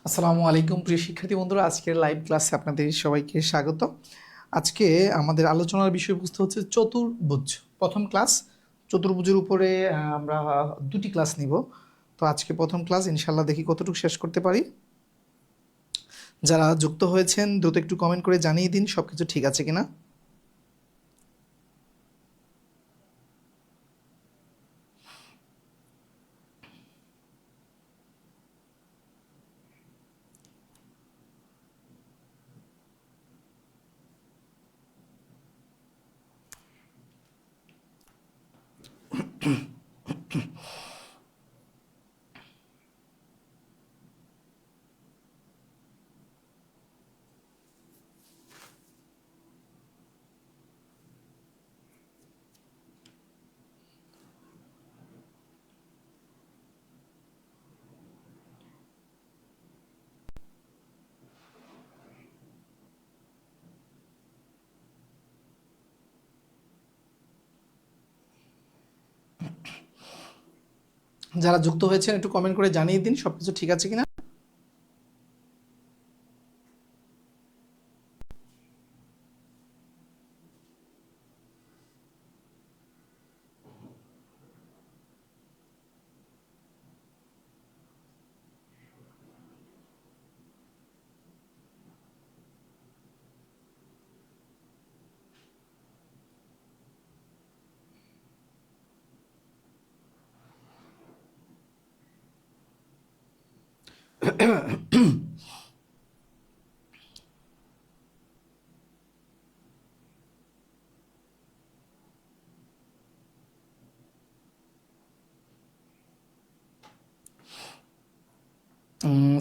আসসালামু আলাইকুম প্রিয় শিক্ষার্থী বন্ধুরা, আজকের লাইভ ক্লাসে আপনাদের সবাইকে স্বাগত। আজকে আমাদের আলোচনার বিষয়বস্তু হচ্ছে চতুর্ভুজ। প্রথম ক্লাস চতুর্ভুজের উপরে আমরা দুটি ক্লাস নিব। তো আজকে প্রথম ক্লাস, ইনশাল্লাহ দেখি কতটুকু শেষ করতে পারি। যারা যুক্ত হয়েছেন দ্রুত একটু কমেন্ট করে জানিয়ে দিন সব কিছু ঠিক আছে কিনা। যারা যুক্ত হয়েছেন একটু কমেন্ট করে জানিয়ে দিন সব কিছু ঠিক আছে কিনা।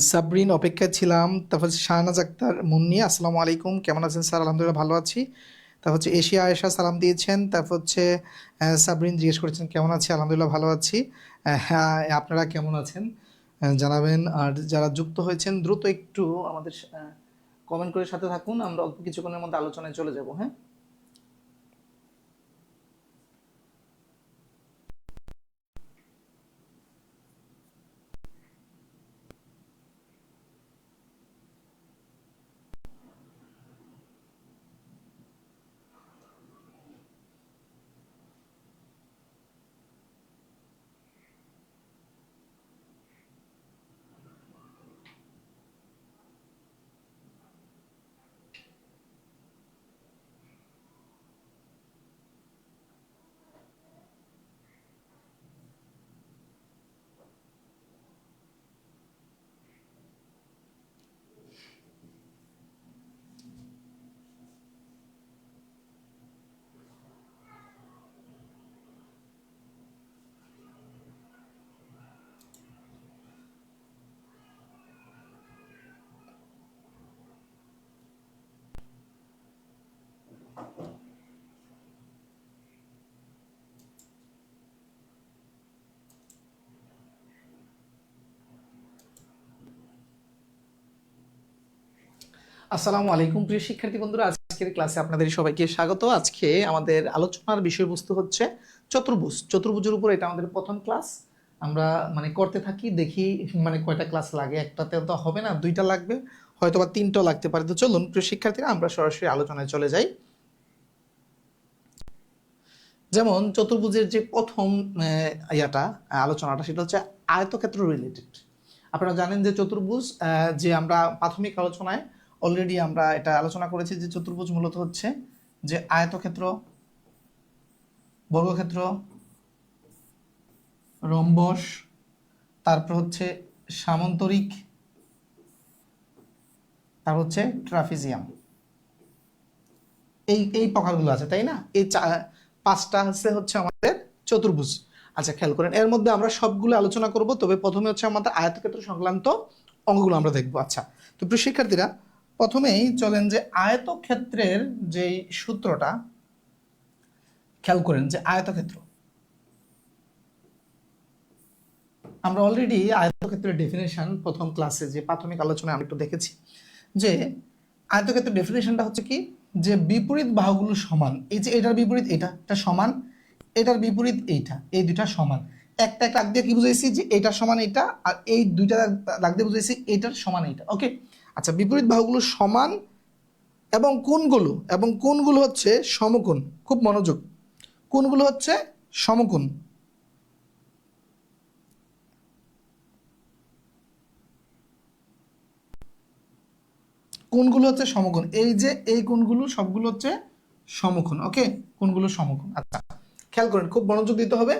সাবরিন অপেক্ষায় ছিলাম। তারপর হচ্ছে শাহনাজ আক্তার মুন্নি, আসসালামু আলাইকুম, কেমন আছেন স্যার? আলহামদুলিল্লাহ ভালো আছি। তারপর হচ্ছে এশিয়া আয়েশা সালাম দিয়েছেন। তারপর হচ্ছে সাবরিন জিজ্ঞেস করেছেন কেমন আছি, আলহামদুলিল্লাহ ভালো আছি। হ্যাঁ, আপনারা কেমন আছেন জানাবেন। আর যারা যুক্ত হয়েছেন দ্রুত একটু আমাদের কমেন্ট করে সাথে থাকুন, আমরা অল্প কিছুক্ষণের মধ্যে আলোচনায় চলে যাব। হ্যাঁ, আসসালামু আলাইকুম প্রিয় শিক্ষার্থী বন্ধুরা, আজকের ক্লাসে আপনাদের সবাইকে স্বাগত। আজকে আমাদের আলোচনার বিষয়বস্তু হচ্ছে চতুর্ভুজ। চতুর্ভুজের উপর এটা আমাদের প্রথম ক্লাস। আমরা করতে থাকি, দেখি কয়টা ক্লাস লাগে। একটাতে তো হবে না, দুইটা লাগবে, হয়তো বা তিনটাও লাগতে পারে। তো চলুন প্রিয় শিক্ষার্থীরা আমরা সরাসরি আলোচনায় চলে যাই। যেমন চতুর্ভুজের যে প্রথম আলোচনাটা, সেটা হচ্ছে আয়তক্ষেত্র রিলেটেড। আপনারা জানেন যে চতুর্ভুজ, যে আমরা প্রাথমিক আলোচনায় অলরেডি আমরা এটা আলোচনা করেছি যে চতুর্ভুজ মূলত হচ্ছে যে আয়তক্ষেত্র, বর্গক্ষেত্র, রম্বস, তারপর হচ্ছে সামান্তরিক, তারপর হচ্ছে ট্রাপিজিয়াম। এই এই প্রকারগুলো আছে, তাই না? এই পাঁচটা হচ্ছে আমাদের চতুর্ভুজ। আচ্ছা, খেয়াল করেন, এর মধ্যে আমরা সবগুলো আলোচনা করব, তবে প্রথমে হচ্ছে আমাদের আয়তক্ষেত্র সংক্রান্ত অঙ্কগুলো আমরা দেখবো। আচ্ছা, তো প্রিয় শিক্ষার্থীরা, প্রথমেই চলেন যে আয়তক্ষেত্রের যে সূত্রটা খেয়াল করেন। যে আয়তক্ষেত্র, আমরা অলরেডি আয়তক্ষেত্রের ডেফিনেশন প্রথম ক্লাসে যে প্রাথমিক আলোচনায় আমরা একটু দেখেছি যে আয়তক্ষেত্রের ডেফিনেশনটা হচ্ছে কি, যে বিপরীত বাহুগুলো সমান। এই যে এটার বিপরীত এটা সমান, এটার বিপরীত এইটা, এই দুটা সমান। একটা একটা দাগ দিয়ে কি বুঝাইছি যে এটার সমান এটা, আর এই দুইটা দাগ দিয়ে বুঝাইছি এটার সমান এইটা। ওকে, আচ্ছা বিপরীত বাহুগুলো সমান এবং কোণগুলো হচ্ছে সমকোণ। খুব মনোযোগ, কোণগুলো হচ্ছে সমকোণ। কোণগুলো হচ্ছে সমকোণ, এই যে এই কোণগুলো সবগুলো হচ্ছে সমকোণ। ওকে, কোণগুলো সমকোণ। আচ্ছা খেয়াল করেন, খুব মনোযোগ দিতে হবে।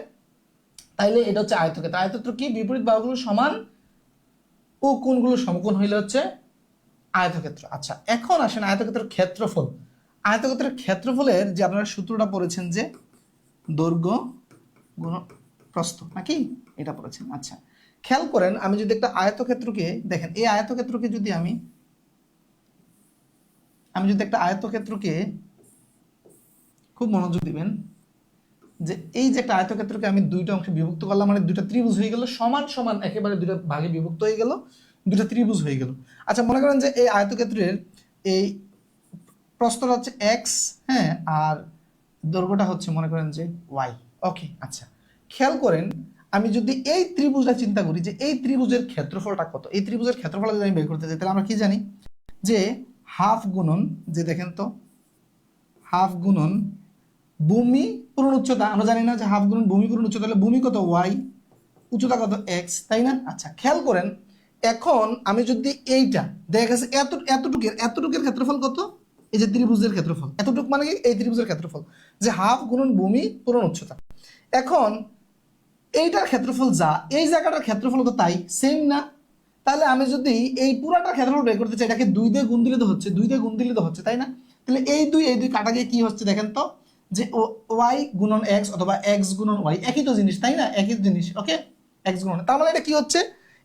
তাইলে এটা হচ্ছে আয়তক্ষেত্র। আয়তক্ষেত্র কি? বিপরীত বাহুগুলো সমান ও কোণগুলো সমকোণ হইলে হচ্ছে আয়তক্ষেত্র। আচ্ছা এখন আসেন আয়তক্ষেত্রের ক্ষেত্রফল। আয়তক্ষেত্রের ক্ষেত্রফলের যে আপনারা সূত্রটা পড়েছেন যে দৈর্ঘ্য গুণ প্রস্থ, নাকি এটা পড়েছেন? আচ্ছা খেয়াল করেন, আমি যদি একটা আয়তক্ষেত্রকে দেখেন, এই আয়তক্ষেত্রকে যদি আমি যদি একটা আয়তক্ষেত্রকে, খুব মনোযোগ দিবেন, যে এই যে একটা আয়তক্ষেত্রকে আমি দুইটা অংশে বিভক্ত করলাম, মানে দুইটা ত্রিভুজ হয়ে গেল, সমান সমান একেবারে দুইটা ভাগে বিভক্ত হয়ে গেল, দুইটা ত্রিভুজ হয়ে গেল। আচ্ছা মনে করেন যে এই আয়তক্ষেত্রের এই প্রস্থটা হচ্ছে এক্স, হ্যাঁ, আর দৈর্ঘ্যটা হচ্ছে মনে করেন যে ওয়াই। ওকে আচ্ছা খেয়াল করেন, আমি যদি এই ত্রিভুজটা চিন্তা করি যে এই ত্রিভুজের ক্ষেত্রফলটা কত, এই ত্রিভুজের ক্ষেত্রফল যদি আমি বের করতে চাই, তাহলে আমরা কি জানি যে হাফ গুণন, যে দেখেন তো হাফ গুণন ভূমি পূরণ উচ্চতা। আমরা জানি না যে হাফ গুণন ভূমি পূরণ উচ্চতা, তাহলে ভূমি কত? ওয়াই, উচ্চতা কত? এক্স, তাই না? আচ্ছা খেয়াল করেন, এখন আমি যদি এইটা দেখা গেছে এতটুকের ক্ষেত্রফল কত? এই যে ত্রিভুজের ক্ষেত্রফল, এতটুক মানে কি? এই ত্রিভুজের ক্ষেত্রফল, যে হাফ গুণন ভূমি পূরণ উচ্চতা। এখন এইটার ক্ষেত্রফল যা, এই জায়গাটার ক্ষেত্রফল তো তাই, সেম না? তাহলে আমি যদি এই পুরাটার ক্ষেত্রফল বের করতে চাই, এটাকে 2 দিয়ে গুণ দিলে তো হচ্ছে, 2 দিয়ে গুণ দিলে তো হচ্ছে, তাই না? তাহলে এই দুই কাটা গিয়ে কি হচ্ছে দেখেন তো, যে ওয়াই গুণন এক্স অথবা এক্স গুণন ওয়াই, একই তো জিনিস, তাই না? একই জিনিস। ওকে, এক্স গুণন, তার মানে এটা কি হচ্ছে?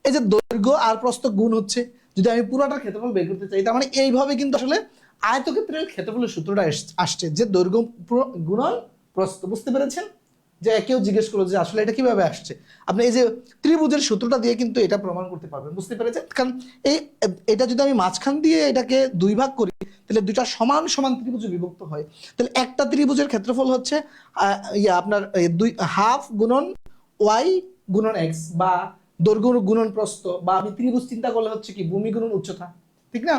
এই যে দৈর্ঘ্য আর প্রস্থ গুণ হচ্ছে। যদি আমি পুরাটার ক্ষেত্রফল বের করতে চাই, তার মানে এইভাবে কিন্তু আসলে আয়তক্ষেত্রের ক্ষেত্রফলের সূত্রটা আসছে, যে দৈর্ঘ্য গুণন প্রস্থ। বুঝতে পেরেছেন? যে কেউ জিজ্ঞেস করলো যে আসলে এটা কিভাবে আসছে, আপনি এই যে ত্রিভুজের সূত্রটা দিয়ে কিন্তু এটা প্রমাণ করতে পারবেন। বুঝতে পেরেছেন? কারণ এটা যদি আমি মাঝখান দিয়ে এটাকে দুই ভাগ করি, তাহলে দুইটা সমান সমান ত্রিভুজে বিভক্ত হয়। তাহলে একটা ত্রিভুজের ক্ষেত্রফল হচ্ছে আপনার দুই হাফ গুণন ওয়াই গুণন এক্স, বা দৈর্ঘ্য গুণন প্রস্থ, বা আমি ত্রিভুজ চিন্তা করলে হচ্ছে কি ভূমি গুণন উচ্চতা, ঠিক না?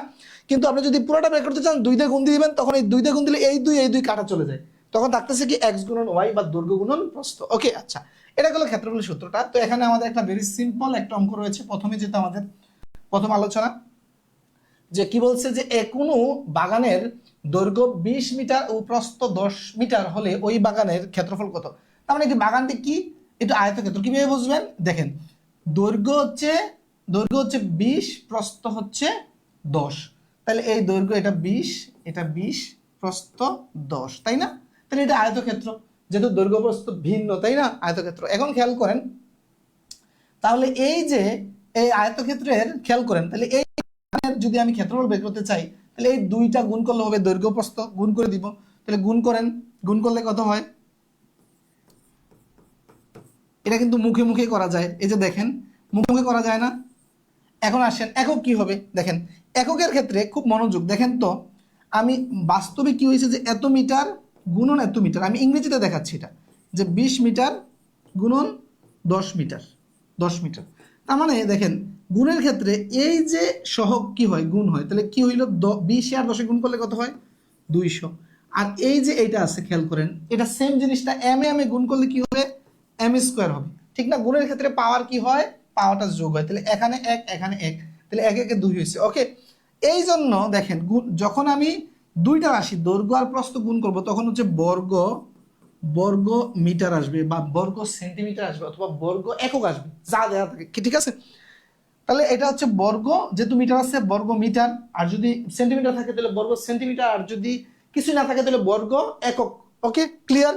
কিন্তু আপনি যদি পুরোটা বের করতে চান, 2 দিয়ে গুণ দিয়ে দিবেন, তখন এই 2 দিয়ে গুণ দিলে এই দুই কাটা চলে যায়, তখন থাকতেছে কি এক্স গুণন ওয়াই বা দৈর্ঘ্য গুণন প্রস্থ। ওকে আচ্ছা, এটা হলো ক্ষেত্রফলের সূত্রটা। তো এখানে আমাদের একটা ভেরি সিম্পল একটা অঙ্ক রয়েছে। প্রথমে যেটা আমাদের প্রথম আলোচনা, যে কি বলছে যে কোনো বাগানের দৈর্ঘ্য 20 মিটার ও প্রস্থ 10 মিটার হলে ওই বাগানের ক্ষেত্রফল কত? তার মানে কি বাগানটি কি? এটা আয়তক্ষেত্র। কিভাবে বুঝবেন? দেখেন, দৈর্ঘ্য হচ্ছে 20, প্রস্থ হচ্ছে 10, তাহলে এই দৈর্ঘ্য এটা 20, এটা 20, প্রস্থ 10, তাই না? তাহলে এটা আয়তক্ষেত্র, যেহেতু দৈর্ঘ্য প্রস্থ ভিন্ন, তাই না? আয়তক্ষেত্র। এখন খেয়াল করেন, তাহলে এই যে এই আয়তক্ষেত্রের খেয়াল করেন, তাহলে এই যদি আমি ক্ষেত্রফল বের করতে চাই, তাহলে এই দুইটা গুণ করলে হবে, দৈর্ঘ্য প্রস্থ গুণ করে দিব। তাহলে গুণ করেন, গুণ করলে কত হয়? এটা কিন্তু মুখে মুখে করা যায়, এই যে দেখেন মুখে মুখে করা যায় না? এখন আসেন একক কি হবে দেখেন। এককের ক্ষেত্রে খুব মনোযোগ দেখেন তো, আমি বাস্তবে কি হয়েছে যে এত মিটার গুণন এত মিটার, আমি ইংরেজিতে দেখাচ্ছি এটা, যে 20 মিটার গুণন 10 মিটার, 10 মিটার। তার মানে দেখেন গুণের ক্ষেত্রে এই যে সহগ কি হয়? গুণ হয়। তাহলে কি হইল? 20 আর 10 গুণ করলে কত হয়? 200। আর এই যে এইটা আছে খেয়াল করেন, এটা সেম জিনিসটা এম এ গুণ করলে কি হবে? এম স্কোয়ার হবে, ঠিক না? গুণের ক্ষেত্রে পাওয়ার কি হয়? পাওয়ারটা যোগ হয়। তাহলে এখানে 1 এখানে 1, তাহলে 1 একে 2 হয়েছে। ওকে, এই জন্য দেখেন যখন আমি দুইটা রাশি দৈর্ঘ্য আর প্রস্থ গুণ করব, তখন হচ্ছে বর্গ মিটার আসবে, বা বর্গ সেন্টিমিটার আসবে, অথবা বর্গ একক আসবে, যা দেওয়া থাকে কি, ঠিক আছে? তাহলে এটা হচ্ছে বর্গ, যেহেতু মিটার আছে বর্গ মিটার, আর যদি সেন্টিমিটার থাকে তাহলে বর্গ সেন্টিমিটার, আর যদি কিছু না থাকে তাহলে বর্গ একক। ওকে, ক্লিয়ার?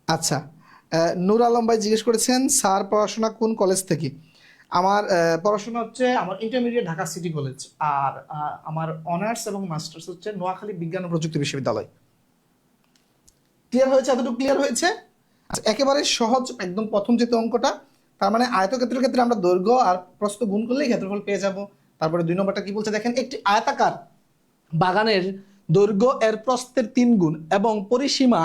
আচ্ছা, নূর আলম ভাই জিজ্ঞেস করেছেন স্যার পড়াশোনা কোন কলেজ থেকে? আমার পড়াশোনা হচ্ছে আমার ইন্টারমিডিয়েট ঢাকা সিটি কলেজ, আর আমার অনার্স এবং মাস্টার্স হচ্ছে নোয়াখালী বিজ্ঞান ও প্রযুক্তি বিশ্ববিদ্যালয়। ক্লিয়ার হয়েছে? এতটুকু ক্লিয়ার হয়েছে? আচ্ছা, একেবারে সহজ একদম প্রথম যে অঙ্কটা, তার মানে আয়তক্ষেত্রের ক্ষেত্রে আমরা দৈর্ঘ্য আর প্রস্থ গুণ করলেই ক্ষেত্রফল পেয়ে যাব। তারপরে 2 নম্বরটা কি বলছে দেখেন, একটি আয়তাকার বাগানের দৈর্ঘ্য এর প্রস্থের 3 গুণ এবং পরিসীমা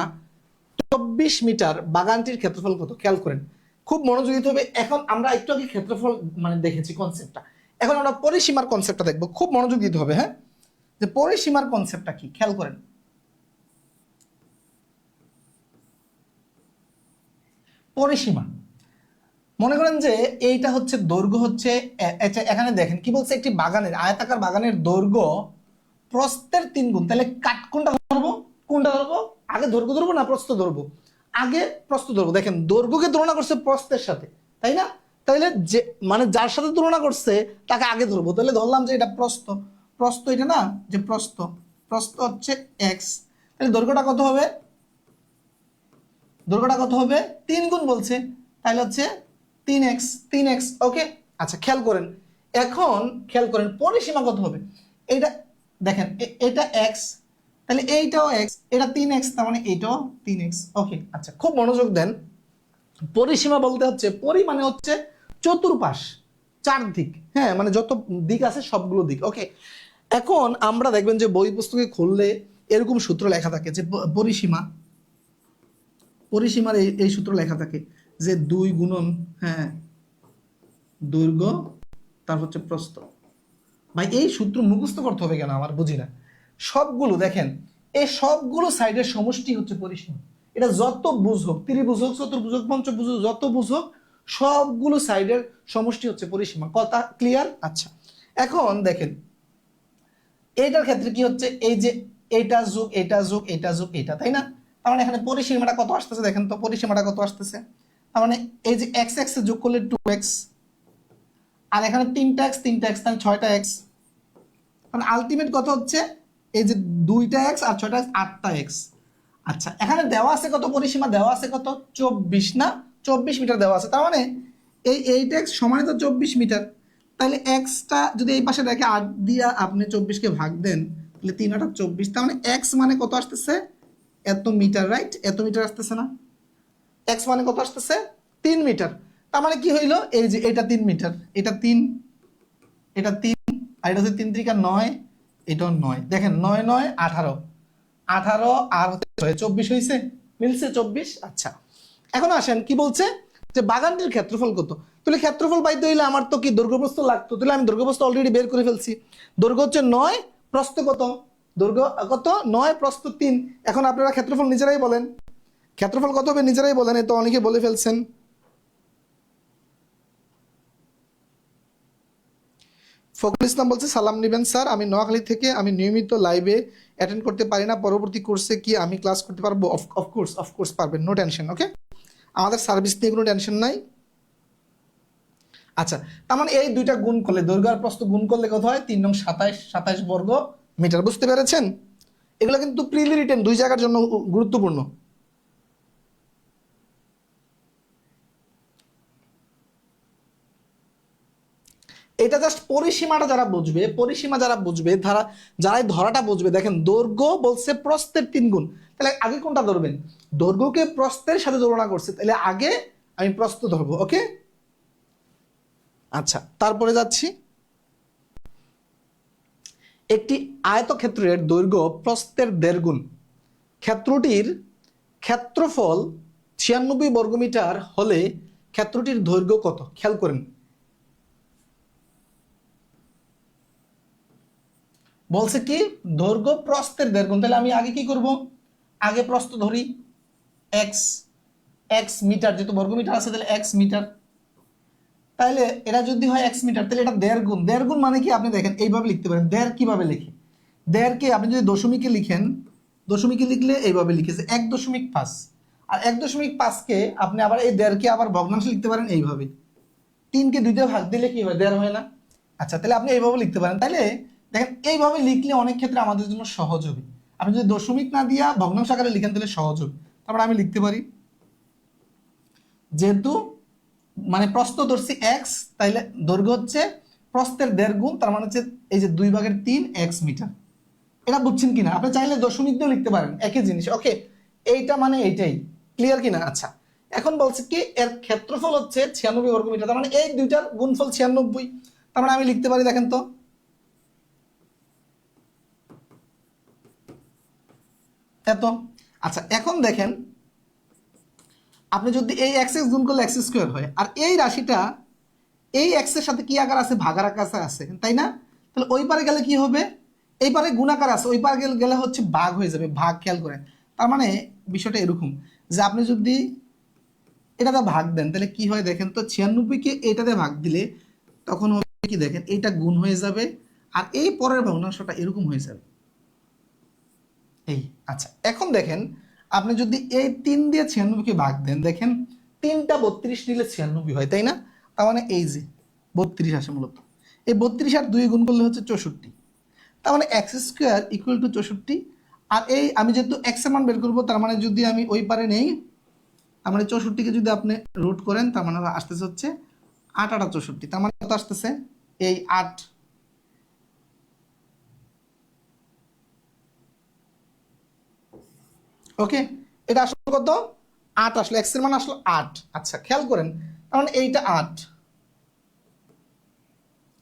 24 মিটার, বাগানটির ক্ষেত্রফল কত? খেয়াল করেন, খুব মনোযোগী দিতে হবে। এখন আমরা একটু আগে ক্ষেত্রফল মানে দেখেছি কনসেপ্টটা, এখন আমরা পরিসীমার কনসেপ্টটা দেখবো, খুব মনোযোগ দিতে হবে। হ্যাঁ, যে পরিসীমার কনসেপ্টটা কি খেয়াল করেন। পরিসীমা মনে করেন যে এইটা হচ্ছে দৈর্ঘ্য হচ্ছে, এখানে দেখেন কি বলছে, একটি বাগানের আয়তাকার বাগানের দৈর্ঘ্য প্রস্থের 3 গুণ। তাহলে কোনটা ধরবো, কোনটা ধরবো? আগে দৈর্ঘ্য ধরবো না প্রস্থ ধরবো? আগে প্রস্থ ধরবো। দেখেন দৈর্ঘ্যকে তুলনা করছে প্রস্থের সাথে, তাই না? তাইলে যে মানে যার সাথে তুলনা করছে তাকে আগে ধরবো। তাহলে ধরলাম যে এটা প্রস্থ, প্রস্থ এটা না, যে প্রস্থ, প্রস্থ হচ্ছে এক্স। তাহলে দৈর্ঘ্যটা কত হবে? দৈর্ঘ্যটা কত হবে? 3 গুণ বলছে, তাহলে হচ্ছে 3x, 3x। ওকে, আচ্ছা খেয়াল করেন, এখন খেয়াল করেন পরিসীমা কত হবে। এইটা দেখেন, এটা x, তাহলে এইটাও x, এটা 3x, তার মানে এটাও 3x। ওকে, আচ্ছা খুব মনোযোগ দেন। পরিসীমা বলতে হচ্ছে, পরি মানে হচ্ছে চতুর্পাশ, চারদিক। হ্যাঁ, মানে যত দিক আছে সবগুলো দিক। ওকে, এখন আমরা দেখবেন যে বই পুস্তকে খুললে এরকম সূত্র লেখা থাকে যে পরিসীমা, পরিসীমার এই সূত্র লেখা থাকে যে 2 গুণন, হ্যাঁ, দৈর্ঘ্য তার হচ্ছে প্রস্থ। ভাই এই সূত্র মুখস্থ করতে হবে কেন আমার বুঝি না। সবগুলো দেখেন, এই সবগুলো সাইডের সমষ্টি হচ্ছে পরিসীমা। এটা যত বুঝ হোক, ত্রিভুজ হোক, চতুর্ভুজ হোক, পঞ্চভুজ হোক, যত বুঝ হোক, সবগুলো সাইডের সমষ্টি হচ্ছে পরিসীমা। কথা ক্লিয়ার? আচ্ছা, এখন দেখেন এইটার ক্ষেত্রে কি হচ্ছে, এই যে এইটা যোগ এটা যোগ এটা যোগ এটা, তাই না? তার মানে এখানে পরিসীমাটা কত আসতেছে দেখেন তো, পরিসীমাটা কত আসতেছে। তার মানে এই যে এক্স এক্স যোগ করলে 2x, আর এখানে 3টা x, 3টা x, তাহলে 6টা x। মানে আলটিমেট কত হচ্ছে, এই যে 2টা x আর 6টা x, 8টা x। আচ্ছা, এখানে দেওয়া আছে কত, পরিসীমা দেওয়া আছে কত, 24 না, 24 মিটার দেওয়া আছে। তার মানে এই 8x সমান তো 24 মিটার। তাহলে এক্সটা যদি এই পাশে রেখে 8 দিয়া আপনি 24কে ভাগ দেন, তাহলে 3 8 24। তার মানে এক্স মানে কত আসতেছে, এত মিটার, রাইট? এত মিটার আসতেছে না? এক্স মানে কত আসতেছে, 3 মিটার। তার মানে কি হইলো, এই যে এটা 3 মিটার, এটা 3, এটা 3, আর এটা হচ্ছে 3 3 9, এটাও 9। দেখেন 9 9 18, 18 আর হচ্ছে 24 হয়েছে, মিলছে 24। আচ্ছা, এখন আসেন কি বলছে যে বাগানটির ক্ষেত্রফল কত। তাহলে ক্ষেত্রফল পাইতে হইলে আমার তো কি দৈর্ঘ্যপ্রস্থ লাগতো, তাহলে আমি দৈর্ঘ্যপ্রস্থ অলরেডি বের করে ফেলছি। দৈর্ঘ্য হচ্ছে 9, প্রস্থ কত, দৈর্ঘ্য কত 9, প্রস্থ 3। এখন আপনারা ক্ষেত্রফল নিজেরাই বলেন, ক্ষেত্রফল কত হবে নিজেরাই বলেন, এই তো অনেকে বলে ফেলছেন। ফখরুল ইসলাম বলছে সালাম নিবেন স্যার, আমি নোয়াখালী থেকে, আমি নিয়মিত লাইভে অ্যাটেন্ড করতে পারি না, পরবর্তী কোর্সে কি আমি ক্লাস করতে পারবো? অফকোর্স পারবেন, নো টেনশন। ওকে, আমাদের সার্ভিস নিয়ে কোনো টেনশন নাই। আচ্ছা, তার মানে এই দুইটা গুণ করলে, দৈর্ঘ্য আর প্রস্থ গুণ করলে কত হয়, 3 নং 27, 27 বর্গ মিটার। বুঝতে পেরেছেন? এগুলো কিন্তু প্রিলি রিটেন 2 জায়গার জন্য গুরুত্বপূর্ণ। এটা জাস্ট পরিসীমাটা যারা বুঝবে, পরিসীমা যারা বুঝবে, যারা এই ধরাটা বুঝবে, দেখেন দৈর্ঘ্য বলছে প্রস্থের 3 গুণ, তাহলে আগে কোনটা ধরবেন? দৈর্ঘ্যকে প্রস্থের সাথে তুলনা করছে, তাহলে আগে আমি প্রস্থ ধরবো। ওকে, আচ্ছা তারপরে যাচ্ছি। একটি আয়তক্ষেত্রের দৈর্ঘ্য প্রস্থের 1.5 গুণ, ক্ষেত্রটির ক্ষেত্রফল 96 বর্গমিটার হলে ক্ষেত্রটির দৈর্ঘ্য কত? খেয়াল করেন, বলছে কি দৈর্ঘ্য প্রস্থের 1.5 গুণ। তাহলে আমি আগে কি করব, আগে প্রস্থ ধরি, এক্স, এক্স মিটার, যেহেতু বর্গমিটার আছে তাহলে এক্স মিটার। তাহলে এটা যদি হয় এক্স মিটার, তাহলে এটা 1.5 গুণ। 1.5 গুণ মানে কি, আপনি দেখেন এইভাবে লিখতে পারেন। 1.5 কিভাবে লিখে, 1.5 কে আপনি যদি দশমিকে লিখেন, দশমিকে লিখলে এইভাবে লিখেছে 1.5, আর 1.5 কে আপনি আবার এই 1.5 কে আবার ভগ্নাংশে লিখতে পারেন এইভাবে। 3 কে 2 তে ভাগ দিলে কি হয়, 1.5 হয় না? আচ্ছা, তাহলে আপনি এইভাবে লিখতে পারেন। তাহলে দেখেন এইভাবে লিখলে অনেক ক্ষেত্রে আমাদের জন্য সহজ হবে। আপনি যদি দশমিক না দিয়া ভগ্নাংশ আকারে লিখেন তাহলে সহজ হবে। তারপর আমি লিখতে পারি, যেহেতু মানে প্রস্থ ধরছি এক্স, তাইলে দৈর্ঘ্য হচ্ছে প্রস্থের 1.5 গুণ, তার মানে হচ্ছে এই যে 2/3 এক্স মিটার। এটা বুঝছেন কিনা? আপনি চাইলে দশমিক দিয়েও লিখতে পারেন, একই জিনিস। ওকে, এইটা মানে এইটাই, ক্লিয়ার কিনা? আচ্ছা, এখন বলছে কি এর ক্ষেত্রফল হচ্ছে 96 বর্গ মিটার, তার মানে এই দুইটার গুণফল 96। তার মানে আমি লিখতে পারি, দেখেন তো, এত। আচ্ছা এখন দেখেন আপনি যদি এই এক্স এক্স গুণ করলে এক্স স্কোয়ার হয়, আর এই রাশিটা এই এক্স এর সাথে কি আকার আছে, ভাগার আকার আছে, তাই না? তাহলে ওই পারে গেলে কি হবে, এই পারে গুণাকার আছে, ওই পারে গেলে হচ্ছে ভাগ হয়ে যাবে, ভাগ। খেয়াল করেন, তার মানে বিষয়টা এরকম যে আপনি যদি এটাতে ভাগ দেন তাহলে কি হয় দেখেন তো, 96কে এটাতে ভাগ দিলে তখন হবে কি দেখেন, এইটা গুণ হয়ে যাবে আর এই পরের ভগ্নাংশটা এরকম হয়ে যাবে এই। আচ্ছা এখন দেখেন আপনি যদি এই 3 দিয়ে 96কে ভাগ দেন, দেখেন 3টা 32 নিলে 96 হয়, তাই না? তার মানে এই যে 32 আসে মূলত, এই 32 আর 2 গুণ করলে হচ্ছে 64। তার মানে এক্স স্কোয়ার ইকুয়াল টু 64। আর এই আমি যেহেতু এক্স এর মান বের করবো, তার মানে যদি আমি ওই পারে নেই, তার মানে 64কে যদি আপনি রুট করেন, তার মানে আসতেছে হচ্ছে 8 8 64। তার মানে কত আসতেছে, এই 8। ওকে, এটা আসলে কত, 8 আসলে, এক্স এর মান আসলো 8। আচ্ছা খেয়াল করেন, তার মানে এইটা 8,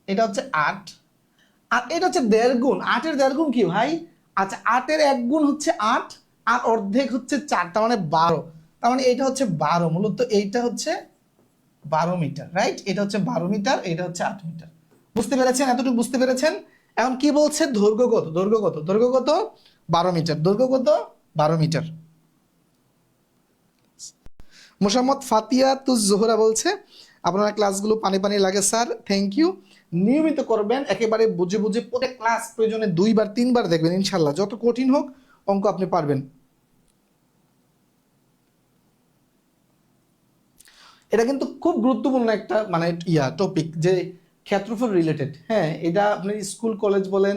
এটা হচ্ছে 8, আর এটা হচ্ছে 1.5 গুণ। 8 এর 1.5 গুণ কি ভাই? আচ্ছা 8 এর 1 গুণ হচ্ছে 8, আর অর্ধেক হচ্ছে 4, তার মানে 12। তার মানে এটা হচ্ছে 12, মূলত এইটা হচ্ছে 12 মিটার, রাইট? এটা হচ্ছে 12 মিটার, এটা হচ্ছে 8 মিটার। বুঝতে পেরেছেন? এতটুকু বুঝতে পেরেছেন? এখন কি বলছে, দৈর্ঘ্য কত, দৈর্ঘ্য কত, দৈর্ঘ্য কত, 12 মিটার, দৈর্ঘ্য কত, 12 মিটার। মোসাম্মদ ফাতিয়া তুজ জোহরা বলছে আপনার ক্লাসগুলো পানি পানি লাগে স্যার, থ্যাংক ইউ। নিয়মিত করবেন, একেবারে বুঝে বুঝে প্রত্যেক ক্লাস প্রয়োজনে 2 বার 3 বার দেখবেন, ইনশাল্লাহ যত কঠিন হোক অঙ্ক আপনি পারবেন। এটা কিন্তু খুব গুরুত্বপূর্ণ একটা মানে টপিক, যে ক্ষেত্রফল রিলেটেড। হ্যাঁ, এটা আপনি স্কুল কলেজ বলেন,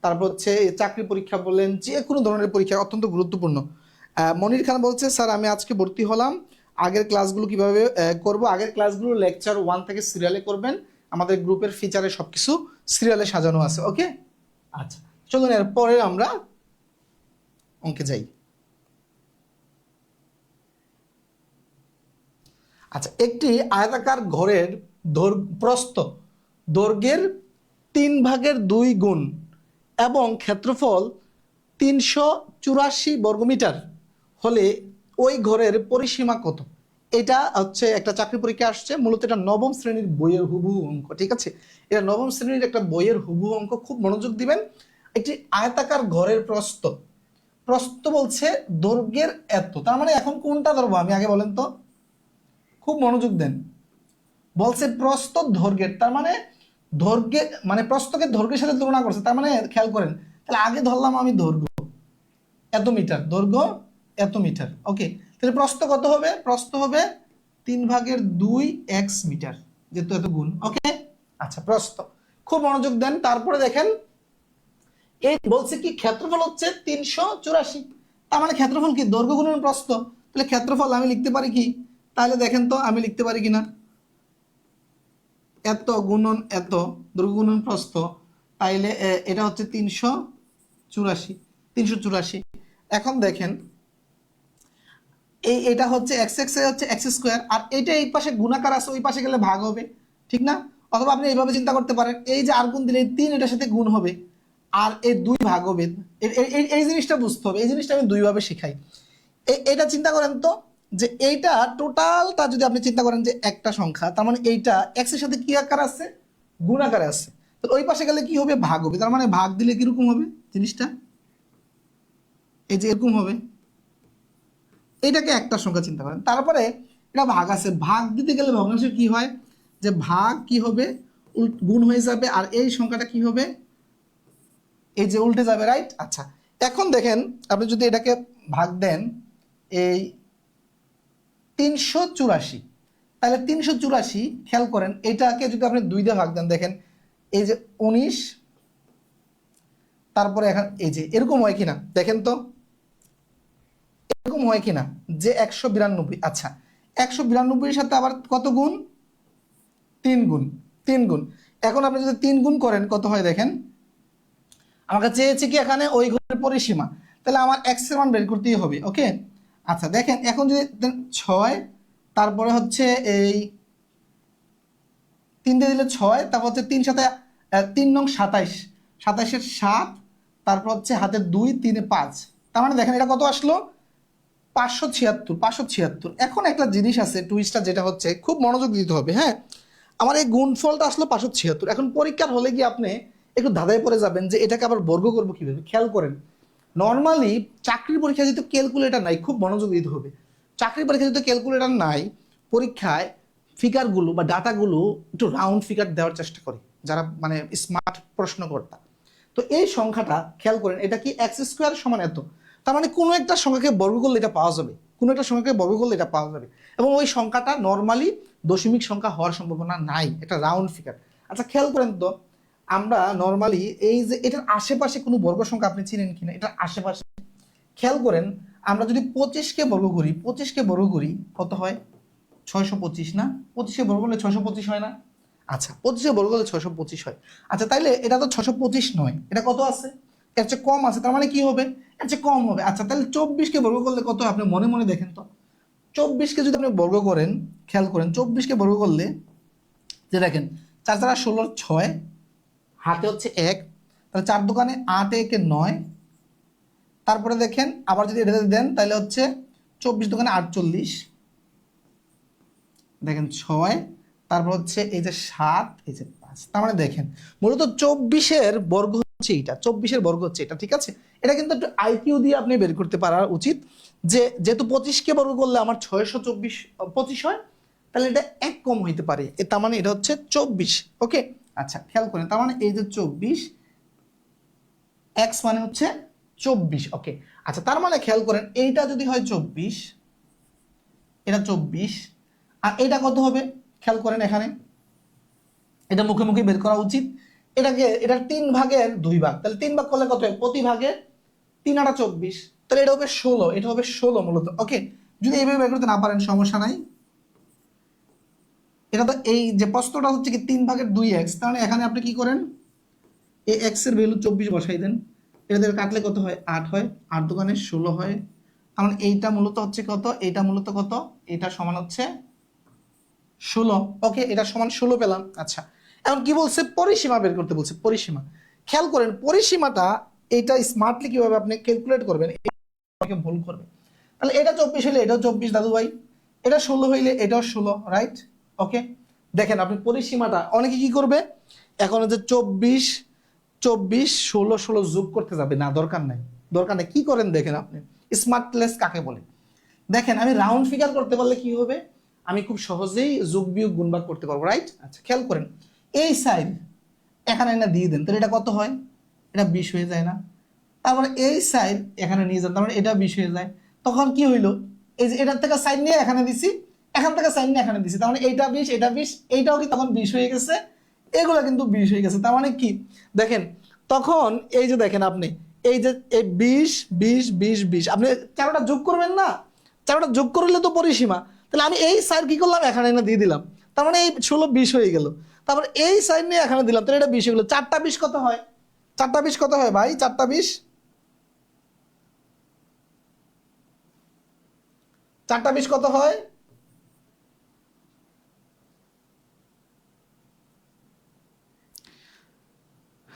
তারপর হচ্ছে চাকরি পরীক্ষা বলেন, যে কোনো ধরনের পরীক্ষা অত্যন্ত গুরুত্বপূর্ণ। মনির খান বলছে স্যার আমি আজকে ভর্তি হলাম, আগের ক্লাসগুলো কিভাবে করব? আগের ক্লাসগুলো লেকচার 1 থেকে সিরিয়ালে করবেন, আমাদের গ্রুপের ফিচারে সবকিছু সিরিয়ালে সাজানো আছে। ওকে, আচ্ছা চলুন এরপরে আমরা অঙ্কে যাই। আচ্ছা, একটি আয়তাকার ঘরের প্রস্থ দৈর্ঘ্যের 3/2 গুণ এবং ক্ষেত্রফল 384 বর্গমিটার হলে ওই ঘরের পরিসীমা কত? এটা হচ্ছে একটা চাকরি পরীক্ষা আসছে, মূলত এটা নবম শ্রেণীর বইয়ের হুবহু অঙ্ক, ঠিক আছে? এটা নবম শ্রেণীর একটা বইয়ের হুবহু অঙ্ক, খুব মনোযোগ দিবেন। একটি আয়তাকার ঘরের প্রস্থ, প্রস্থ বলছে দৈর্ঘ্যের এত, তার মানে এখন কোনটা ধরবো আমি আগে বলেন তো, খুব মনোযোগ দেন। বলছে প্রস্থ দৈর্ঘ্যের, তার মানে দৈর্ঘ্যে মানে প্রস্থকে দৈর্ঘ্যের সাথে তুলনা করছে, তার মানে খেয়াল করেন, তাহলে আগে ধরলাম আমি দৈর্ঘ্য এত মিটার, দৈর্ঘ্য এত মিটার। ওকে, তাহলে প্রস্থ কত হবে? প্রস্থ হবে 3/2 এক্স মিটার, যেহেতু এত গুণ। ওকে, আচ্ছা প্রস্থ, খুব মনোযোগ দেন। তারপরে দেখেন এই বলছে কি ক্ষেত্রফল হচ্ছে 384, তার মানে ক্ষেত্রফল কি, দৈর্ঘ্য গুণন প্রস্থ। তাহলে ক্ষেত্রফল আমি লিখতে পারি কি, তাহলে দেখেন তো আমি লিখতে পারি কিনা, এত গুণন এত, দৈর্ঘ্য গুণন প্রস্থ, তাইলে এটা হচ্ছে 384, 384। এখন দেখেন এটা হচ্ছে এক্স এক্স হচ্ছে এক্স স্কোয়ার, আর এটা এই পাশে গুণাকার আছে, ওই পাশে গেলে ভাগ হবে, ঠিক না? অথবা আপনি এইভাবে চিন্তা করতে পারেন, এই যে আর গুণ দিলে 3 এটার সাথে গুণ হবে, আর এই 2 ভাগ হবে। এই জিনিসটা বুঝতে হবে, এই জিনিসটা আমি 2 ভাবে শিখাই। এটা চিন্তা করেন তো, যে এইটা টোটালটা যদি আপনি চিন্তা করেন যে একটা সংখ্যা, তার মানে এইটা এক্স এর সাথে কি আকার আছে, গুণ আকারে আছে, তো ওই পাশে গেলে কি হবে, ভাগ হবে। তার মানে ভাগ দিলে কিরকম হবে জিনিসটা, এই যে এরকম হবে। এটাকে একটা সংখ্যা চিন্তা করেন, তারপরে এটা ভাগ আছে, ভাগ দিতে গেলে ভগ্নাংশের কি হয়, যে ভাগ কি হবে, গুণ হয়ে যাবে, আর এই সংখ্যাটা কি হবে, এই যে উল্টে যাবে, রাইট? আচ্ছা এখন দেখেন আপনি যদি এটাকে ভাগ দেন এই 384, তাহলে 384 খেয়াল করেন, এটাকে যদি আপনি 2 দিয়ে ভাগ দেন, দেখেন এই যে 19, তারপরে এখন এই যে এরকম হয় কিনা দেখেন তো, এরকম হয় কিনা যে 192। আচ্ছা 192 এর সাথে আবার কত গুণ, 3 গুণ, 3 গুণ। এখন আপনি যদি 3 গুণ করেন কত হয় দেখেন, আমাকে চেয়েছে কি এখানে ওই ঘরের পরিসীমা, তাহলে আমার এক্স এর মান বের করতেই হবে। ওকে, আচ্ছা দেখেন এখন যদি 6, তারপরে হচ্ছে এই 3 দিয়ে দিলে 6, তারপর হচ্ছে 3 সাথে 3 নং 27, 27-এর 7, তারপর হচ্ছে হাতে 2, 3-এ 5, তার মানে দেখেন এটা কত আসলো, 576। এখন একটা জিনিস আছে টুইস্টটা, যেটা হচ্ছে খুব মনোযোগ দিতে হবে, হ্যাঁ। আমার এই গুণফলটা আসলো 576। এখন পরীক্ষার হলে গিয়ে আপনি একটু ধাঁধায় পড়ে যাবেন যে এটাকে আবার বর্গ করবো কিভাবে। খেয়াল করেন, নর্মালি চাকরির পরীক্ষায় যেহেতু ক্যালকুলেটর নাই, খুব মনোযোগ দিতে হবে। চাকরির পরীক্ষায় যেহেতু ক্যালকুলেটর নাই, পরীক্ষায় ফিগারগুলো বা ডাটাগুলো একটু রাউন্ড ফিগার দেওয়ার চেষ্টা করে যারা মানে স্মার্ট প্রশ্নকর্তা। তো এই সংখ্যাটা খেয়াল করেন, এটা কি এক্স স্কোয়ার সমান এত, তার মানে কোনো একটা সংখ্যাকে বর্গ করলে এটা পাওয়া যাবে, কোনো একটা সংখ্যাকে বর্গ করলে এটা পাওয়া যাবে, এবং ওই সংখ্যাটা নর্মালি দশমিক সংখ্যা হওয়ার সম্ভাবনা নাই, এটা রাউন্ড ফিগার। আচ্ছা খেয়াল করেন তো, আমরা নর্মালি এই যে এটার আশেপাশে কোনো বর্গ সংখ্যা আপনি চিনেন কিনা, এটার আশেপাশে খেয়াল করেন, আমরা যদি 25কে বর্গ করি, 25কে বর্গ করি কত হয়, 625 না? 25কে বর্গ করলে 625 হয় না? আচ্ছা 25কে বর্গ করলে 625 হয়। আচ্ছা তাইলে এটা তো 625 নয়, এটা কত আছে, এর চেয়ে কম আছে, তার মানে কি হবে, এর চেয়ে কম হবে। আচ্ছা তাহলে 24কে বর্গ করলে কত হয়, আপনি মনে মনে দেখেন তো। 24কে যদি আপনি বর্গ করেন, খেয়াল করেন 24কে বর্গ করলে, যে দেখেন 4 4 16 6, হাতে হচ্ছে 1, তাহলে 4 দোকানে 8 1 9, তারপরে দেখেন আবার যদি এটা দেন তাহলে হচ্ছে 24 দোকানে 48, দেখেন 6, তারপর হচ্ছে এই যে 7, এই যে 5, তার মানে দেখেন মূলত 24-এর বর্গ হচ্ছে এটা, 24-এর বর্গ হচ্ছে এটা, ঠিক আছে। এটা কিন্তু একটু আইকিউ দিয়ে আপনি বের করতে পারা উচিত, যে যেহেতু 25কে বর্গ করলে আমার 625 হয়, তাহলে এটা এক কম হইতে পারে, তার মানে এটা হচ্ছে 24। ওকে, আচ্ছা খেয়াল করেন, তার মানে এই যে 24, এক্স মানে হচ্ছে 24। ওকে, আচ্ছা তার মানে খেয়াল করেন, এইটা যদি হয় 24, এটা 24, আর এটা কত হবে, খেয়াল করেন এখানে এটা মুখে মুখে বের করা উচিত। এটাকে এটার 3 ভাগের 2 ভাগ, তাহলে 3 ভাগ করলে কত হয়, প্রতি ভাগে 3 আর 24, তাহলে এটা হবে 16, এটা হবে 16 মূলত। ওকে, যদি এইভাবে বের করতে না পারেন সমস্যা নাই, এটা তো এই যে প্রশ্নটা হচ্ছে কি 3 ভাগের 2x, তাহলে এখানে আপনি কি করেন, এই x এর ভ্যালু 24 বসাই দেন, এটা থেকে কাটলে কত হয়, 8 হয়, 8 দোকানে 16 হয়, তার মানে এইটা মূলত হচ্ছে কত, এইটা মূলত কত, এটা সমান হচ্ছে 16। ওকে, এটা সমান 16 পেলাম। আচ্ছা এখন কি বলছে, পরিসীমা বের করতে বলছে, পরিসীমা। খেয়াল করেন পরিসীমাটা এটা স্মার্টলি কিভাবে আপনি ক্যালকুলেট করবেন, আমাকে ভুল করবে। তাহলে এটা 24 হইলে এটাও 24 দাদু ভাই, এটা 16 হইলে এটাও 16, রাইট। ওকে, দেখেন আপনি পরিসীমাটা, অনেকে কি করবে এখন যে 24 24 16 16 যোগ করতে যাবে না, দরকার নাই, দরকার নাই। কি করেন দেখেন আপনি, স্মার্টলেস কাকে বলে, দেখেন আমি রাউন্ড ফিগার করতে পারলে কি হবে, আমি খুব সহজেই যোগ বিয়োগ গুণভাগ করতে পারবো, রাইট। আচ্ছা খেয়াল করেন, এই সাইড এখানে না দিয়ে দেন, তাহলে এটা কত হয়, এটা 20 হয়ে যায় না? তারপরে এই সাইড এখানে নিয়ে যান, তার মানে এটা 20 হয়ে যায়। তখন কি হইলো, এই যে এটার থেকে সাইড নিয়ে এখানে দিছি, এখান থেকে সাইড নিয়ে এখানে দিছি, তার মানে এইটা 20, এটা 20, এইটাও কি তখন 20 হয়ে গেছে, এগুলো কিন্তু 20 হয়ে গেছে। তার মানে কি দেখেন, তখন এই যে দেখেন আপনি এই যে এই 20 20 20 20 আপনি চারোটা যোগ করবেন না, চারোটা যোগ করলে তো পরিসীমা, তাহলে আমি এই সাইড কি করলাম, এখানে এনে দিয়ে দিলাম, তার মানে এই 16 20 হয়ে গেল। তারপর এই সাইড নিয়ে এখানে দিলাম, তাহলে এটা 20 হয়ে গেল। 4টা 20 কত হয়, 4টা 20 কত হয় ভাই, 4টা 20, 4টা 20 কত হয়,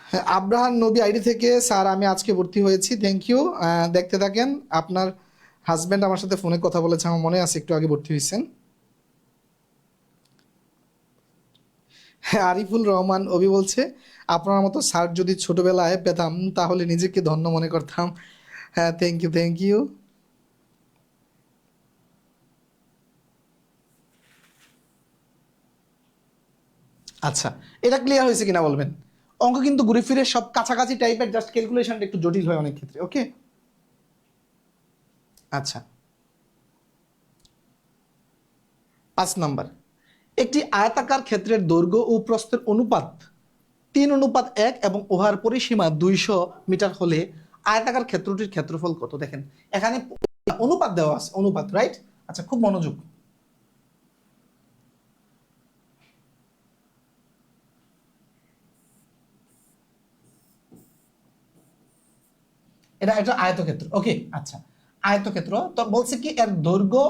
হ্যাঁ, আব্রাহাম নবী আইডি থেকে, স্যার আমি আজকে ভর্তি হয়েছি, থ্যাংক ইউ। দেখতে থাকেন, আপনার হাজব্যান্ড আমার সাথে ফোনে কথা বলেছে, আমার মনে আছে একটু আগে ভর্তি হয়েছেন। হ্যাঁ, আরিফুল রহমান অভি বলছে, আপনার মতো স্যার যদি ছোটবেলায় পেতাম তাহলে নিজেকে ধন্য মনে করতাম। হ্যাঁ থ্যাংক ইউ, থ্যাংক ইউ। আচ্ছা এটা ক্লিয়ার হয়েছে কিনা বলবেন, অঙ্ক কিন্তু ঘুরে ফিরে সব কাছাকাছি টাইপের, জাস্ট ক্যালকুলেশনটা একটু জটিল হয় অনেক ক্ষেত্রে। ওকে, আচ্ছা 5 নাম্বার, একটি আয়তাকার ক্ষেত্রের দৈর্ঘ্য ও প্রস্থের অনুপাত 3:1 এবং উহার পরিসীমা 200 মিটার হলে আয়তাকার ক্ষেত্রটির ক্ষেত্রফল কত। দেখেন এখানে অনুপাত দেওয়া আছে, অনুপাত, রাইট। আচ্ছা খুব মনোযোগ, এটা একটা আয়তক্ষেত্র। ওকে, আচ্ছা আয়তক্ষেত্র তো বলছে কি এর দৈর্ঘ্য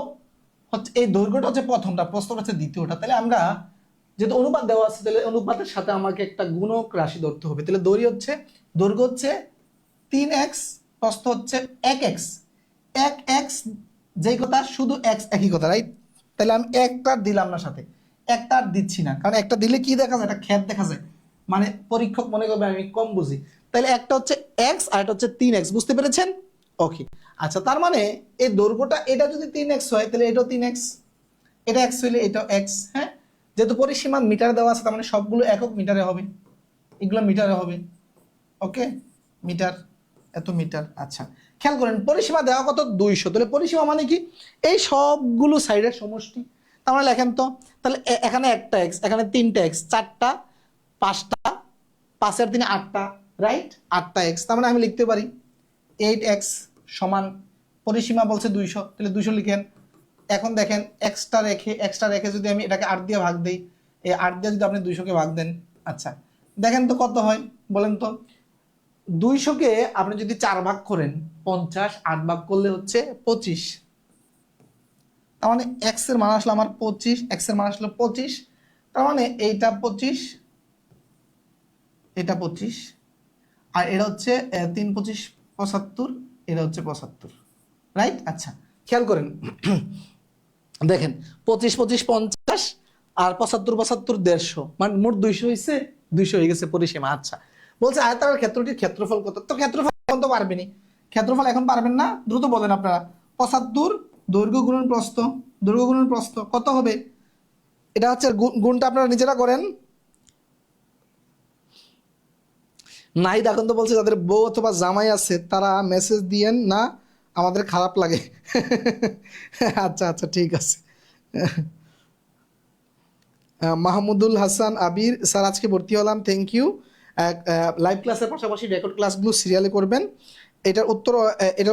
হচ্ছে, এই দৈর্ঘ্যটা হচ্ছে প্রথমটা, প্রস্থটা হচ্ছে দ্বিতীয়টা। তাহলে আমরা যেহেতু অনুপাত দেওয়া আছে, তাহলে অনুপাতের সাথে আমাকে একটা গুণক রাশি ধরতে হবে। তাহলে দৈর্ঘ্য হচ্ছে 3x প্রস্থ হচ্ছে 1x, 1x যেই কথা শুধু x একই কথা, রাইট? তাহলে আমি একটা দিলাম না সাথে, একটা আর দিচ্ছি না, কারণ একটা দিলে কি দেখা যায়, এটা ক্ষেত দেখা যায়, মানে পরীক্ষক মনে করবে আমি কম বুঝি। তাহলে একটা হচ্ছে x আর এটা হচ্ছে 3x, বুঝতে পেরেছেন? ওকে, আচ্ছা তার মানে এই দৈর্ঘ্যটা এটা যদি 3x হয় তাহলে এটাও 3x, এটা x হইলে এটাও x। হ্যাঁ, যেহেতু পরিসীমা মিটার দেওয়া আছে তার মানে সবগুলো একক মিটারে হবে, এগুলো মিটারে হবে। ওকে, মিটার, এত মিটার। আচ্ছা খেয়াল করেন পরিসীমা দেওয়া কত, 200। তাহলে পরিসীমা মানে কি, এই সবগুলো সাইডের সমষ্টি। তার মানে লেখেন তো, তাহলে এখানে একটা এক্স, এখানে তিনটা এক্স, চারটা, পাঁচটা, 5 আর 3 8টা, রাইট? 8টা এক্স। তার মানে আমি লিখতে পারি 8x সমান, পরিসীমা বলছে 200, তাহলে 200 লিখেন। এখন দেখেন এক্সট্রা রেখে যদি আমি এটাকে 8 দিয়ে ভাগ দিই, এই 8 দিয়ে যদি আপনি 200কে ভাগ দেন, আচ্ছা দেখেন তো কত হয় বলেন তো। 200কে আপনি যদি 4 ভাগ করেন 50, 8 ভাগ করলে হচ্ছে 25। তার মানে এক্স এর মান আসলো আমার 25, এক্স এর মান আসলো 25। তার মানে এইটা 25, এটা 25, আর এটা হচ্ছে 3 25 75, এটা হচ্ছে 75, রাইট? আচ্ছা খেয়াল করেন দেখেন 25 25 50 আর 75 75 150, মানে মোট 200 হয়েছে, 200 হয়ে গেছে পরিসীমা। আচ্ছা বলছে আয়তাকার ক্ষেত্রটির ক্ষেত্রফল কত? তো ক্ষেত্রফল এখন তো পারবেনই, ক্ষেত্রফল এখন পারবেন না, দ্রুত বলেন আপনারা। 75 দৈর্ঘ্য গুণন প্রস্থ, দৈর্ঘ্য গুণন প্রস্থ কত হবে? এটা হচ্ছে গুণটা আপনারা নিজেরা করেন। নাহিদ এখন তো বলছে যাদের বউ অথবা জামাই আছে তারা মেসেজ দিয়েন না, আমাদের খারাপ লাগে। আচ্ছা আচ্ছা ঠিক আছে। মাহমুদুল হাসান আবির, স্যার আজকে ভর্তি হলাম, থ্যাংক ইউ। লাইভ ক্লাসের পাশাপাশি রেকর্ড ক্লাসগুলো সিরিয়ালে করবেন। এটার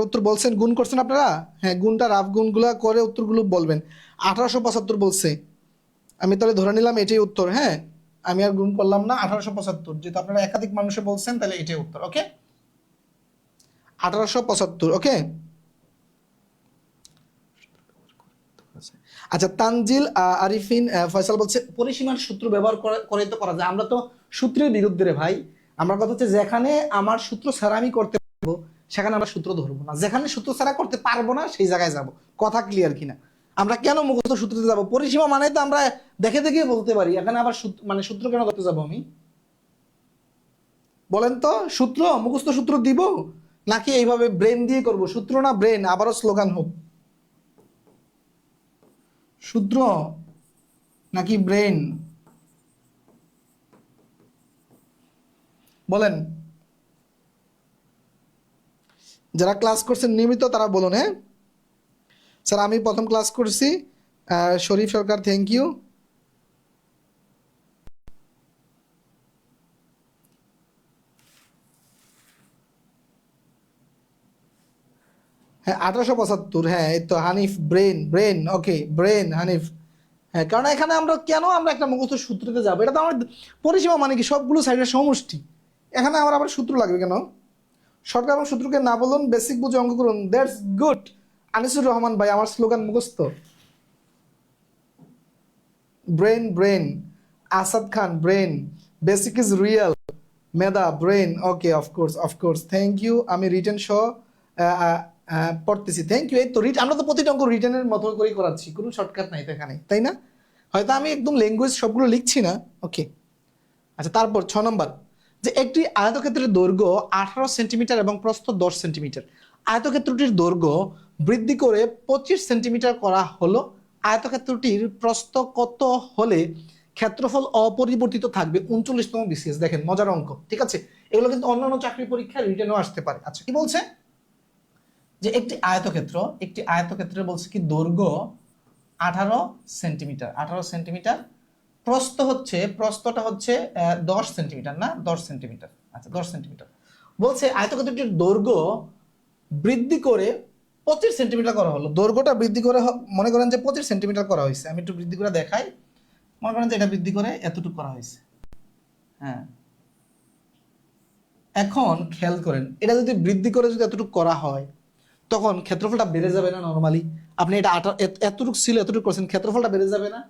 উত্তর বলছেন, গুণ করছেন আপনারা? হ্যাঁ, গুণটা রাফ গুণগুলো করে উত্তরগুলো বলবেন। 1875 বলছে, আমি তাহলে ধরে নিলাম এটাই উত্তর। হ্যাঁ, আমি আর গুণ করলাম না, 1875, যেহেতু আপনারা একাধিক মানুষে বলছেন তাহলে এটাই উত্তর। ওকে, 1875। ওকে, আচ্ছা তানজিল আরিফিন ফয়সাল বলছে পরিসীমার সূত্র ব্যবহার করে তো করা যায়। আমরা তো সূত্রের বিরুদ্ধে রে ভাই। আমার কথা হচ্ছে যেখানে আমার সূত্র ছাড়া আমি করতে পারবো সেখানে আমরা সূত্র ধরবো না, যেখানে সূত্র ছাড়া করতে পারবো না সেই জায়গায় যাব। কথা ক্লিয়ার কিনা? আমরা কেন মুখস্থ সূত্রতে যাব? পরিসীমা মানে তো আমরা দেখে দেখে বলতে পারি, এখানে আবার মানে সূত্র কেন ধরতে যাবো আমি? বলেন তো, সূত্র মুখস্থ সূত্র দিব নাকি এইভাবে ব্রেন দিয়ে করব? সূত্র না ব্রেন? আবারও স্লোগান হোক, সূত্র নাকি ব্রেন? বলেন, যারা ক্লাস করছেন নিয়মিত তারা বলুন। হ্যাঁ স্যার আমি প্রথম ক্লাস করছি, শরীফ সরকার, থ্যাংক ইউ। হ্যাঁ 1875, হ্যাঁ এই তো হানিফ, ব্রেন ব্রেন, ওকে ব্রেন হানিফ। হ্যাঁ কারণ এখানে আমরা একটা মুখস্থ সূত্রতে যাবো? এটা তো আমার পরিসীমা মানে কি সবগুলো সাইডের সমষ্টি, এখানে আমার আবার সূত্র লাগবে কেন? সরকার এবং সূত্রকে না বলুন, বেসিক বুঝে অঙ্ক করুন, দ্যাটস গুড। আনিসুর রহমান ভাই, আমার স্লোগান মুখস্থ। Brain brain, Asad Khan brain, basic is real, মেধা brain, okay of course of course, thank you. আমি রিটেন সহ পড়তেছি, থ্যাংক ইউ। এই তো আমরা তো প্রতিটা অঙ্ক রিটেনের মতো করেই করাচ্ছি, কোনো শর্টকাট নাই তো এখানে, তাই না? হয়তো আমি একদম ল্যাঙ্গুয়েজ সবগুলো লিখছি না। ওকে, আচ্ছা তারপর 6 নম্বর, যে একটি আয়তক্ষেত্রের দৈর্ঘ্য 18 সেন্টিমিটার এবং প্রস্থ 10 সেন্টিমিটার। আয়তক্ষেত্রটির দৈর্ঘ্য বৃদ্ধি করে 25 সেন্টিমিটার করা হলো। আয়তক্ষেত্রটির প্রস্থ কত হলে ক্ষেত্রফল অপরিবর্তিত থাকবে 39তম বিসিএস? দেখেন মজার অঙ্ক, ঠিক আছে? এগুলো কিন্তু অন্যান্য চাকরি পরীক্ষায় রিটেনও আসতে পারে। আচ্ছা কি বলছে, যে একটি আয়তক্ষেত্রে বলছে কি দৈর্ঘ্য 18 সেন্টিমিটার, 18 সেন্টিমিটার, প্রস্থটা হচ্ছে 10 সেন্টিমিটার, না 10 সেন্টিমিটার। আচ্ছা 10 সেন্টিমিটার বলছে আয়তক্ষেত্রটির দৈর্ঘ্য বৃদ্ধি করে 25 সেন্টিমিটার করা হলো। দৈর্ঘ্যটা বৃদ্ধি করে মনে করেন যে 25 সেন্টিমিটার করা হয়েছে, আমি একটু বৃদ্ধি করে দেখাই। মনে করেন যে এটা বৃদ্ধি করে এতটুকু করা হয়েছে। হ্যাঁ, এখন খেয়াল করেন এটা যদি বৃদ্ধি করে যদি এতটুকু করা হয় তখন ক্ষেত্রফলটা বেড়ে যাবে না? নর্মালি আপনি এটা এতটুকু ছিল, এতটুকু করছেন, ক্ষেত্রফলটা বেড়ে যাবে না?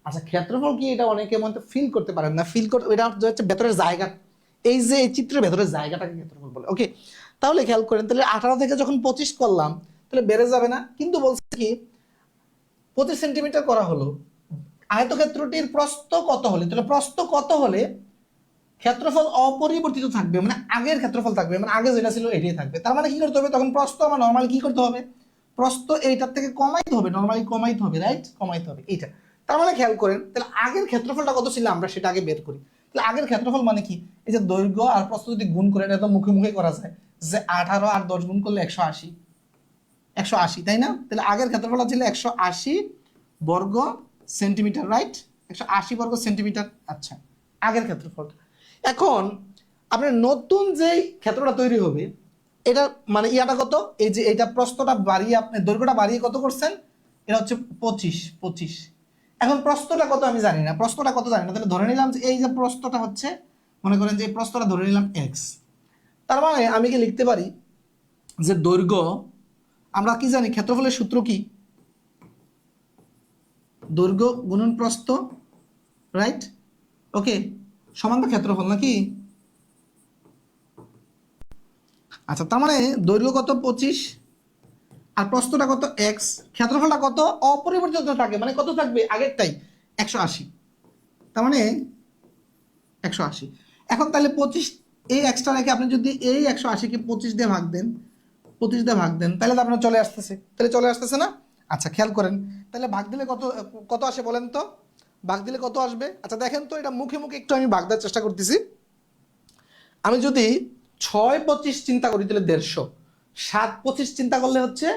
আচ্ছা ক্ষেত্রফল কি, এটা অনেকে মনে ফিল করতে পারেন না, ফিল করতে, এটা হচ্ছে ভেতরের জায়গা, এই যে এই চিত্রের ভেতরের জায়গাটাকে ক্ষেত্রফল বলে। ওকে, তাহলে খেয়াল করেন, তাহলে 18 থেকে যখন 25 করলাম তাহলে বেড়ে যাবে না? কিন্তু বলছে কি 25 সেন্টিমিটার করা হলো, আয়তক্ষেত্রটির প্রস্থ কত হলে, তাহলে প্রস্থ কত হলে ক্ষেত্রফল অপরিবর্তিত থাকবে, মানে আগের ক্ষেত্রফল থাকবে, মানে আগে যেটা ছিল এটাই থাকবে। তার মানে কি করতে হবে তখন, প্রস্থ আমার নর্মালি কি করতে হবে, প্রস্থ এইটার থেকে কমাইতে হবে, নর্মালি কমাইতে হবে, রাইট, কমাইতে হবে এইটা। তার মানে খেয়াল করেন, তাহলে আগের ক্ষেত্রফলটা কত ছিল আমরা সেটা আগে বের করি। তাহলে আগের ক্ষেত্রফল মানে কি, এই যে দৈর্ঘ্য আর প্রস্থ যদি গুণ করে, এটা তো মুখে মুখে করা যায়, যে 18 আর 10 গুণ করলে 180, 180, তাই না? তাহলে আগের ক্ষেত্রফলটা ছিল 180 বর্গ সেন্টিমিটার, রাইট, 180 বর্গ সেন্টিমিটার। আচ্ছা, আগের ক্ষেত্রফলটা। এখন আপনার নতুন যেই ক্ষেত্রটা তৈরি হবে, এটা মানে ইয়াটা কত, এই যে এটা প্রস্থটা বাড়িয়ে, আপনি দৈর্ঘ্যটা বাড়িয়ে কত করছেন, এটা হচ্ছে 25। এখন প্রস্থটা কত আমি জানি না, প্রস্থটা কত জানি না, তাহলে ধরে নিলাম যে এই যে প্রস্থটা হচ্ছে, মনে করেন যে এই প্রস্থটা ধরে নিলাম x। তার মানে আমি কি লিখতে পারি যে দৈর্ঘ্য, আমরা কি জানি ক্ষেত্রফলের সূত্র কি, দৈর্ঘ্য গুণন প্রস্থ, রাইট, ওকে, সমান তো ক্ষেত্রফল নাকি? আচ্ছা, তার মানে দৈর্ঘ্য কত 25 আর প্রস্থটা কত x, ক্ষেত্রফলটা কত অপরিবর্তিত থাকে, মানে কত থাকবে আগেরটাই 180, তার মানে 180। এখন তাহলে 25, এই এক্সট্রা রেখে আপনি যদি এই 180 কে 25 দিয়ে ভাগ দেন, 25 দিয়ে ভাগ দেন, তাহলে তো আপনার চলে আসতেছে, তাহলে চলে আসতেছে না? আচ্ছা, খেয়াল করেন, তাহলে ভাগ দিলে কত কত আসে বলেন তো, ভাগ দিলে কত আসবে? আচ্ছা দেখেন তো, এটা মুখে মুখে একটু আমি ভাগ দেওয়ার চেষ্টা করতেছি। আমি যদি 6 25 চিন্তা করি তাহলে 150, 7 25 চিন্তা করলে হচ্ছে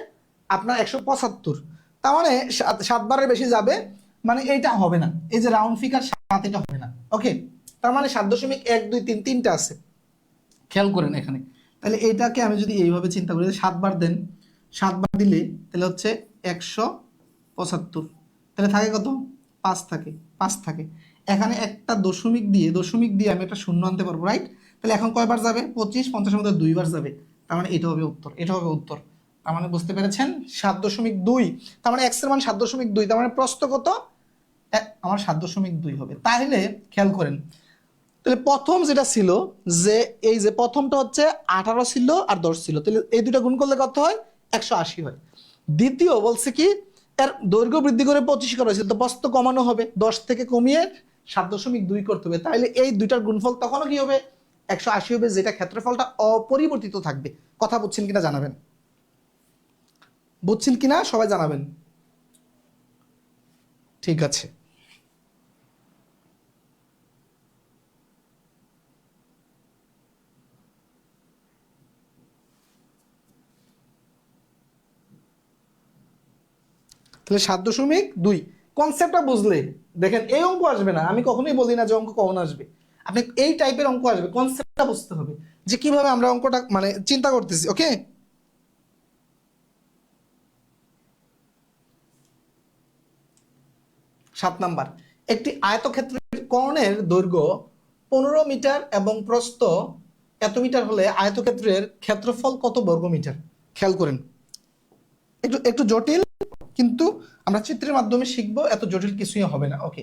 আপনার 175, তার মানে 7 বারের বেশি যাবে, মানে এইটা হবে না, এই যে রাউন্ড ফিগার 7, এটা হবে না, ওকে। তার মানে 7.123 তিনটা আছে, খেয়াল করেন এখানে। তাহলে এইটাকে আমি যদি এইভাবে চিন্তা করি, 7 বার দেন, 7 বার দিলে তাহলে হচ্ছে 175, তাহলে থাকে কত, 5 থাকে, 5 থাকে। এখানে একটা দশমিক দিয়ে আমি একটা শূন্য আনতে পারবো, রাইট। তাহলে এখন কয়বার যাবে, 25, 50-এর মধ্যে 2 বার যাবে, তার মানে এটা হবে উত্তর, এটা হবে উত্তর। তার মানে বুঝতে পেরেছেন 7.2, তার মানে x এর মান 7.2, তার মানে প্রস্থ কত, আমার 7.2 হবে। তাহলে খেয়াল করেন, তাহলে প্রথম যেটা ছিল, যে এই যে প্রথমটা হচ্ছে 18 ছিল আর 10 ছিল, তাহলে এই দুটা গুণ করলে কত হয়, 180 হয়। দ্বিতীয় বলছে কি, এর দৈর্ঘ্য বৃদ্ধি করে 25 করা হয়েছে, তো প্রস্থ কমানো হবে, 10 থেকে কমিয়ে 7.2 করতে হবে, তাহলে এই দুইটার গুণফল তখনও কি হবে, 180 হবে, যেটা ক্ষেত্রফলটা অপরিবর্তিত থাকবে। কথা বুঝছেন কিনা জানাবেন, বুঝছেন কিনা সবাই জানাবেন। ঠিক আছে, তাহলে 7.2 কনসেপ্টটা বুঝলে দেখেন এই অঙ্ক আসবে না, আমি কখনোই বলি না যে অঙ্ক কখন আসবে, আপনি এই টাইপের অঙ্ক আসবে, কনসেপ্টটা বুঝতে হবে যে কিভাবে আমরা অঙ্কটা মানে চিন্তা করতেছি, ওকে। 7 নাম্বার, একটি আয়তক্ষেত্রের কর্ণের দৈর্ঘ্য 15 মিটার এবং প্রস্থ এত মিটার হলে আয়তক্ষেত্রের ক্ষেত্রফল কত বর্গ মিটার? খেয়াল করেন, একটু একটু জটিল, কিন্তু আমরা চিত্রের মাধ্যমে শিখবো, এত জটিল কিছুই হবে না, ওকে।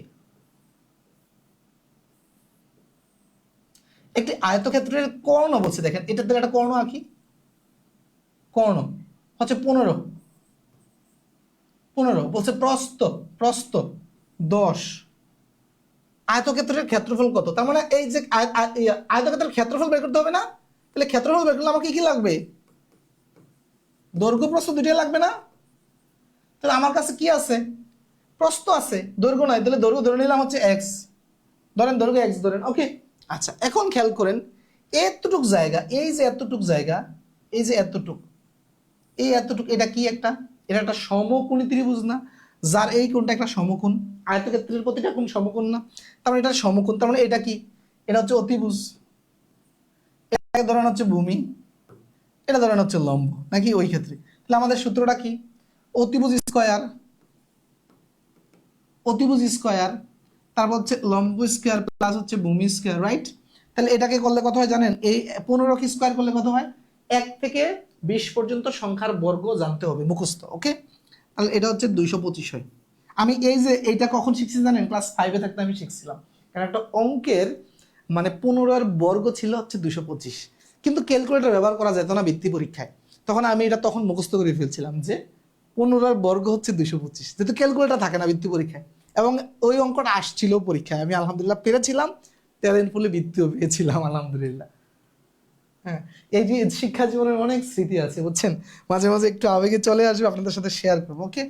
একটি আয়তক্ষেত্রের কর্ণ বলছে, দেখেন এটার দ্বারা একটা কর্ণ আঁকি, কর্ণ হচ্ছে 15 বলছে, প্রস্থ প্রস্থ 10, আয়তক্ষেত্রের ক্ষেত্রফল কত, তার মানে এই যে আয়তক্ষেত্রের ক্ষেত্রফল বের করতে হবে না, তাহলে ক্ষেত্রফল বের করলে আমাকে কি লাগবে, দৈর্ঘ্য প্রস্থ দুইটাই লাগবে না? তাহলে আমার কাছে কি আছে, প্রস্থ আছে, দৈর্ঘ্য নাই, তাহলে দৈর্ঘ্য ধরে নিলাম হচ্ছে x, ধরেন দৈর্ঘ্য x ধরেন, ওকে। আচ্ছা, এখন খেয়াল করেন, এতটুক জায়গা, এই যে এতটুক জায়গা, এই যে এতটুক, এই এতটুক, এটা কি একটা, এটা একটা সমকোণী ত্রিভুজ না, যার এই কোণটা একটা সমকোণ, আয়তক্ষেত্রের প্রতিটা কোণ সমকোণ না, তার মানে এটা সমকোণ, তার মানে এটা কি, এটা হচ্ছে অতিভুজ, এটাকে ধরেন হচ্ছে ভূমি, এটা ধরেন হচ্ছে লম্ব, নাকি ওই ক্ষেত্রে। তাহলে আমাদের সূত্রটা কি, অতিভুজ স্কয়ার, অতিভুজ স্কয়ার, তারপর হচ্ছে লম্ব স্কয়ার প্লাস হচ্ছে ভূমি স্কয়ার, রাইট। তাহলে এটাকে করলে কত হয় জানেন, এই 15 কে স্কয়ার করলে কত হয়, 1 থেকে 20 পর্যন্ত সংখ্যার বর্গ জানতে হবে মুখস্থ, ওকে। তাহলে এটা হচ্ছে 225 হয়। আমি এই যে এইটা কখন শিখছি জানেন, ক্লাস 5-এ থাকতে আমি শিখছিলাম, কারণ একটা অঙ্কের মানে 15 এর বর্গ ছিল হচ্ছে 225, কিন্তু ক্যালকুলেটর ব্যবহার করা যেত না বৃত্তি পরীক্ষায়। তখন আমি এটা তখন মুখস্থ করে ফেলছিলাম যে 15 বর্গ হচ্ছে 225, যেহেতু ক্যালকুলেটর থাকে না বৃত্তি পরীক্ষায়, এবং ওই অঙ্কটা আসছিল পরীক্ষায়, আমি আলহামদুলিল্লাহ পেরেছিলাম, ট্যালেন্টফুলি বৃত্তিও পেয়েছিলাম আলহামদুলিল্লাহ। হ্যাঁ, এই যে শিক্ষা জীবনের অনেক স্মৃতি আছে বুঝছেন, মাঝে মাঝে একটু আবেগে চলে আসবে, আপনাদের সাথে শেয়ার করবো। ওকে,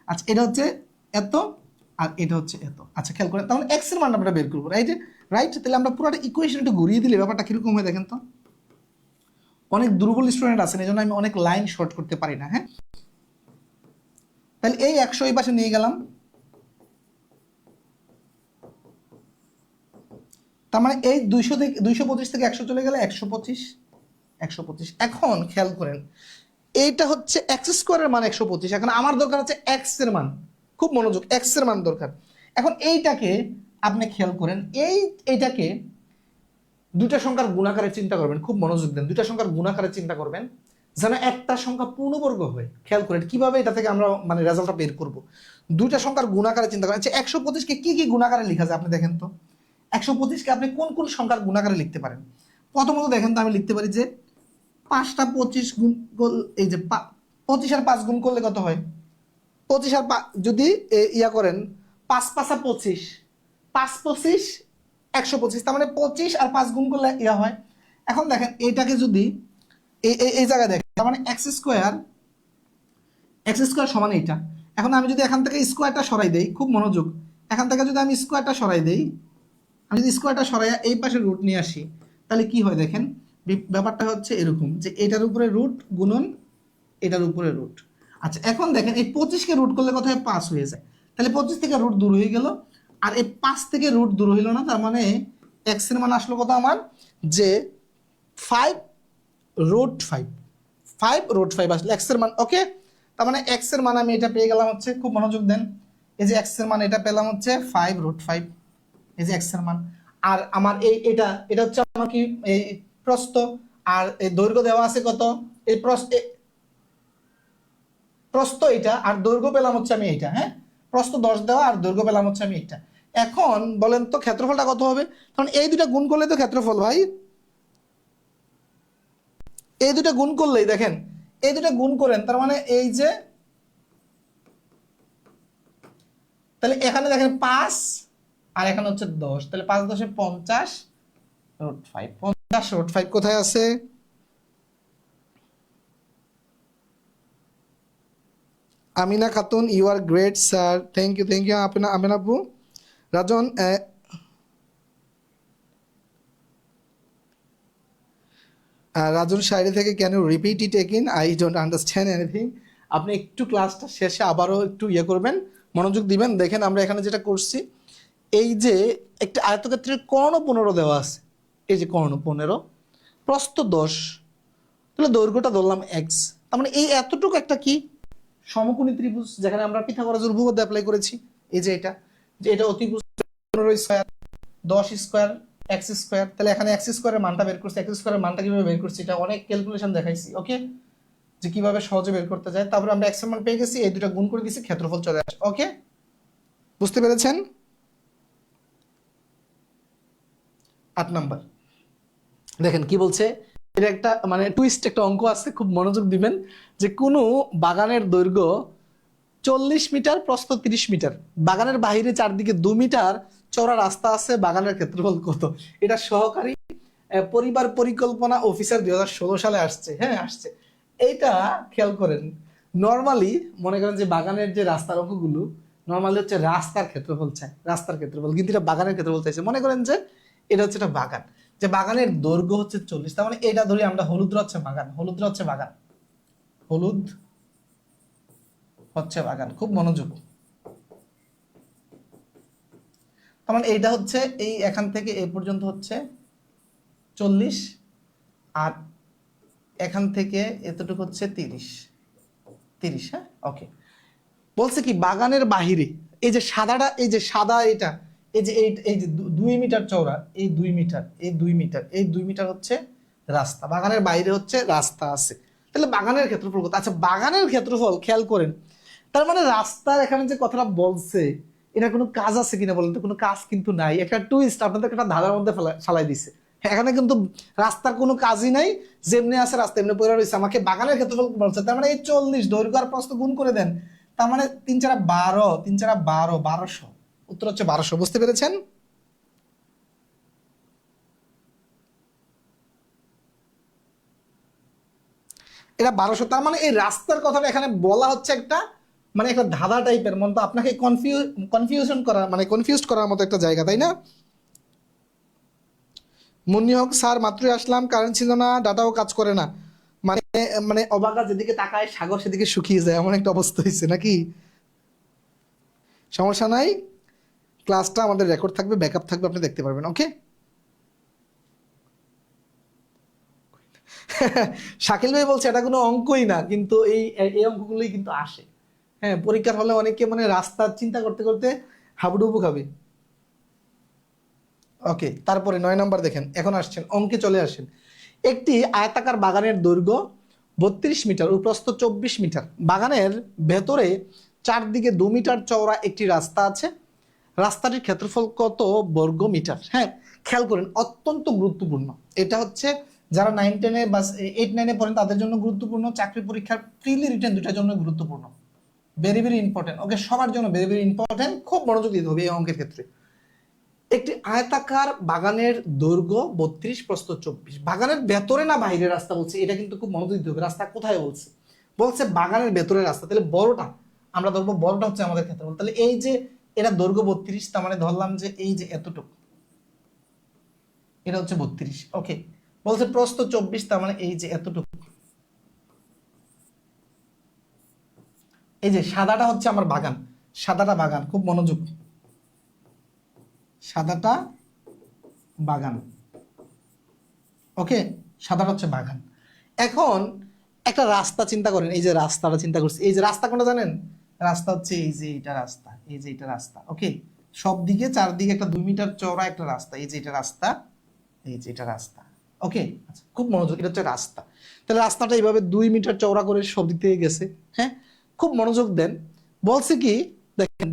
আচ্ছা এটা হচ্ছে এত আর এটা হচ্ছে এত। আচ্ছা খেয়াল করেন, তাহলে এক্স এর মান আমরা বের করবো, রাইট? রাইট, তাহলে আমরা পুরোটা ইকুয়েশন একটু ঘুরিয়ে দিলে ব্যাপারটা কিরকম হয় দেখেন তো। অনেক দুর্বল স্টুডেন্ট আছেন, এই জন্য আমি অনেক লাইন শর্ট করতে পারি না। হ্যাঁ, তাহলে এই 100 এই পাশে নিয়ে গেলাম, তার মানে এই 200 থেকে 225 থেকে 100 চলে গেলে 125, 125। এখন খেয়াল করেন, এইটা হচ্ছে এক্স স্কোয়ারের মান 125, এখন আমার দরকার হচ্ছে এক্স এর মান, খুব মনোযোগ, এক্স এর মান দরকার। এখন এইটাকে আপনি খেয়াল করেন, এইটাকে দুইটা সংখ্যার গুণাকারে চিন্তা করবেন, খুব মনোযোগ দেন, দুইটা সংখ্যার গুণাকারে চিন্তা করবেন যেন একটা সংখ্যা পূর্ণবর্গ হয়। খেয়াল করেন কিভাবে এটা থেকে আমরা মানে রেজাল্টটা বের করব। দুইটা সংখ্যার গুণাকারে চিন্তা করেন। আচ্ছা 125কে কি কি গুণাকারে লেখা যায় আপনি দেখেন তো, 125কে আপনি কোন কোন সংখ্যার গুণাকারে লিখতে পারেন? প্রথমত দেখেন তো, আমি লিখতে পারি যে 5টা 25 গুণ, এই যে 25 আর 5 গুণ করলে কত হয়? 25 আর যদি ইয়া করেন 5 5 25, 5 25 125, তার মানে 25 আর 5 গুণ করলে ইয়া হয়। এখন দেখেন এইটাকে যদি এই জায়গায় দেখেন, তার মানে এক্স স্কোয়ার সমান এইটা। এখন আমি যদি এখান থেকে স্কোয়ারটা সরাই দেই, খুব মনোযোগ, এখান থেকে যদি আমি স্কোয়ারটা সরাই দেই, আমি যদি স্কোয়ারটা সরাই এই পাশে রুট নিয়ে আসি, তাহলে কি হয় দেখেন, ব্যাপারটা হচ্ছে এরকম যে এটার উপরে রুট গুণন এটার উপরে রুট। আচ্ছা এখন দেখেন এই 25কে রুট করলে কত হয়? 5 হয়ে যায়। তাহলে 25 থেকে রুট দূর হয়ে গেল, আর এই 5 থেকে রুট দূর হইল না, তার মানে এক্স এর মান আসলো কত আমার? যে 5√5, 5√5 আসলে এক্স এর মান। ওকে, তার মানে এক্স এর মান আমি এটা পেয়ে গেলাম হচ্ছে, খুব মনোযোগ দেন, এই যে এক্স এর মান এটা পেলাম হচ্ছে 5√5, এই যে এক্স এর মান। আর আমার এটা এটা হচ্ছে আমার কি এই প্রস্থ, আর এই দৈর্ঘ্য দেওয়া আছে কত, এই প্রস্থ এটা, আর দৈর্ঘ্য পেলাম হচ্ছে আমি এইটা। হ্যাঁ, প্রস্থ 10 দেওয়া আর দৈর্ঘ্য পেলাম হচ্ছে আমি এইটা। এখন বলেন তো ক্ষেত্রফলটা কত হবে? কারণ এই দুটা গুণ করলে তো ক্ষেত্রফল ভাই, এই দুটা গুণ করলেই দেখেন, এই দুটা গুণ করেন, তার মানে এই যে, তাহলে এখানে দেখেন 5 আর এখানে হচ্ছে 10, তাহলে 5 10 50√5, 50√5 কোথায় আছে? Amina Khatun, you are great sir, thank you আপনার আমিনা আপু। রাজন, রাজন শায়রি থেকে can you repeat it again, I don't understand anything. আপনি একটু ক্লাসটা শেষে আবারও একটু ইয়ে করবেন, মনোযোগ দিবেন। দেখেন আমরা এখানে যেটা করছি, এই যে একটা আয়তক্ষেত্রের কর্ণ 15 দেওয়া আছে, এই যে কর্ণ 15, প্রস্থ 10, তাহলে দৈর্ঘ্যটা ধরলাম এক্স, তার মানে এই এতটুকু একটা কি সমকোণী ত্রিভুজ, যেখানে আমরা পিথাগোরাসের উপপাদ্য অ্যাপ্লাই করেছি। এই যে এটা, যে এটা অতিভুজ 15 স্কয়ার 10 স্কয়ার এক্স স্কয়ার, তাহলে এখানে এক্স স্কয়ারের মানটা বের করছি। এক্স স্কয়ারের মানটা কিভাবে বের করছি এটা অনেক ক্যালকুলেশন দেখাইছি, ওকে, যে কিভাবে সহজে বের করতে যায়। তারপরে আমরা এক্স এর মান পেয়ে গেছি, এই দুটো গুণ করে দিয়েছি, ক্ষেত্রফল চলে আসে। ওকে, বুঝতে পেরেছেন? 8 নাম্বার দেখেন কি বলছে, এটা একটা মানে টুইস্ট একটা অঙ্ক আছে, খুব মনোযোগ দিবেন। যে কোনো বাগানের দৈর্ঘ্য 40 মিটার, প্রস্থ 30 মিটার, বাগানের বাহিরে চারদিকে 2 মিটার চওড়া রাস্তা আছে, বাগানের ক্ষেত্রফল কত? এটা সহকারী পরিবার পরিকল্পনা অফিসার 2016 সালে আসছে। হ্যাঁ আসছে। এইটা খেয়াল করেন, নর্মালি মনে করেন যে বাগানের যে রাস্তার অঙ্কগুলো নর্মালি হচ্ছে রাস্তার ক্ষেত্রফল চাই, রাস্তার ক্ষেত্রফল, কিন্তু এটা বাগানের ক্ষেত্রফল চাইছে। মনে করেন যে এটা হচ্ছে একটা বাগান, যে বাগানের দৈর্ঘ্য হচ্ছে 40, তার মানে এটা ধরি আমরা হলুদরা হচ্ছে বাগান, হলুদরা হচ্ছে বাগান, হলুদ হচ্ছে বাগান, খুব মনোযোগ। তার মানে এইটা হচ্ছে এই এখান থেকে এই পর্যন্ত হচ্ছে 40, আর এখান থেকে এতটুকু হচ্ছে 30। হ্যাঁ ওকে, বলছে কি বাগানের বাহিরে এই যে সাদাটা, এই যে সাদা এটা, এই যে 2 মিটার চওড়া, এই 2 মিটার, এই 2 মিটার, এই 2 মিটার হচ্ছে রাস্তা, বাগানের বাইরে হচ্ছে রাস্তা আছে। তাহলে বাগানের ক্ষেত্রফল কত? আচ্ছা বাগানের ক্ষেত্রফল খেয়াল করেন, তার মানে রাস্তার এখানে যে কথাটা বলছে এটা কোনো কাজ আছে কিনা বলেন তো? কোনো কাজ কিন্তু নাই, একটা টুইস্ট আপনাদের একটা ধাঁধার মধ্যে ফেলাই দিছে। এখানে কিন্তু রাস্তার কোনো কাজই নাই, যেমনি আছে রাস্তা এমনি পড়ে রয়েছে। আমাকে বাগানের ক্ষেত্রফল বলছে, তার মানে এই 40 দৈর্ঘ্য আর প্রস্থ গুণ করে দেন, তার মানে 3 4 12, 3 4 12, 1200। উত্তর হচ্ছে 1200। বুঝতে পেরেছেন? এটা 1200। তার মানে এই রাস্তার কথাটা এখানে বলা হচ্ছে একটা, মানে একটা ধাঁধা টাইপের, মন তো আপনাকে কনফিউশন করা, মানে কনফিউজ করার মতো একটা জায়গা, তাই না? মুন্নি হক স্যার, মাত্রই আসলাম, কারেন্ট ছিল না, ডাটাও কাজ করে না। মানে মানে অবাগা যেদিকে তাকায় সাগর সেদিকে শুকিয়ে যায়, এমন একটা অবস্থা হয়েছে নাকি? সমস্যা নাই, ক্লাসটা আমাদের রেকর্ড থাকবে, ব্যাকআপ থাকবে, আপনি দেখতে পারবেন। ওকে। শাকিল ভাই বলছে এটা কোনো অঙ্কই না, কিন্তু এই এই অঙ্কগুলোই কিন্তু আসে। হ্যাঁ, পরীক্ষার হলে অনেকে মানে রাস্তা চিন্তা করতে করতে হাবুডুবু খাবে। ওকে, তারপরে 9 নম্বর দেখেন, এখন আসছেন অঙ্কে, চলে আসেন। একটি আয়তাকার বাগানের দৈর্ঘ্য 32 মিটার ও প্রস্থ 24 মিটার। বাগানের ভেতরে চারদিকে 2 মিটার চওড়া একটি রাস্তা আছে। রাস্তাটির ক্ষেত্রফল কত বর্গ মিটার? হ্যাঁ, খেয়াল করেন, অত্যন্ত গুরুত্বপূর্ণ। এটা হচ্ছে যারা 9 10-এ বা 8 9-এ পড়েন তাদের জন্য গুরুত্বপূর্ণ, চাকরি পরীক্ষার প্রিলি রিটেন দুটার জন্য গুরুত্বপূর্ণ। Very very important. ওকে, সবার জন্য ভেরি ভেরি ইম্পর্টেন্ট, খুব মনোযোগ দিতে হবে এই অঙ্কের ক্ষেত্রে। একটি আয়তাকার বাগানের দৈর্ঘ্য 32, প্রস্থ 24। বাগানের ভেতরে না বাইরে রাস্তা বলছে, এটা কিন্তু খুব মনোযোগ দিতে হবে। রাস্তা কোথায় বলছে? বলছে বাগানের ভেতরে রাস্তা, তাহলে বড়টা আমরা ধরবো, বড়টা হচ্ছে আমাদের ক্ষেত্রফল। তাহলে এই যে এটা দৈর্ঘ্য 32, তার মানে ধরলাম যে এই যে এতটুকু, এটা হচ্ছে 32। ওকে, বলছে প্রস্থ 24, তার মানে এই যে এতটুকু। এই যে সাদাটা হচ্ছে আমার বাগান, সাদাটা বাগান, খুব মনোযোগ, সাদাটা বাগান। ওকে, সাদাটা হচ্ছে বাগান। এখন একটা রাস্তা চিন্তা করেন, এই যে রাস্তাটা চিন্তা করছি, এই যে রাস্তা কোনটা জানেন? রাস্তা হচ্ছে এই যে এটা রাস্তা, এই যে এটা রাস্তা। ওকে, সব দিকে চারদিকে একটা 2 মিটার চওড়া একটা রাস্তা, এই যে এটা রাস্তা, এই যে এটা রাস্তা। ওকে, আচ্ছা, খুব মনোযোগ, এটা হচ্ছে রাস্তা। তাহলে রাস্তাটা এইভাবে 2 মিটার চওড়া করে সব দিক থেকে গেছে। হ্যাঁ, খুব মনোযোগ দেন। বলছে কি, দেখেন,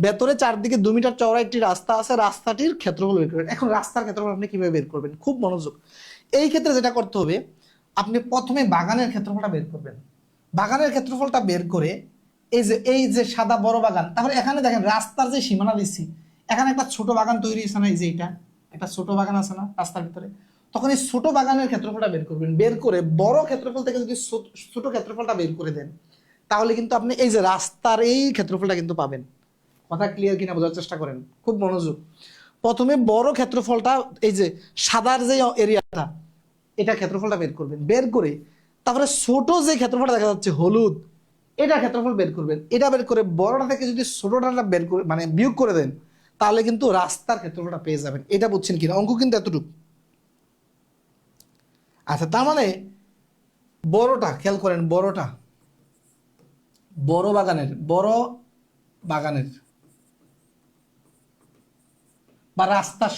ভেতরে চারদিকে 2 মিটার চওড়া একটি রাস্তা আছে, রাস্তাটির ক্ষেত্রফল বের করবেন। এখন রাস্তার ক্ষেত্রফল আপনি কিভাবে বের করবেন? খুব মনোযোগ। এই ক্ষেত্রে যেটা করতে হবে, আপনি প্রথমে বাগানের ক্ষেত্রফলটা বের করবেন। বাগানের ক্ষেত্রফলটা বের করে এই যে সাদা বড় বাগান, তাহলে এখানে দেখেন রাস্তার যে সীমানা দিচ্ছি, এখানে একটা ছোট বাগান তৈরি হয়েছে না, এই যে এটা একটা ছোট বাগান আছে না রাস্তার ভিতরে, তখন এই ছোট বাগানের ক্ষেত্রফলটা বের করবেন। বের করে বড় ক্ষেত্রফল থেকে যদি ছোট ক্ষেত্রফলটা বের করে দেন, তাহলে কিন্তু আপনি এই যে রাস্তার এই ক্ষেত্রফলটা কিন্তু পাবেন। কথা ক্লিয়ার কিনা বোঝার চেষ্টা করেন, খুব মনোযোগ। প্রথমে বড় ক্ষেত্রফলটা, এই যে সাদার যে এরিয়াটা, এটা ক্ষেত্রফলটা বের করবেন। বের করে তারপরে ছোট যে ক্ষেত্রফলটা দেখা যাচ্ছে হলুদ, এটা ক্ষেত্রফল বের করবেন। এটা বের করে বড়টা থেকে যদি ছোটটা বের করে মানে বিয়োগ করে দেন, তাহলে কিন্তু রাস্তার ক্ষেত্রফলটা পেয়ে যাবেন। এটা বুঝছেন কিনা? অঙ্ক কিন্তু এতটুকু। আচ্ছা, তার মানে বড়টা খেয়াল করেন, বড়টা বড় বাগানের বা রাস্তার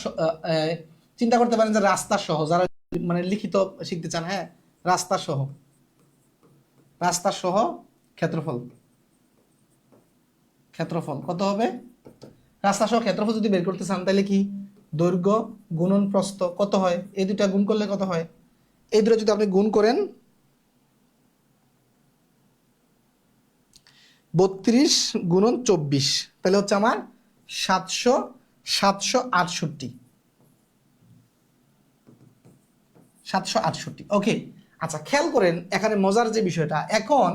চিন্তা করতে পারেন যে রাস্তার সহ, যারা মানে লিখিত শিখতে চান, হ্যাঁ, রাস্তার সহ, রাস্তার সহ ক্ষেত্রফল, ক্ষেত্রফল কত হবে? রাস্তা সহ ক্ষেত্রফল যদি বের করতে চান, তাহলে কি দৈর্ঘ্য গুণন প্রস্থ কত হয়? এই দুটা গুণ করলে কত হয়? এই দুটো যদি আপনি গুণ করেন, 32 গুণন 24, তাহলে হচ্ছে আমার 768। 768। ওকে, আচ্ছা, খেয়াল করেন এখানে মজার যে বিষয়টা, এখন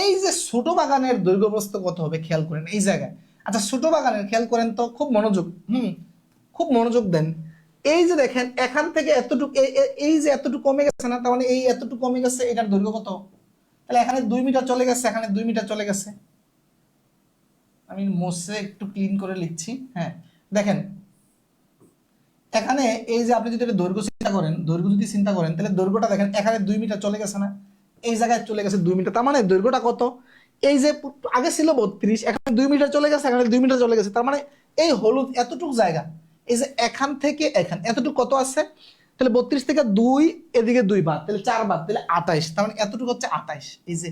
এই যে ছোট বাগানের দৈর্ঘ্য প্রস্থ কত হবে খেয়াল করেন এই জায়গায়। আচ্ছা, ছোট বাগানের খেয়াল করেন তো, খুব মনোযোগ, খুব মনোযোগ দেন। এই যে দেখেন এখান থেকে এতটুকু, এই যে এতটুকু কমে গেছে না, তার মানে এই এতটুকু কমে গেছে, এটার দৈর্ঘ্য কত? তাহলে এখানে 2 মিটার চলে গেছে, এখানে 2 মিটার চলে গেছে। আমি মোসে একটু ক্লিন করে লিখছি। হ্যাঁ, দেখেন এখানে এই যে আপনি যদি এটা দৈর্ঘ্য চিন্তা করেন, দৈর্ঘ্য যদি চিন্তা করেন, তাহলে দৈর্ঘ্যটা দেখেন এখানে 2 মিটার চলে গেছে না, এই জায়গায় চলে গেছে 2 মিটার। তার মানে দৈর্ঘ্যটা কত? এই যে আগে ছিল 32, এখানে 2 মিটার চলে গেছে, এখানে 2 মিটার চলে গেছে। তার মানে এই হলুদ এতটুকু জায়গা, এই যে এখান থেকে এখান এতটুকু কত আছে? তাহলে 32 থেকে 2 এদিকে 2 বাদ, তাহলে 4 বাদ, তাহলে 28। তার মানে এতটুকু হচ্ছে 28, এই যে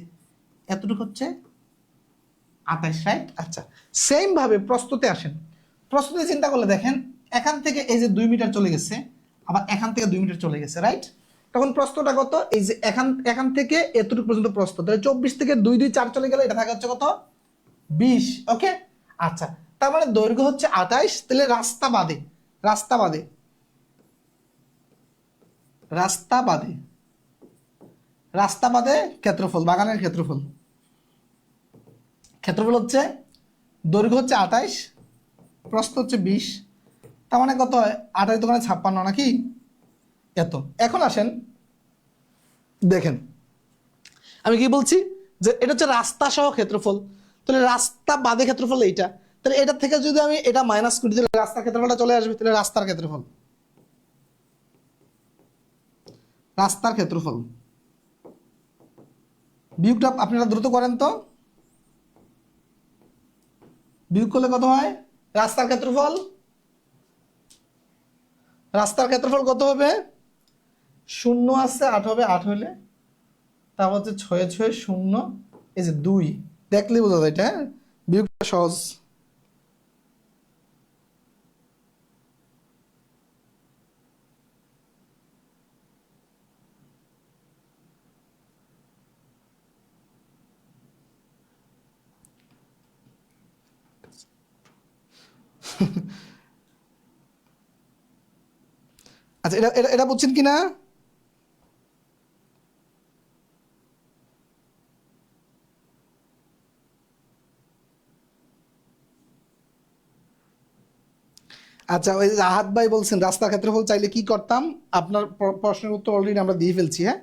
এতটুকু হচ্ছে 28, রাইট? আচ্ছা, সেম ভাবে প্রস্তুতে আসেন। প্রস্তুতে চিন্তা করলে দেখেন এখান থেকে এই যে 2 মিটার চলে গেছে, আবার এখান থেকে 2 মিটার চলে গেছে, রাইট? তখন প্রস্থটা কত? এই যে এখান থেকে এতটুকু পর্যন্ত প্রস্থ, তাহলে 24 থেকে 2 2 4 চলে গেলে এটা থাকে হচ্ছে কত? 20। ওকে, আচ্ছা, তার মানে দৈর্ঘ্য হচ্ছে 28। তাহলে রাস্তা বাদে রাস্তা বাদে রাস্তা বাদে রাস্তা বাদে ক্ষেত্রফল, বাগানের ক্ষেত্রফল হচ্ছে দৈর্ঘ্য হচ্ছে 28, প্রস্থ হচ্ছে 20। তার মানে কত হয়? 28 দোকানে 56 নাকি? এত। এখন আসেন দেখেন, আমি কি বলছি যে এটা হচ্ছে রাস্তা সহ ক্ষেত্রফল, তাহলে রাস্তা বাদে ক্ষেত্রফল এইটা, তাহলে এটা থেকে যদি আমি এটা মাইনাস করি তাহলে রাস্তার ক্ষেত্রফলটা চলে আসবে। তাহলে রাস্তার ক্ষেত্রফল বিয়োগটা আপনারা দ্রুত করেন তো, বিয়োগ করলে কত হয়? রাস্তার ক্ষেত্রফল কত হবে? 0 আছে, 8 হবে, 8 হইলে তারপর হচ্ছে 6 6 0, এই যে 2, দেখলে বোঝা যায় এটা, হ্যাঁ? বিয়োগটা সহজ। আচ্ছা, এটা এটা এটা বুঝছেন কিনা? আচ্ছা, ওই যে আহাত ভাই বলছেন রাস্তার ক্ষেত্রফল চাইলে কি করতাম, আপনার প্রশ্নের উত্তর অলরেডি আমরা দিয়ে ফেলছি, হ্যাঁ?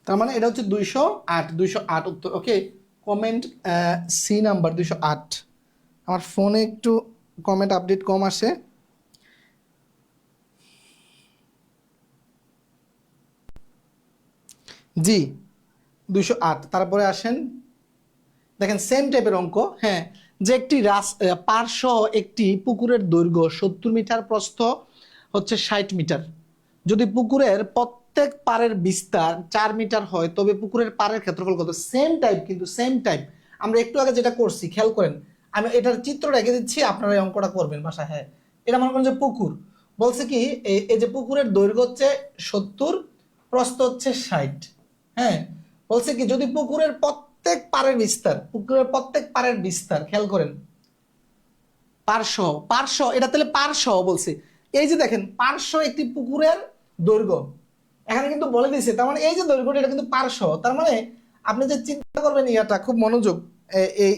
তার মানে এটা হচ্ছে 208 উত্তর। ওকে, কমেন্ট সি নাম্বার 208। আমার ফোনে একটু কমেন্ট আপডেট কম আসে। জি, 208। তারপরে আসেন, দেখেন সেম টাইপের অঙ্ক, হ্যাঁ, যে একটি পার্শ্ব একটি পুকুরের দৈর্ঘ্য 70 মিটার, প্রস্থ হচ্ছে 60 মিটার। যদি পুকুরের প্রত্যেক পাড়ের বিস্তার 4 মিটার হয় তবে পুকুরের পাড়ের ক্ষেত্রফল কত? সেম টাইপ, কিন্তু সেম টাইপ আমরা একটু আগে যেটা করছি, খেয়াল করেন, আমি এটার চিত্র রেখে দিচ্ছি, আপনারা এই অঙ্কটা করবেন বাসায়। হ্যাঁ, এটা মনে করেন যে পুকুর, বলছে কি এই যে পুকুরের দৈর্ঘ্য হচ্ছে 70, প্রস্থ হচ্ছে 60। হ্যাঁ, বলছে কি যদি পুকুরের প্রত্যেক পাড়ের বিস্তার খেয়াল করেন, পার্শ্ব এটা তাহলে পার্শ্ব বলছে। এই যে দেখেন পার্শ্ব একটি পুকুরের দৈর্ঘ্য এখানে কিন্তু বলে দিয়েছে, তার মানে এই যে দৈর্ঘ্যটা এটা কিন্তু পার্শ্ব। তার মানে আপনি যে চিন্তা করবেন, ইয়াটা খুব মনোযোগ, এই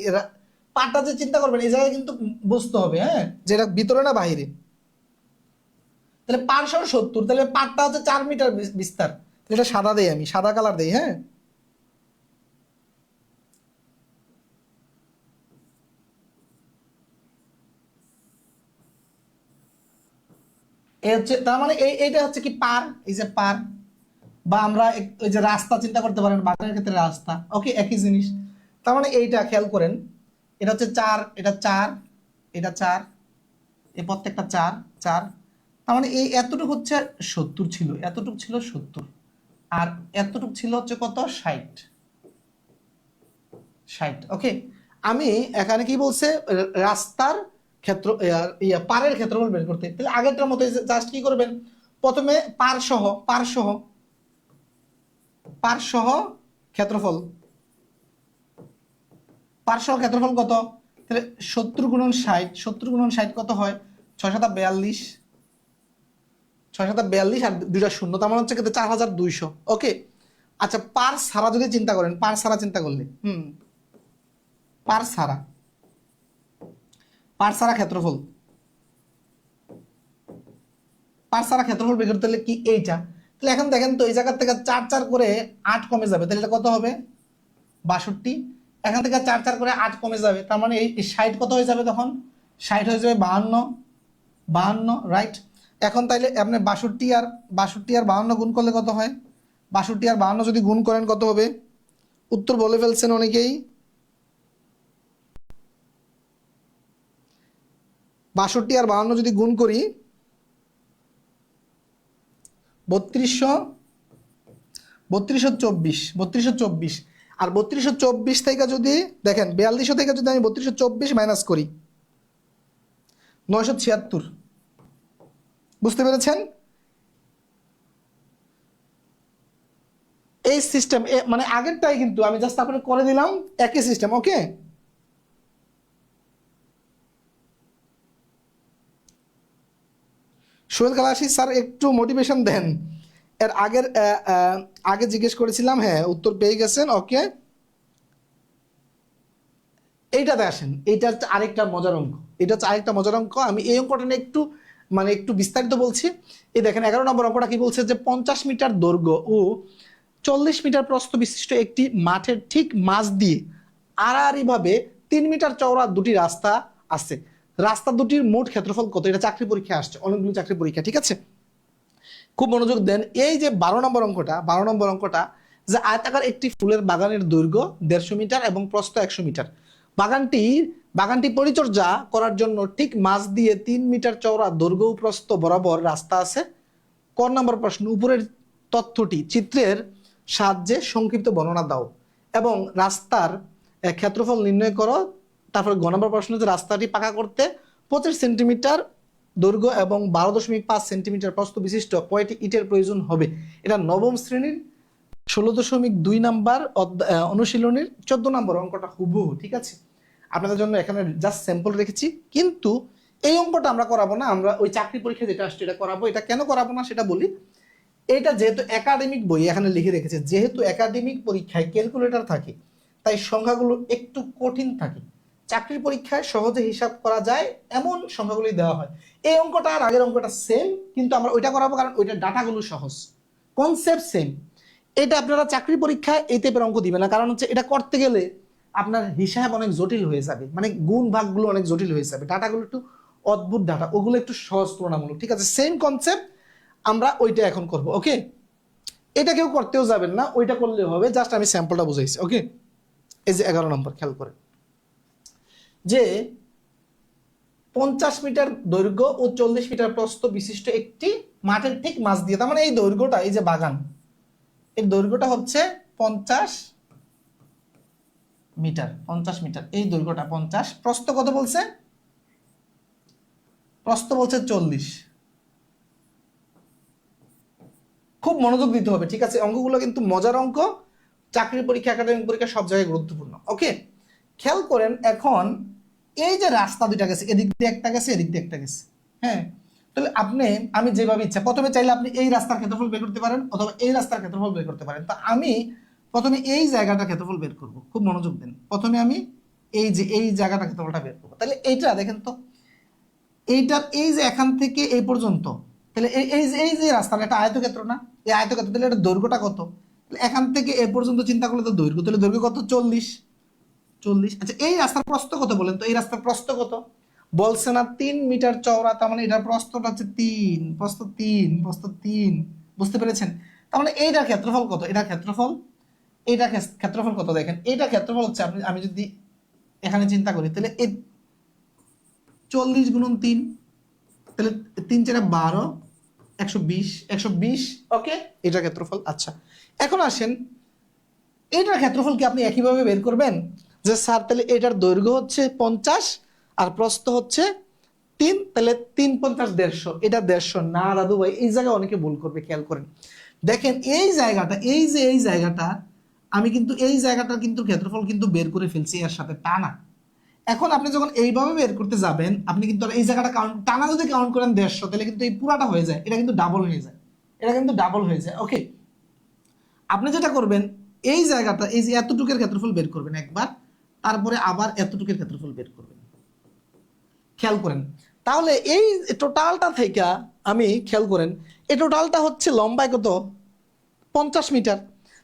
পাটটা যে চিন্তা করবেন এই জায়গায় কিন্তু বুঝতে হবে, হ্যাঁ, যে এটা ভিতরে না বাহিরে। তাহলে পার্শ্ব 70, তাহলে পাটটা হচ্ছে 4 মিটার বিস্তার। এটা সাদা দেই, আমি সাদা কালার দেই, হ্যাঁ। এই হচ্ছে, তার মানে এইটা হচ্ছে কি পার, এই যে পার, বা আমরা ওই যে রাস্তা চিন্তা করতে পারেন, বাগানের ক্ষেত্রে রাস্তা, ওকে, একই জিনিস। তার মানে এইটা খেয়াল করেন, এটা হচ্ছে 4, এটা 4, এটা 4, এই প্রত্যেকটা 4 4। তার মানে এই এতটুকু হচ্ছে 70 ছিল, এতটুকু ছিল 70, আর এতটুকু ছিল হচ্ছে কত? 60। ওকে, আমি এখানে কি বলছে, রাস্তার ক্ষেত্র পারের ক্ষেত্রফল বের করতে, তাহলে আগেরটার মতো জাস্ট কি করবেন, প্রথমে পার সহ ক্ষেত্রফল, কত? তাহলে 70 গুণন 60, 70 গুণন 60 কত হয়? 6 7 42, 6 7 42 আর দুইটা শূন্য, তার মানে হচ্ছে কিন্তু 4200। ওকে, আচ্ছা, পার সারা যদি চিন্তা করেন, পার সারা চিন্তা করলে, পার সারা ক্ষেত্রফল, বের করতে হলে কি এইটা, তাহলে এখন দেখেন তো এই জায়গা থেকে 4 4 করে 8 কমে যাবে, তাহলে এটা কত হবে? 62। এখান থেকে 4 4 করে 8 কমে যাবে, তার মানে এই 60 কত হয়ে যাবে তখন? 60 হয়ে যাবে 52, রাইট? এখন তাইলে আপনি 62 আর 52 গুণ করলে কত হয়? 62 আর 52 যদি গুণ করেন কত হবে? উত্তর বলে ফেলছেন অনেকেই। 62 আর 52 যদি গুণ করি 3224। আর 3224 থেকে যদি দেখেন 4200 থেকে যদি আমি 3224 মাইনাস করি 976, বুঝতে পেরেছেন? এই সিস্টেম মানে আগেরটাই কিন্তু আমি জাস্ট আপনাকে করে দিলাম একই সিস্টেম। ওকে, সোহেল কালাসি স্যার একটু মোটিভেশন দেন। এর আগে জিজ্ঞেস করেছিলাম, হ্যাঁ উত্তর পেয়ে গেছেন। ওকে, এইটাতে আসেন, এইটা হচ্ছে আরেকটা মজার অঙ্ক। এটা হচ্ছে আরেকটা মজার অঙ্ক। আমি এই অঙ্কটা নিয়ে একটু বিস্তারিত বলছি। এই দেখেন 11 নম্বর অঙ্কটা কি বলছে, যে 50 মিটার দৈর্ঘ্য ও 40 মিটার প্রস্থ বিশিষ্ট একটি মাঠের ঠিক মাঝ দিয়ে আড়াআড়ি ভাবে 3 মিটার চওড়া দুটি রাস্তা আছে। রাস্তা দুটির মোট ক্ষেত্রফল কত? এটা চাকরি পরীক্ষা আসছে, অনেকগুলো চাকরি পরীক্ষা, ঠিক আছে? খুব মনোযোগ দেন। এই যে 12 নম্বর অঙ্কটা যে আয়তাকার একটি ফুলের বাগানের দৈর্ঘ্য 150 মিটার এবং প্রস্থ 100 মিটার। বাগানটি পরিচর্যা করার জন্য ঠিক মাঝ দিয়ে 3 মিটার চওড়া দৈর্ঘ্য ও প্রস্থ বরাবর রাস্তা আছে। ক নম্বর প্রশ্ন, উপরের তথ্যটি চিত্রের সাহায্যে সংক্ষিপ্ত বর্ণনা দাও এবং রাস্তার ক্ষেত্রফল নির্ণয় করো। তারপর গ নম্বর প্রশ্ন, যে রাস্তাটি পাকা করতে 25 সেন্টিমিটার দৈর্ঘ্য এবং 12.5 সেন্টিমিটার প্রস্থ বিশিষ্ট কয়টি ইটের প্রয়োজন হবে? এটা নবম শ্রেণীর 16.2 নাম্বার অনুশীলনীর 14 নম্বর অঙ্কটা হুবহু, ঠিক আছে? আপনাদের জন্য এখানে জাস্ট স্যাম্পল রেখেছি, কিন্তু এই অঙ্কটা আমরা করাবো না, আমরা ওই চাকরি পরীক্ষা যেটা আসছে এটা করাবো। এটা কেন করাবো না সেটা বলি। এটা যেহেতু একাডেমিক বই এখানে লিখে রেখেছে, যেহেতু একাডেমিক পরীক্ষায় ক্যালকুলেটর থাকে তাই সংখ্যাগুলো একটু কঠিন থাকে। চাকরির পরীক্ষায় সহজে হিসাব করা যায় এমন সংখ্যাগুলি দেওয়া হয়। এই অঙ্কটা আর আগের অঙ্কটা সেম, কিন্তু আমরা ওইটা করাবো কারণ ওইটার ডাটাগুলো সহজ, কনসেপ্ট সেম। এটা আপনারা চাকরি পরীক্ষায় এই টাইপের অঙ্ক দিবে না, কারণ হচ্ছে এটা করতে গেলে আপনার হিসাব অনেক জটিল হয়ে যাবে, মানে গুণ ভাগগুলো অনেক জটিল হয়ে যাবে, ডাটাগুলো একটু অদ্ভুত ডাটা, ওগুলো একটু সহজ তুলনামূলক, ঠিক আছে? সেম কনসেপ্ট, আমরা ওইটা এখন করব। ওকে, এটা কেউ করতেও যাবেন না, ওইটা করলে হবে, জাস্ট আমি স্যাম্পলটা বুঝাইছি। ওকে, এই যে 11 নম্বর খেয়াল করে, যে 50 মিটার দৈর্ঘ্য ও 40 মিটার প্রস্থ বিশিষ্ট একটি মাঠের ঠিক মাঝ দিয়ে, তার মানে এই দৈর্ঘ্যটা, এই যে বাগান, এর দৈর্ঘ্যটা হচ্ছে 50 মিটার, 50 মিটার, এই দৈর্ঘ্যটা 50, প্রস্থ কত বলছে? প্রস্থ বলছে 40। খুব মনোযোগ দিতে হবে, ঠিক আছে? অঙ্কগুলো কিন্তু মজার অঙ্ক, চাকরির পরীক্ষা, একাডেমিক পরীক্ষা সব জায়গায় গুরুত্বপূর্ণ। ওকে, খেয়াল করেন, এখন এই যে রাস্তা দুইটা গেছে, এদিক দিয়ে একটা গেছে, এদিক দিয়ে একটা গেছে, হ্যাঁ? তাহলে আমি যেভাবে ইচ্ছা, প্রথমে চাইলে আপনি এই রাস্তার ক্ষেত্রফল বের করতে পারেন অথবা এই রাস্তার ক্ষেত্রফল বের করতে পারেন। তো আমি প্রথমে এই জায়গাটার ক্ষেত্রফল বের করব, খুব মনোযোগ দেন। প্রথমে আমি এই জায়গাটার ক্ষেত্রফলটা বের করবো। তাহলে এইটা দেখেন তো, এইটার এই যে এখান থেকে এই পর্যন্ত, তাহলে এই যে রাস্তাটা, একটা আয়তক্ষেত্র না? এই আয়তক্ষেত্র, তাহলে এটা দৈর্ঘ্যটা কত? এখান থেকে এ পর্যন্ত চিন্তা করলে তো দৈর্ঘ্য, তাহলে দৈর্ঘ্য কত? 40। আচ্ছা, এই রাস্তার প্রস্থ কত বলেন তো? এই রাস্তার প্রস্থ কত বলছে না? 3 মিটার চওড়া, তার মানে এটার প্রস্থটা হচ্ছে 3, প্রস্থ 3। বুঝতে পেরেছেন? তার মানে এইটার ক্ষেত্রফল কত? ক্ষেত্রফল কত দেখেন, এইটা ক্ষেত্রফল হচ্ছে, আমি যদি এখানে চিন্তা করি, তাহলে এই 40 গুণন 3, তাহলে 3 4 12, 120। ওকে, এটার ক্ষেত্রফল। আচ্ছা, এখন আসেন, এটার ক্ষেত্রফল কি আপনি একইভাবে বের করবেন, যে স্যার তাহলে এটার দৈর্ঘ্য হচ্ছে 50 আর প্রস্থ হচ্ছে 3, তাহলে 3 50 150, এটা 150 না দাদু ভাই, এই জায়গায় অনেকে ভুল করবে। খেয়াল করেন, দেখেন এই জায়গাটা, এই জায়গাটা আমি কিন্তু এই জায়গাটার কিন্তু ক্ষেত্রফল কিন্তু বের করে ফেলছি এর সাথে, তা না। এখন আপনি যখন এইভাবে বের করতে যাবেন, আপনি কিন্তু এই জায়গাটা টানা যদি কাউন্ট করেন 150, তাহলে কিন্তু এই পুরাটা হয়ে যায়, এটা কিন্তু ডাবল হয়ে যায়। ওকে, আপনি যেটা করবেন, এই জায়গাটা, এই যে এতটুকের ক্ষেত্রফল বের করবেন একবার, তারপরে আবার এতটুকের ক্ষেত্রফল বের করবেন। খেয়াল করেন, তাহলে এই টোটালটা থেকে আমি, খেয়াল করেন, এই টোটালটা হচ্ছে লম্বায় কত? 50 মিটার।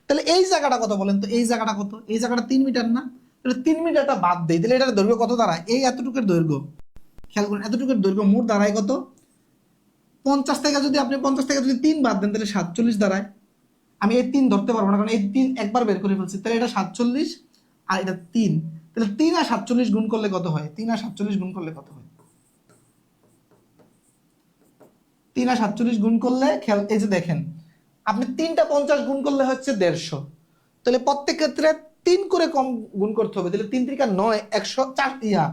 তাহলে এই জায়গাটা কত বলেন তো? এই জায়গাটা কত? এই জায়গাটা 3 মিটার না? তাহলে 3 মিটারটা বাদ দেই, তাহলে এটার দৈর্ঘ্য কত দাঁড়ায়? এই এতটুকুর দৈর্ঘ্য, খেয়াল করেন, এতটুকুর দৈর্ঘ্য মোট দাঁড়ায় কত? 50 থেকে যদি 3 বাদ দেন, তাহলে 47 দাঁড়ায়। আমি এই 3 ধরতে পারবো না, কারণ এই 3 একবার বের করে ফেলছি, তাহলে এটা 47 আর এটা 3, তাহলে 3 আর 47 গুণ করলে কত হয়? 3 আর 47 গুণ করলে কত হয়? 3 আর 47 গুণ করলে, খেয়াল, এই যে দেখেন, আপনি 3টা 50 গুণ করলে হচ্ছে 150, তাহলে প্রত্যেক ক্ষেত্রে 3 করে কম গুণ করতে হবে, তাহলে 3 3 9, 104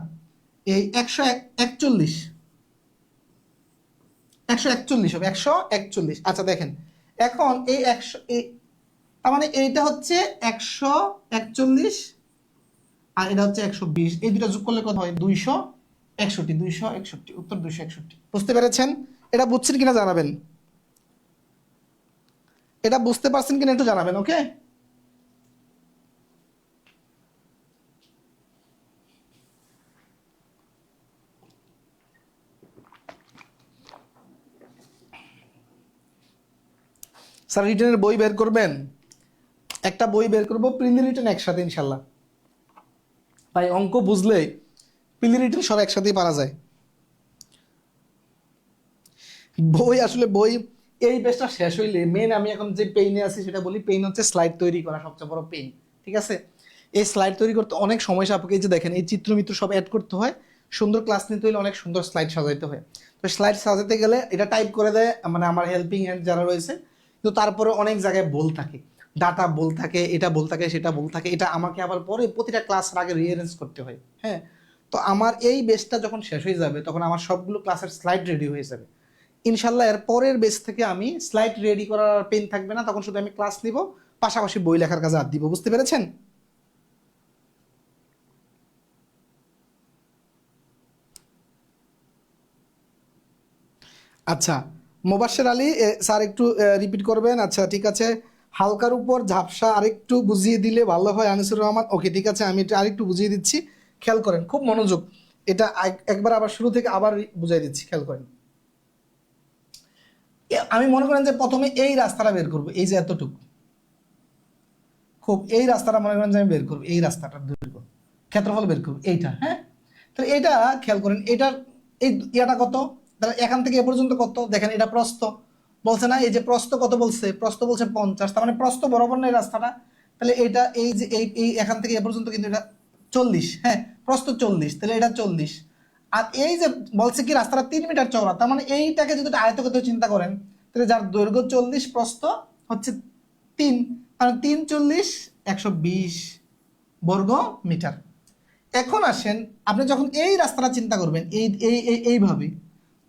এই 141, 141 হবে, 141। আচ্ছা দেখেন এখন এই 100, তার মানে এইটা হচ্ছে 141 আর এটা হচ্ছে 120, এই দুটো যোগ করলে কত হয়? 261, 261, উত্তর 261। বুঝতে পেরেছেন? এটা বুঝছেন কিনা জানাবেন, এটা বুঝতে পারছেন কিনা একটু জানাবেন। ওকে, স্যার রিটেনের বই বের করবেন, একটা বই বের করবো, প্রিলি রিটেন একসাথে ইনশাল্লাহ। ভাই অঙ্ক বুঝলে প্রিলি রিটেন সব একসাথেই পারা যায়। বই আসলে বই এই পেজটা শেষ হইলে মেন আমি এখন যে পেইনে আছি সেটা বলি, পেইন হচ্ছে স্লাইড তৈরি করা সবচেয়ে বড় পেইন। ঠিক আছে, এই স্লাইড তৈরি করতে অনেক সময় সাপেক্ষে, যে দেখেন এই চিত্র মিত্র সব অ্যাড করতে হয়, সুন্দর ক্লাস নিতে হলে অনেক সুন্দর স্লাইড সাজাইতে হয়। তো স্লাইড সাজাতে গেলে এটা টাইপ করে দেয় মানে আমার হেল্পিং হ্যান্ড যারা রয়েছে, কিন্তু তারপরে অনেক জায়গায় ভুল থাকে, ডাটা ভুল থাকে, এটা ভুল থাকে, সেটা ভুল থাকে, এটা আমাকে আবার পরে প্রতিটা ক্লাসের আগে রিঅ্যারেঞ্জ করতে হয়। হ্যাঁ, তো আমার এই বেসটা যখন শেষ হয়ে যাবে তখন আমার সবগুলো ক্লাসের স্লাইড রেডি হয়ে যাবে ইনশাল্লাহ। এর পরের বেস থেকে আমি স্লাইড রেডি করার পেন থাকবে না, তখন শুধু আমি ক্লাস নিব, পাশাপাশি বই লেখার কাজে হাত দিব। বুঝতে পেরেছেন? আচ্ছা, মোবাশ্বের আলী স্যার একটু রিপিট করবেন। আচ্ছা ঠিক আছে, হালকার উপর ঝাপসা আরেকটু বুঝিয়ে দিলে ভালো হয়। আনিসুর রহমান, ওকে ঠিক আছে, আমি এটা আরেকটু বুঝিয়ে দিচ্ছি, খেয়াল করেন, খুব মনোযোগ, এটা একবার আবার শুরু থেকে আবার বুঝিয়ে দিচ্ছি, খেয়াল করেন। আমি মনে করেন যে প্রথমে এই রাস্তাটা বের করবো, এই যে এতটুকু, খুব এই রাস্তাটা মনে করেন যে আমি বের করবো, এই রাস্তাটার দৈর্ঘ্য ক্ষেত্রফল বের করবো এইটা। হ্যাঁ, তাহলে এটা খেয়াল করেন, এটার এই ইয়াটা কত, তাহলে এখান থেকে এ পর্যন্ত কত, দেখেন এটা প্রস্থ বলছে না, এই যে প্রস্থ কত বলছে, প্রস্থ বলছে 50, তার মানে প্রস্থ বরাবর না এই রাস্তাটা, তাহলে এটা এই যে এই এখান থেকে এ পর্যন্ত কিন্তু এটা 40। হ্যাঁ, প্রস্থ 40, তাহলে এটা 40। আর এই যে বলছে কি রাস্তাটা 3 মিটার চওড়া, তার মানে এইটাকে যদি আয়তক্ষেত্র চিন্তা করেন, তাহলে যার দৈর্ঘ্য 40, প্রস্থ হচ্ছে 3, কারণ 3 40, 120 বর্গ মিটার। এখন আসেন, আপনি যখন এই রাস্তাটা চিন্তা করবেন এইভাবে,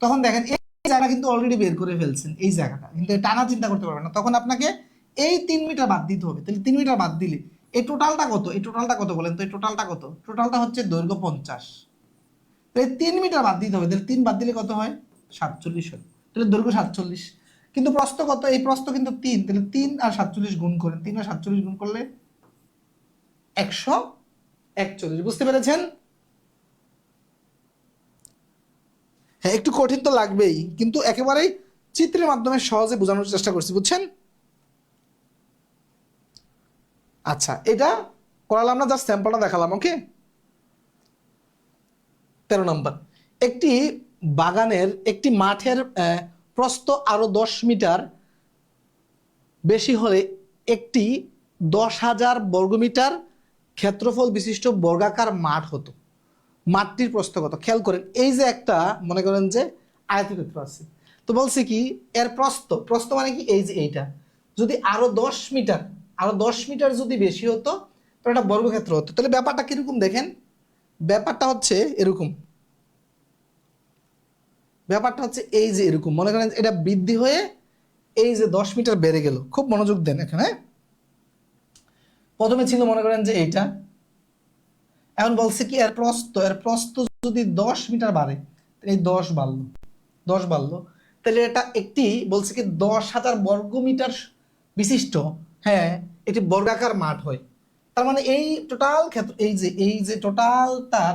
তখন দেখেন এই জায়গা কিন্তু অলরেডি বের করে ফেলছেন, এই জায়গাটা কিন্তু টানা চিন্তা করতে পারবেন না, তখন আপনাকে এই 3 মিটার বাদ দিতে হবে। তাহলে 3 মিটার বাদ দিলে এই টোটালটা কত, এই টোটালটা কত বলেন তো, এই টোটালটা কত, টোটালটা হচ্ছে দৈর্ঘ্য 50, তাহলে 3 মিটার বাদ দিতে হবে, তাহলে 3 বাদ দিলে কত হয়, 47 হয়, তাহলে দৈর্ঘ্য 47। কিন্তু প্রস্থ কত, এই প্রস্থ কিন্তু 3, তাহলে 3 আর 47 গুণ করেন, 3 আর 47 গুণ করলে 141। বুঝতে পেরেছেন? হ্যাঁ, একটু কঠিন তো লাগবেই, কিন্তু একেবারেই চিত্রের মাধ্যমে সহজে বোঝানোর চেষ্টা করছি, বুঝছেন? আচ্ছা, এটা করালাম না, জাস্ট স্যাম্পলটা দেখালাম। ওকে, 13 নম্বর, একটি বাগানের একটি মাঠের প্রস্থ আরো 10 মিটার বেশি হলে একটি 10,000 বর্গমিটার ক্ষেত্রফল বিশিষ্ট বর্গাকার মাঠ হতো। মাঠটির প্রস্থ কত? খেয়াল করেন, এই যে একটা মনে করেন যে আয়তক্ষেত্র আছে, তো বলছে কি এর প্রস্থ, প্রস্থ মানে কি এই যে এইটা, যদি আরো 10 মিটার, আরো 10 মিটার যদি বেশি হতো তো এটা বর্গক্ষেত্র হতো। তাহলে ব্যাপারটা কিরকম দেখেন, ব্যাপারটা হচ্ছে এরকম, ব্যাপারটা হচ্ছে এই যে এরকম, মনে করেন এটা বৃদ্ধি হয়ে এই যে 10 মিটার বেড়ে গেল। খুব মনোযোগ দেন এখানে, প্রথমে ছিল মনে করেন যে এইটা, এখন বলছে কি এর প্রস্থ, এর প্রস্থ যদি 10 মিটার বাড়ে, এই 10 বাড়লো, 10 বাড়লো, তাহলে এটা একটি বলছে কি 10,000 বর্গমিটার বিশিষ্ট, হ্যাঁ, একটি বর্গাকার মাঠ হয়। তার মানে এই টোটাল ক্ষেত্র, এই যে টোটাল তার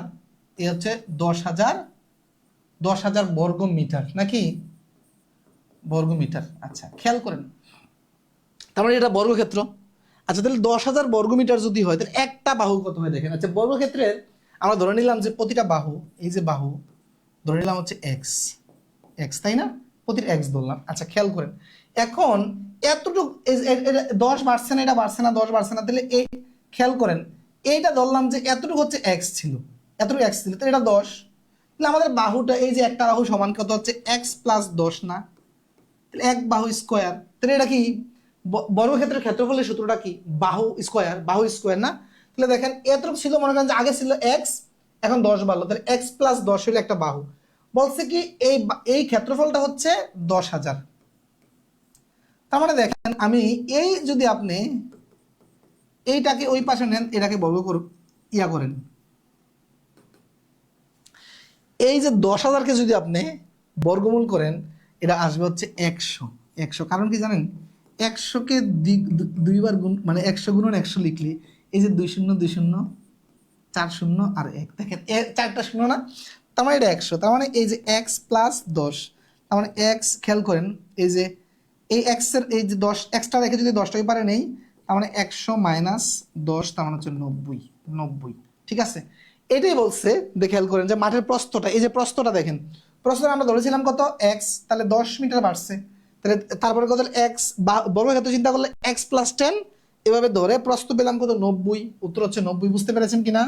এই হচ্ছে 10,000 বর্গ মিটার নাকি বর্গমিটার। আচ্ছা খেয়াল করেন, তার মানে এটা বর্গক্ষেত্র। আচ্ছা তাহলে 10,000 বর্গমিটার যদি হয় তাহলে একটা বাহু কত হয় দেখেন। আচ্ছা বর্গক্ষেত্রের আমরা ধরে নিলাম যে প্রতিটা বাহু, এই যে বাহু ধরে নিলাম হচ্ছে এক্স, এক্স তাই না, প্রতিটা এক্স ধরলাম। আচ্ছা খেয়াল করেন, এখন এতটুকু 10 বাড়ছে না, এটা বাড়ছে না, 10 বাড়ছে না, তাহলে এই খেয়াল করেন এইটা ধরলাম যে এতটুকু হচ্ছে এক্স ছিল, এতটুকু এক্স ছিল, তাহলে এটা 10, তাহলে আমাদের বাহুটা এই যে একটা বাহু সমান কত হচ্ছে এক্স প্লাস 10 না, তাহলে এক বাহু স্কোয়ার, তাহলে এটা কি বর্গক্ষেত্রের ক্ষেত্রফলের সূত্রটা কি, বাহু স্কোয়ার, বাহু স্কোয়ার না, তাহলে দেখেন এতটুকু ছিল, মনে করেন যে আগে ছিল এক্স, এখন 10 বাড়লো, তাহলে এক্স প্লাস 10 হলো একটা বাহু। বলছে কি এই ক্ষেত্রফলটা হচ্ছে 10,000। তার মানে দেখেন আমি এই যদি আপনি এইটাকে ওই পাশে নেন, এটাকে বর্গ করেন, এই যে 10,000কে যদি আপনি বর্গমূল করেন, এটা আসবে হচ্ছে 100। কারণ কি জানেন, 100কে দুইবার গুণ, মানে 100 গুণন 100 লিখলে এই যে 2 শূন্য 2 শূন্য 4 শূন্য আর 1, দেখেন 4টা শূন্য না, তার মানে এটা 100। তার মানে এই যে এক্স প্লাস 10, তার মানে এক্স, খেয়াল করেন এই যে এই এক্সের এই যে 10 এক্সট্রা রেখে যদি 10টাই পারে নেই, তার মানে 100 মাইনাস 10, তার মানে হচ্ছে 90। ঠিক আছে, এটাই বলছে। খেয়াল করেন যে মাঠের প্রস্থটা, এই যে প্রস্থটা দেখেন, প্রস্থটা আমরা ধরেছিলাম কত, এক্স, তাহলে 10 মিটার বাড়ছে, তাহলে তারপরে কত এক্স, বর্গক্ষেত্র চিন্তা করলে এক্স প্লাস 10, এভাবে ধরে প্রস্থ পেলাম কত, 90। উত্তর হচ্ছে 90। বুঝতে পেরেছেন কিনা?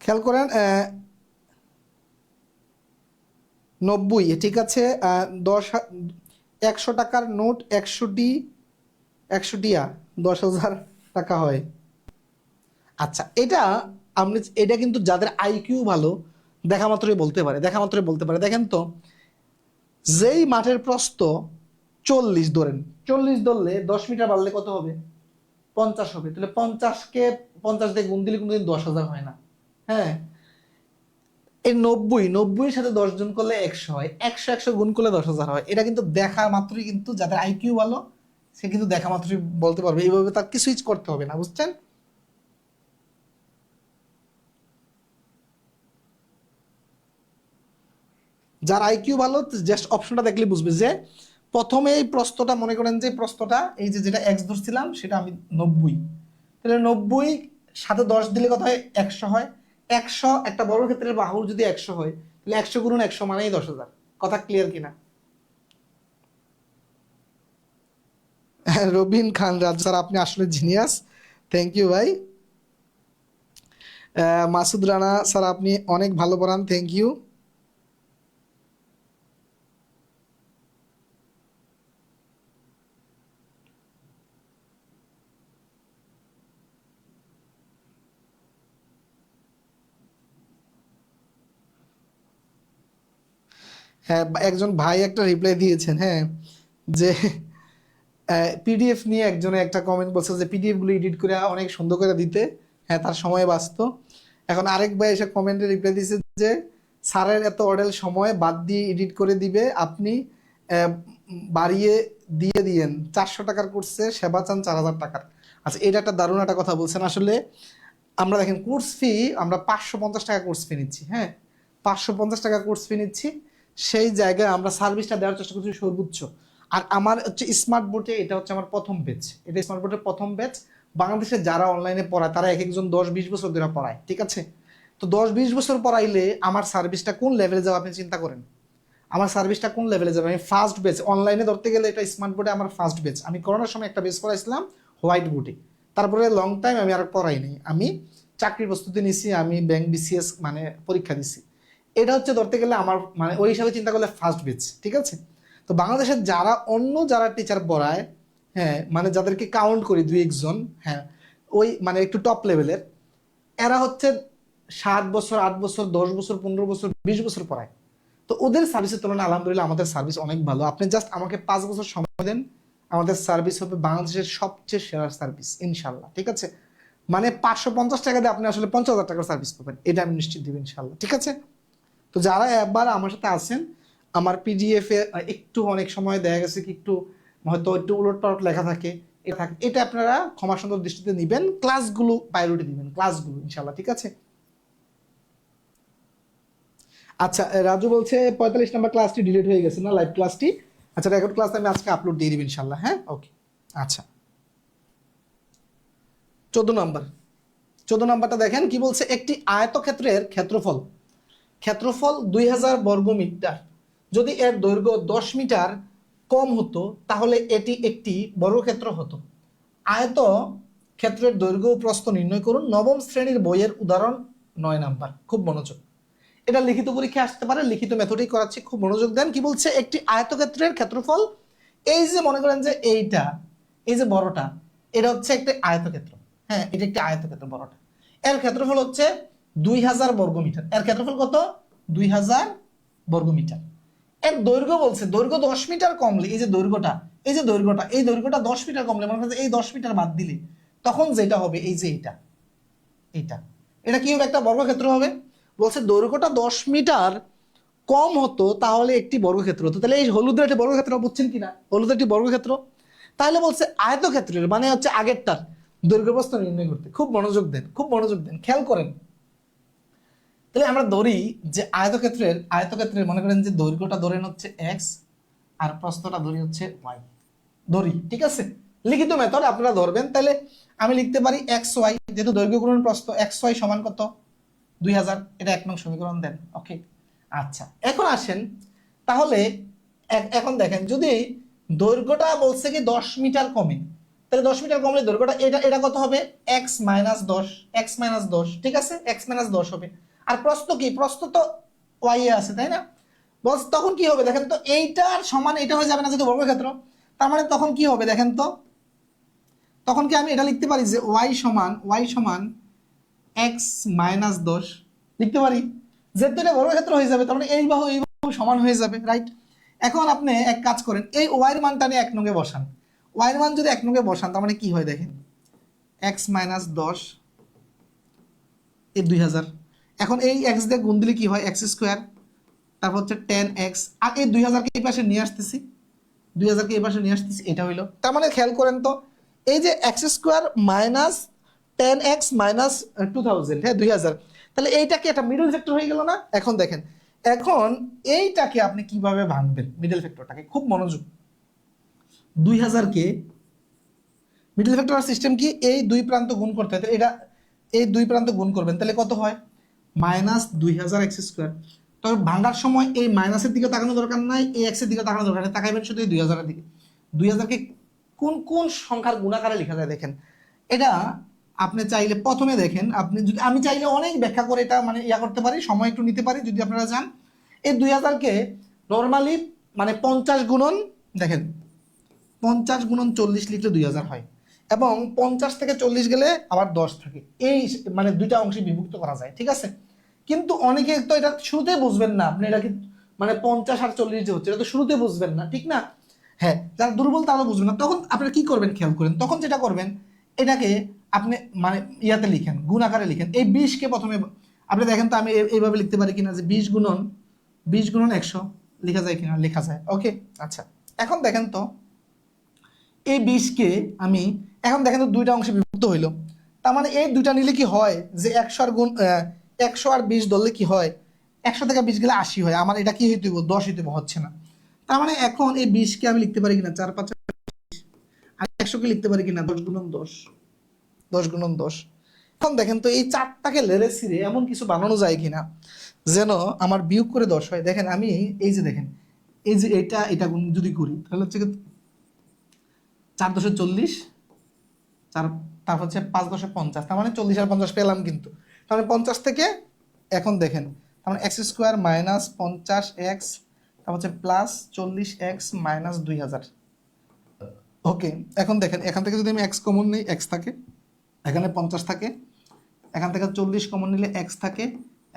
খেয়াল করেন 90, ঠিক আছে। 100 টাকার নোট 100টিয়া 10,000 টাকা হয়। আচ্ছা, এটা কিন্তু যাদের আইকিউ ভালো, দেখা মাত্রই বলতে পারে। দেখেন তো, যেই মাঠের প্রস্থ 40 ধরেন, 40 ধরলে 10 মিটার বাড়লে কত হবে, 50 হবে। তাহলে 50কে 50 দিয়ে গুণ দিলে কোনোদিন 10,000 হয় না। হ্যাঁ, এই 90 সাথে 10 গুণ করলে 100 হয়, 100 গুণ করলে 10,000 হয়। এটা কিন্তু দেখা মাত্রই, কিন্তু যাদের আইকিউ ভালো সে কিন্তু দেখা মাত্রই বলতে পারবে, এইভাবে তার কিছুই করতে হবে না। বুঝছেন? যার আইকিউ ভালো জাস্ট অপশনটা দেখলে বুঝবে যে প্রথমে এই প্রস্থটা, মনে করেন যে প্রস্থটা এই যে যেটা এক্স ধরছিলাম সেটা আমি 90, তাহলে 90 সাথে 10 দিলে কত হয়, 100 হয়। 100 একটা বর্গক্ষেত্রের বাহু যদি 100 হয়, তাহলে 100 গুণন 100 মানেই 10,000। কথা ক্লিয়ার কিনা? রবিন খান রাজ স্যার, আপনি আসলে জিনিয়াস, থ্যাংক ইউ ভাই। মাসুদ রানা স্যার, আপনি অনেক ভালো পড়ান, থ্যাংক ইউ। হ্যাঁ, একজন ভাই একটা রিপ্লাই দিয়েছেন, হ্যাঁ, যে পিডিএফ নিয়ে একজনে একটা কমেন্ট বলছে যে পিডিএফ গুলো এডিট করে অনেক সুন্দর করে দিতে, হ্যাঁ তার সময় বাঁচতো। এখন আরেক ভাই এসে কমেন্টে রিপ্লাই দিয়েছে যে স্যারের এত অডেল সময় বাদ দিয়ে এডিট করে দিবে, আপনি আহ, বাড়িয়ে দিয়ে দিয়েন, 400 টাকার কোর্সে সেবা চান 4,000 টাকার। আচ্ছা, এটা একটা দারুণ একটা কথা বলছেন। আসলে আমরা দেখেন কোর্স ফি, আমরা 550 টাকা কোর্স ফি নিচ্ছি, হ্যাঁ 550 টাকা কোর্স ফি নিচ্ছি, সেই জায়গায় আমরা সার্ভিসটা দেওয়ার চেষ্টা করছি সর্বোচ্চ। আর আমার হচ্ছে স্মার্ট বোর্ডে, এটা হচ্ছে আমার প্রথম ব্যাচ, এটা স্মার্ট বোর্ডের প্রথম ব্যাচ। বাংলাদেশে যারা অনলাইনে পড়ায় তারা এক একজন 10-20 বছর ধরে পড়ায়, ঠিক আছে। তো 10-20 বছর পড়াইলে আমার সার্ভিসটা কোন লেভেলে যাবে আপনি চিন্তা করেন। আমার সার্ভিসটা কোন লেভেলে যাবে, আমি ফার্স্ট ব্যাচ অনলাইনে ধরতে গেলে এটা স্মার্ট বোর্ডে আমার ফার্স্ট ব্যাচ। আমি করোনার সময় একটা ব্যাচ পড়াইছিলাম হোয়াইট বোর্ডে, তারপরে লং টাইম আমি আর পড়াই নাই। আমি চাকরির প্রস্তুতি নিছি, আমি ব্যাংক বিসিএস মানে পরীক্ষা দিছি। এটা হচ্ছে ধরতে গেলে আমার মানে ওই হিসাবে চিন্তা করলে ফার্স্ট ব্যাচ, ঠিক আছে। তো বাংলাদেশের যারা অন্য যারা টিচার পড়ায়, হ্যাঁ মানে যাদেরকে কাউন্ট করি 2-1 জন, হ্যাঁ ওই মানে একটু টপ লেভেলের, এরা হচ্ছে 7 বছর 8 বছর 10 বছর 15 বছর 20 বছর পড়ায়। তো ওদের সার্ভিসের তুলনায় আলহামদুলিল্লাহ আমাদের সার্ভিস অনেক ভালো। আপনি জাস্ট আমাকে 5 বছর সময় দেন, আমাদের সার্ভিস হবে বাংলাদেশের সবচেয়ে সেরা সার্ভিস ইনশাল্লাহ, ঠিক আছে। মানে 550 টাকা দিয়ে আপনি আসলে 50,000 টাকার সার্ভিস পাবেন, এটা আমি নিশ্চিত দিব ইনশাল্লাহ, ঠিক আছে। তো যারা একবার আমার সাথে আছেন, আমার পিডিএফ এ একটু অনেক সময় দেখা গেছে কি একটু হয়তো একটু উলট পালট লেখা থাকে, এটা আপনারা ক্ষমা সুন্দর দৃষ্টিতে নিবেন, ক্লাসগুলো প্রায়োরিটি দিবেন, ক্লাসগুলো ইনশাল্লাহ, ঠিক আছে। আচ্ছা, রাজু বলছে 45 নম্বর ক্লাসটি ডিলিট হয়ে গেছে না, লাইভ ক্লাসটি। আচ্ছা, রেকর্ড ক্লাস আমি আজকে আপলোড দিয়ে দিব ইনশাল্লাহ, হ্যাঁ ওকে। আচ্ছা, 14 নম্বর, 14 নম্বরটা দেখেন কি বলছে, একটি আয়তক্ষেত্রের ক্ষেত্রফল, ক্ষেত্রফল 2000 বর্গমিটার, যদি এর দৈর্ঘ্য 10 মিটার কম হতো তাহলে এটি একটি বর্গক্ষেত্র হতো। আয়ত ক্ষেত্রের দৈর্ঘ্য ও প্রস্থ নির্ণয় করুন, নবম শ্রেণীর বইয়ের উদাহরণ 9 নাম্বার। খুব মনোযোগ, এটা লিখিত পরীক্ষা আসতে পারে, লিখিত মেথডেই করাচ্ছি, খুব মনোযোগ দেন। কি বলছে, একটি আয়তক্ষেত্রের ক্ষেত্রফল, এই যে মনে করেন যে এইটা, এই যে বড়টা, এটা হচ্ছে একটা আয়তক্ষেত্র। হ্যাঁ, এটা একটি আয়তক্ষেত্র বড়টা, এর ক্ষেত্রফল হচ্ছে 2000 বর্গমিটার। এর ক্ষেত্রফল কত? 2000 বর্গমিটার। এর দৈর্ঘ্য বলছে, দৈর্ঘ্য 10 মিটার কমলে, এই যে দৈর্ঘ্যটা, এই যে দৈর্ঘ্যটা, এই দৈর্ঘ্যটা 10 মিটার কমলে, মনে করেন এই 10 মিটার বাদ দিলে তখন যেটা হবে, এই যে এইটা, এইটা, এটা কি হবে? একটা বর্গক্ষেত্র হবে। বলছে দৈর্ঘ্যটা 10 মিটার কম হতো তাহলে একটি বর্গক্ষেত্র হতো। তাহলে এই হলুদের একটি বর্গক্ষেত্র, বুঝছেন কিনা? হলুদের একটি বর্গক্ষেত্র। তাহলে বলছে আয়তক্ষেত্রের মানে হচ্ছে আগেরটার দৈর্ঘ্য প্রস্থ নির্ণয় করতে। খুব মনোযোগ দেন, খুব মনোযোগ দেন, খেয়াল করেন। তাহলে আমরা ধরি যে আয়তক্ষেত্রের মনে করেন যে দৈর্ঘ্যটা ধরেন হচ্ছে x আর প্রস্থটা ধরি হচ্ছে y, ধরি, ঠিক আছে? লিখিত মেথড আপনারা ধরবেন। তাহলে আমি লিখতে পারি xy, যেহেতু দৈর্ঘ্য গুণন প্রস্থ, xy সমান কত? 2000। এটা 1 নং সমীকরণ দেন। ওকে, আচ্ছা, এখন আসেন তাহলে এখন দেখেন, যদি দৈর্ঘ্যটা বলছে কি 10 মিটার কমে, তাহলে 10 মিটার কমলে দৈর্ঘ্যটা এটা এটা কত হবে? x মাইনাস 10, x মাইনাস 10, ঠিক আছে? x মাইনাস 10 হবে। আর প্রস্থ কি? প্রস্থ তো y এ আছে, তাই না? বস তখন কি হবে দেখেন তো, এইটার সমান এটা হয়ে যাবে না যেহেতু বর্গক্ষেত্র। তার মানে তখন কি হবে দেখেন তো, তখন কি আমি এটা লিখতে পারি যে y সমান x মাইনাস 10 লিখতে পারি? যেহেতু এটা বর্গক্ষেত্র হয়ে যাবে, তার মানে এই বাহু সমান হয়ে যাবে, রাইট? এখন আপনি এক কাজ করেন, এই y এর মানটা নিয়ে 1 নঙ্গে বসান। y এর মান যদি 1 নঙ্গে বসান, তার মানে কি হয় দেখেন, x মাইনাস 10 এই 2000। এখন এই x দিয়ে গুণ দিলে কি হয়? x স্কোয়ার, তারপর হচ্ছে 10x, আর এই 2000 কে এই পাশে নিয়ে আসতেছি, 2000 কে এই পাশে নিয়ে আসতেছি, এটা হইলো। তার মানে খেয়াল করেন তো, এই যে x square minus 10x minus 2000, হ্যাঁ 2000, তাহলে এইটাকে একটা মিডল ফ্যাক্টর হয়ে গেল না? এখন দেখেন, এখন এইটাকে আপনি কিভাবে ভাঙবেন মিডল ফ্যাক্টরটাকে? খুব মনোযোগ। 2000 কে মিডল ফ্যাক্টর সিস্টেম কি, এই দুই প্রান্ত গুণ করতে হয়, এটা এই দুই প্রান্ত গুণ করবেন, তাহলে কত হয়? Minus 2000 x square. তবে ভাঙার সময় এই মাইনাসের দিকে তাকানো দরকার নাই, এই এক্স এর দিকে তাকানো দরকার নেই, তাকাইবেন শুধু এই 2000 এর দিকে। 2000 কে কোন কোন সংখ্যার গুণাকারে লেখা যায় দেখেন। এটা আপনি চাইলে প্রথমে দেখেন, আপনি যদি, আমি চাইলে অনেক ব্যাখ্যা করে এটা মানে ইয়া করতে পারি, সময় একটু নিতে পারি যদি আপনারা চান। এই 2000 কে নর্মালি মানে 50 গুণন, দেখেন 50 গুণন 40 লিখলে 2000 হয়, এবং 50 থেকে 40 গেলে আবার 10 থাকে, এই মানে দুইটা অংশে বিভক্ত করা যায়, ঠিক আছে? কিন্তু অনেকে তো এটা শুরুতে বুঝবেন না, আপনি এটা কি মানে 50 আর 40 যে হচ্ছে, এটা তো শুরুতে বুঝবেন না, ঠিক না? হ্যাঁ, যারা দুর্বল তারা বুঝবেন না, তখন আপনারা কি করবেন খেয়াল করেন, তখন যেটা করবেন, এটাকে আপনি মানে ইয়াতে লিখেন, গুণ আকারে লিখেন। এই 20 কে প্রথমে আপনি দেখেন তো, আমি এইভাবে লিখতে পারি কিনা যে 20 গুণন 100 লেখা যায় কিনা? লেখা যায়। ওকে, আচ্ছা, এখন দেখেন তো এই 20 কে আমি, এখন দেখেন তো দুইটা অংশে বিভক্ত হইলো, তার মানে এই দুইটা নিলে কি হয় যে 100 আর গুণ 100 আর 20 ধরলে কি হয়, 100 থেকে 20 গেলে 80 হয়, আমার এটা কি হইতে 10 হইতে হচ্ছে না। তার মানে এখন এই 20 কে আমি লিখতে পারি কিনা 4 5 আর 100 কে লিখতে পারি কিনা 10 গুণন 10, 10 গুণন 10। এখন দেখেন তো এই চারটাকে লেড়ে ছিঁড়ে এমন কিছু বানানো যায় কিনা যেন আমার বিয়োগ করে 10 হয়। দেখেন আমি এই যে দেখেন, এই যে এটা গুণ যদি করি তাহলে হচ্ছে 4 10 40, তারপর হচ্ছে 5 10 50, তার মানে 40 আর 50 পেলাম। কিন্তু তার মানে 50 থেকে এখন দেখেন, তার মানে এক্স স্কোয়ার মাইনাস 50x, তারপর হচ্ছে প্লাস 40x মাইনাস 2000। ওকে, এখন দেখেন এখান থেকে যদি আমি এক্স কমন নিই, এক্স থাকে, এখানে 50 থাকে, এখান থেকে 40 কমন নিলে এক্স থাকে,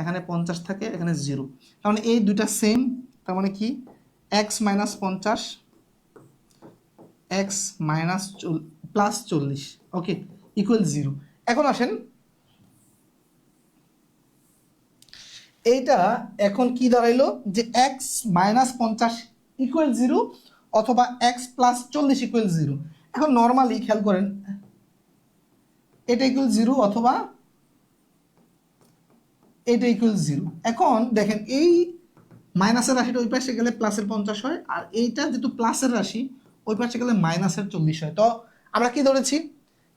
এখানে 50 থাকে, এখানে 0। তার মানে এই দুইটা সেম, তার মানে কি x minus 50, x minus plus 40, ওকে, ইকুয়াল 0। এখন আসেন এইটা এখন কি দাঁড়াইলো যে এক্স মাইনাস 50 ইকুয়াল 0 অথবা এক্স প্লাস 40 ইকুয়াল 0। এখন নর্মালি খেয়াল করেন, এটা ইকুয়াল 0 অথবা এটা ইকুয়াল 0। এখন দেখেন এই মাইনাসের রাশিটা ওই পাশে গেলে প্লাসের 50 হয়, আর এইটা যেহেতু প্লাসের রাশি ওই পাশে গেলে মাইনাসের 40 হয়। তো আমরা কি ধরেছি,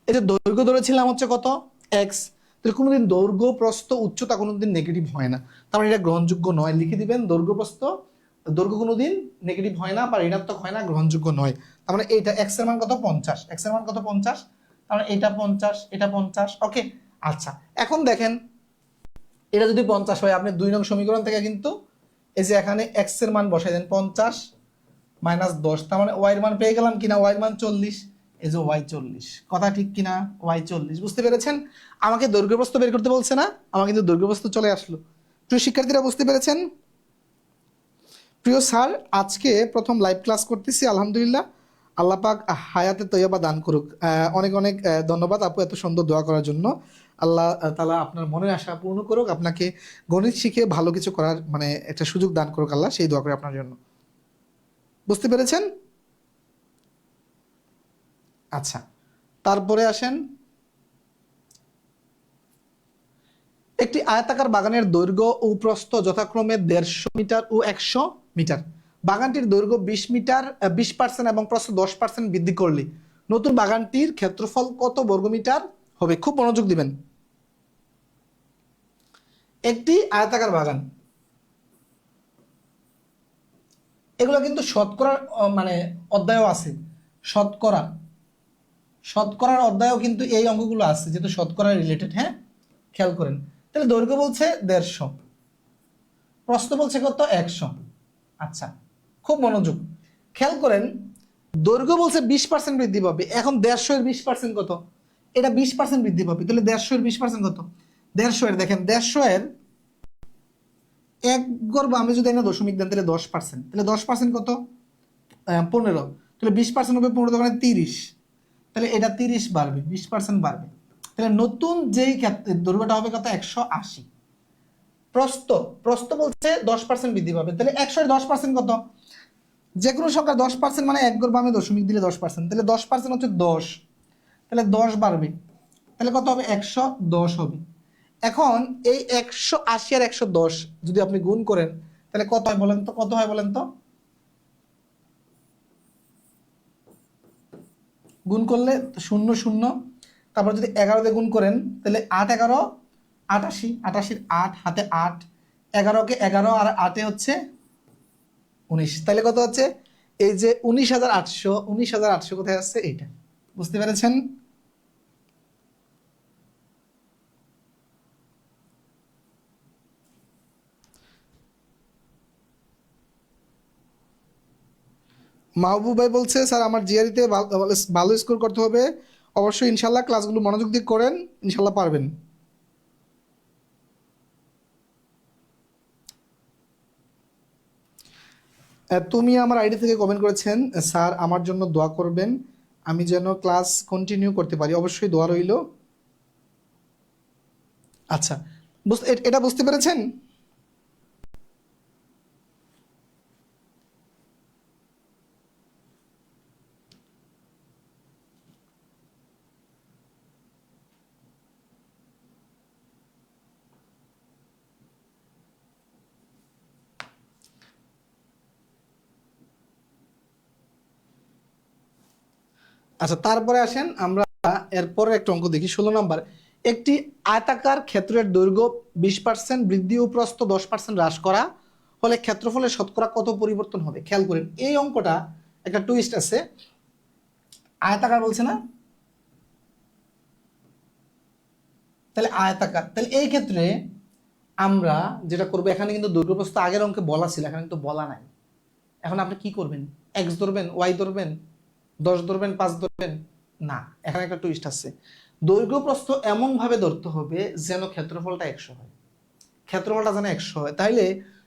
এই যে দৈর্ঘ্য ধরেছিলাম হচ্ছে কত, এক্স। তাহলে কোনোদিন দৈর্ঘ্য প্রস্থ উচ্চতা কোনোদিন নেগেটিভ হয় না, তার মানে এটা গ্রহণযোগ্য নয়। লিখে দিবেন দৈর্ঘ্য প্রস্থ, দৈর্ঘ্য কোনোদিন নেগেটিভ হয় না বা ঋণাত্মক হয় না, গ্রহণযোগ্য নয়। তার মানে এইটা এক্স এর মান কত 50, এক্স এর মান কত 50, কারণ এটা 50, এটা 50। ওকে, আচ্ছা এখন দেখেন এটা যদি 50 হয়, আপনি 2 নং সমীকরণ থেকে কিন্তু এই যে এখানে x এর মান বসাই দেন, 50 - 10, তার মানে y এর মান পেয়ে গেলাম কিনা, y এর মান 40, এই যে y 40। কথা ঠিক কিনা, y 40। বুঝতে পেরেছেন? আমাকে দৈর্ঘ্য প্রস্থ বের করতে বলছে না, আমার কিন্তু দৈর্ঘ্য প্রস্থ চলে আসলো। প্রিয় শিক্ষার্থীরা বুঝতে পেরেছেন? প্রিয় স্যার, আজকে প্রথম লাইভ ক্লাস করতেছি, আলহামদুলিল্লাহ। আল্লাহ পাক হায়াতে তৈয়বা দান করুক। অনেক অনেক ধন্যবাদ আপু এত সুন্দর দোয়া করার জন্য। আল্লাহ তাআলা আপনার মনের আশা পূর্ণ করুক, আপনাকে গণিত শিখে ভালো কিছু করার মানে একটা সুযোগ দান করুক আল্লাহ, সেই দোয়া করে আপনার জন্য। বুঝতে পেরেছেন? আচ্ছা, তারপরে আসেন, একটি আয়তাকার বাগানের দৈর্ঘ্য ও প্রস্থ যথাক্রমে 150 মিটার ও 100 মিটার। বাগানটির দৈর্ঘ্য 20 মিটার 20% এবং প্রস্থ 10% বৃদ্ধি করলে নতুন বাগানটির ক্ষেত্রফল কত বর্গমিটার হবে? খুব মনোযোগ দিবেন। একটি আয়তাকার বাগান, এগুলো কিন্তু শতকরার মানে অধ্যায়ও আছে। শতকরার অধ্যায়ও কিন্তু এই অঙ্কগুলো আছে, যেহেতু শতকরা রিলেটেড। হ্যাঁ, খেয়াল করেন। তাহলে দৈর্ঘ্য বলছে 150, প্রস্থ বলছে কত, 100। আচ্ছা, খুব মনোযোগ খেয়াল করেন। দৈর্ঘ্য বলছে 20% বৃদ্ধি পাবে। এখন 150 এর 20% কত? এটা 20% বৃদ্ধি পাবে। তাহলে 150 এর 20% কত? 150 এর, দেখেন 150 এর এক গড় বামে যদি না দশমিক দেন, তাহলে 10%। তাহলে 10% কত? 15। তাহলে 20% হবে 15 দোকানে 30। তাহলে এটা 30 বাড়বে, 20% বাড়বে। তাহলে নতুন যেই দৈর্ঘ্যটা হবে কত? 180। প্রস্থ, প্রস্থ বলছে 10% বৃদ্ধি পাবে। তাহলে 100 এর 10% কত? যে কোনো সংখ্যা 10% মানে এক গড় বামে দশমিক দিলে 10%। তাহলে 10% হচ্ছে 10। তাহলে 10 বাড়বে, তাহলে কত হবে? 110 হবে। এখন এই 180 আর 110 যদি আপনি গুণ করেন, তাহলে কত হয় বলেন তো? কত হয় বলেন তো? গুণ করলে 0 0, তারপর যদি 11 দিয়ে গুণ করেন, তাহলে 8 11 88, 88 8 হাতে 8, 11কে 11 আর 8 হচ্ছে 19। তাহলে কত হচ্ছে? এই যে 19,800, 19,800 কোথায় আসছে? এইটা। বুঝতে পেরেছেন? মাহবুব ভাই বলছে, স্যার আমার জিআরিতে ভালো স্কোর করতে হবে। অবশ্যই ইনশাল্লাহ ক্লাসগুলো মনোযোগ দিয়ে করেন, ইনশাল্লাহ পারবেন। তুমি আমার আইডি থেকে কমেন্ট করেছেন, স্যার আমার জন্য দোয়া করবেন, আমি যেন ক্লাস কন্টিনিউ করতে পারি। অবশ্যই দোয়া রইল। আচ্ছা, এটা বুঝতে পেরেছেন? আচ্ছা, তারপরে আসেন আমরা এরপরে একটা অঙ্ক দেখি, 16 নম্বর। একটি আয়তাকার ক্ষেত্রের দৈর্ঘ্য 20% বৃদ্ধি ও প্রস্থ 10% হ্রাস করা হলে ক্ষেত্রফলের শতকরা কত পরিবর্তন হবে? খেয়াল করেন, এই অঙ্কটা একটা টুইস্ট আছে। আয়তাকার বলছে না, তাহলে আয়তাকার, তাহলে এই ক্ষেত্রে আমরা যেটা করবো, এখানে কিন্তু দৈর্ঘ্য প্রস্থ আগের অঙ্কে বলা ছিল, এখানে কিন্তু বলা নাই। এখন আপনি কি করবেন? এক্স ধরবেন, ওয়াই ধরবেন, 10 ধরবেন, 5 ধরবেন? না, এখানে একটা টুইস্ট আছে। দৈর্ঘ্য প্রস্থ এমন ভাবে ধরতে হবে যেন ক্ষেত্রফলটা 100 হয়। ক্ষেত্রফলটা যেন 100 হয়। তাইলে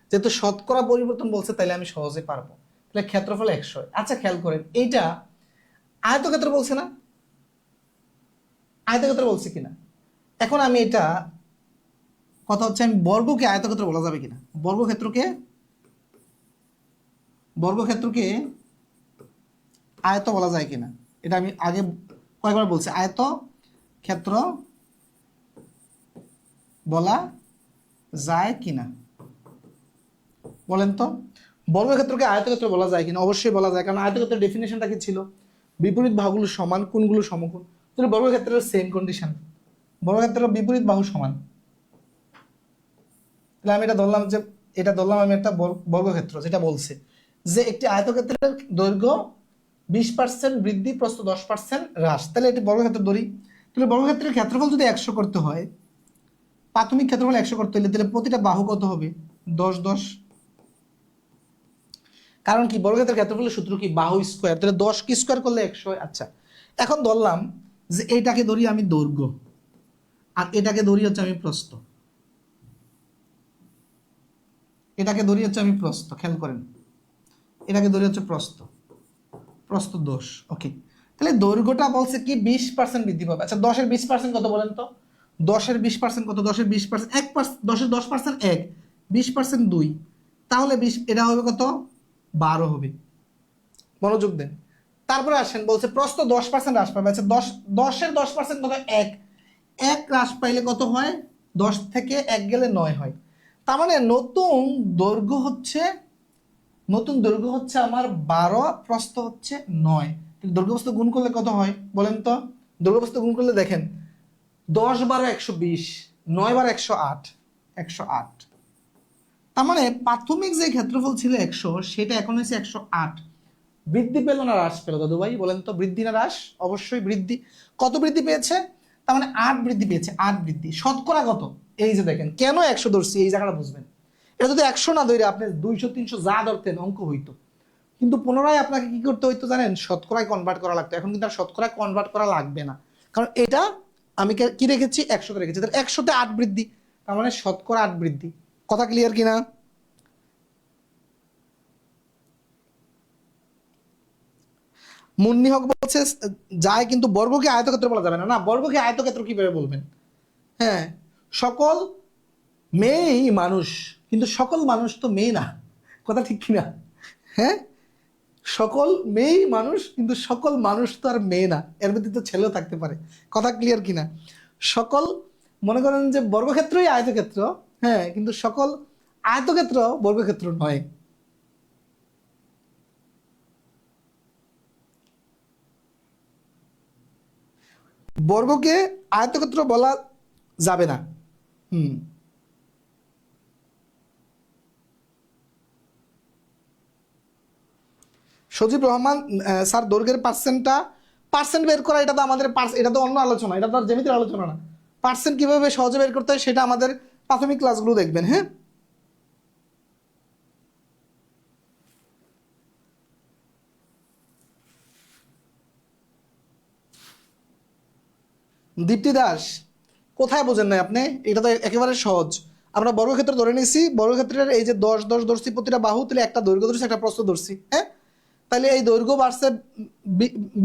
যেহেতু শতকরা পরিবর্তন বলছে, তাইলে আমি সহজে পারবো। তাহলে ক্ষেত্রফল 100 হয়। আচ্ছা, খেয়াল করেন, এইটা আয়তক্ষেত্র বলছে না? আয়তক্ষেত্র বলছে কিনা? এখন আমি এটা, কথা হচ্ছে আমি বর্গকে আয়তক্ষেত্র বলা যাবে কিনা, বর্গক্ষেত্রকে বর্গক্ষেত্রকে আয়ত বলা যায় কিনা, এটা আমি আগে কয়েকবার বলছি। আয়ত ক্ষেত্র বলা যায় কিনা বলেন তো? বর্গক্ষেত্রকে আয়তক্ষেত্র বলা যায় কিনা? অবশ্যই বলা যায়, কারণ আয়তক্ষেত্রের ডেফিনেশনটা কি ছিল? বিপরীত বাহুগুলো সমান, কোণগুলো সমকোণ। তাহলে বর্গক্ষেত্রের সেম কন্ডিশন, বর্গক্ষেত্রের বিপরীত বাহু সমান। তাহলে আমি এটা ধরলাম যে, এটা ধরলাম আমি একটা বর্গক্ষেত্র, যেটা বলছে যে একটি আয়তক্ষেত্রের দৈর্ঘ্য 20% বৃদ্ধি, প্রস্থ 10% হ্রাস। তাহলে এটি বর্গক্ষেত্র ধরি। তাহলে বর্গক্ষেত্রের ক্ষেত্রফল যদি 100 করতে হয়, প্রাথমিক ক্ষেত্রফল 100 করতে হলে তাহলে প্রতিটা বাহু কত হবে? 10 10। কারণ কি বর্গক্ষেত্রের ক্ষেত্রফলের সূত্র কি? বাহু স্কয়ার। তাহলে 10 কি স্কয়ার করলে 100। আচ্ছা, এখন ধরলাম যে এইটাকে ধরি আমি দৈর্ঘ্য, আর এটাকে ধরি হচ্ছে আমি প্রস্থ। এটাকে ধরি হচ্ছে আমি প্রস্থ, খেয়াল করেন, এটাকে ধরি হচ্ছে প্রস্থ, প্রস্থ 10। ওকে, তাহলে দৈর্ঘ্যটা বলছে কি 20% বৃদ্ধি পাবে। আচ্ছা, 10 এর 20% কত বলেন তো? 10 এর 20% কত? 10 এর 20% 1%, 10 এর 10% 1, 20% 2, তাহলে 20, এটা হবে কত? 12 হবে। মনোযোগ দেন। তারপরে আসেন, বলছে প্রস্থ 10% হ্রাস পাবে। আচ্ছা, 10 এর 10% কত? 1, 1 হ্রাস পাইলে কত হয়? 10 থেকে 1 গেলে 9 হয়। তার মানে নতুন দৈর্ঘ্য হচ্ছে আমার 12, প্রস্থ হচ্ছে 9। দৈর্ঘ্য প্রস্থ গুণ করলে কত হয় বলেন তো? দৈর্ঘ্য প্রস্থ গুণ করলে দেখেন, 10 12 120, 9 12 108, 108। তার মানে প্রাথমিক যে ক্ষেত্রফল ছিল 100, সেটা এখন হয়েছে 108। বৃদ্ধি পেল না হ্রাস পেল দাদু ভাই বলেন তো? বৃদ্ধি না হ্রাস? অবশ্যই বৃদ্ধি। কত বৃদ্ধি পেয়েছে? তার মানে 8 বৃদ্ধি পেয়েছে। 8 বৃদ্ধি। শতকরা কত? এই যে দেখেন, কেন 100 ধরছি এই জায়গাটা বুঝবেন। এটা যদি 100 না ধরে আপনি 200 300 যা ধরতেন অঙ্ক হইতো, কিন্তু পুনরায় আপনাকে কি করতে হইতো জানেন? শতকরায় কনভার্ট করা লাগতো। এখন কিন্তু আর শতকরায় কনভার্ট করা লাগবে না, কারণ এটা আমি কি রেখেছি? 100তে রেখেছি। তাহলে 100তে 8 বৃদ্ধি, তার মানে শতকরা 8 বৃদ্ধি। কথা ক্লিয়ার কিনা? মুন্নি হক বলছে যায়, কিন্তু বর্গকে আয়তক্ষেত্র বলা যাবে না। না, বর্গকে আয়তক্ষেত্র কিভাবে বলবেন? হ্যাঁ, সকল মেয়েই মানুষ, কিন্তু সকল মানুষ তো মেয়ে না। কথা ঠিক কিনা? হ্যাঁ, সকল মেয়েই মানুষ, কিন্তু সকল মানুষ তো আর মেয়ে না, এর মধ্যে তো ছেলেও থাকতে পারে। কথা ক্লিয়ার কিনা? সকল, মনে করেন যে বর্গক্ষেত্রই আয়তক্ষেত্র, হ্যাঁ, কিন্তু সকল আয়তক্ষেত্র বর্গক্ষেত্র নয়। বর্গকে আয়তক্ষেত্র বলা যাবে না। হুম, সজীব রহমান স্যার, দৈর্ঘ্যের পার্সেন্ট বের করা, এটা তো আমাদের এটা তো অন্য আলোচনা, এটা তো আর জ্যামিতির আলোচনা না। পার্সেন্ট কিভাবে সহজে বের করতে হয় সেটা আমাদের প্রাথমিক ক্লাসগুলো দেখবেন। হ্যাঁ, দীপ্তি দাস, কোথায় বোঝেন নাই আপনি? এটা তো একেবারে সহজ। আমরা বর্গক্ষেত্র ধরে নিয়েছি, বর্গক্ষেত্রের এই যে 10 10 ধরছি প্রতিটা বাহু, তাহলে একটা দৈর্ঘ্য ধরছি, একটা প্রস্থ ধরছি। হ্যাঁ, তাহলে এই দৈর্ঘ্য বাড়ছে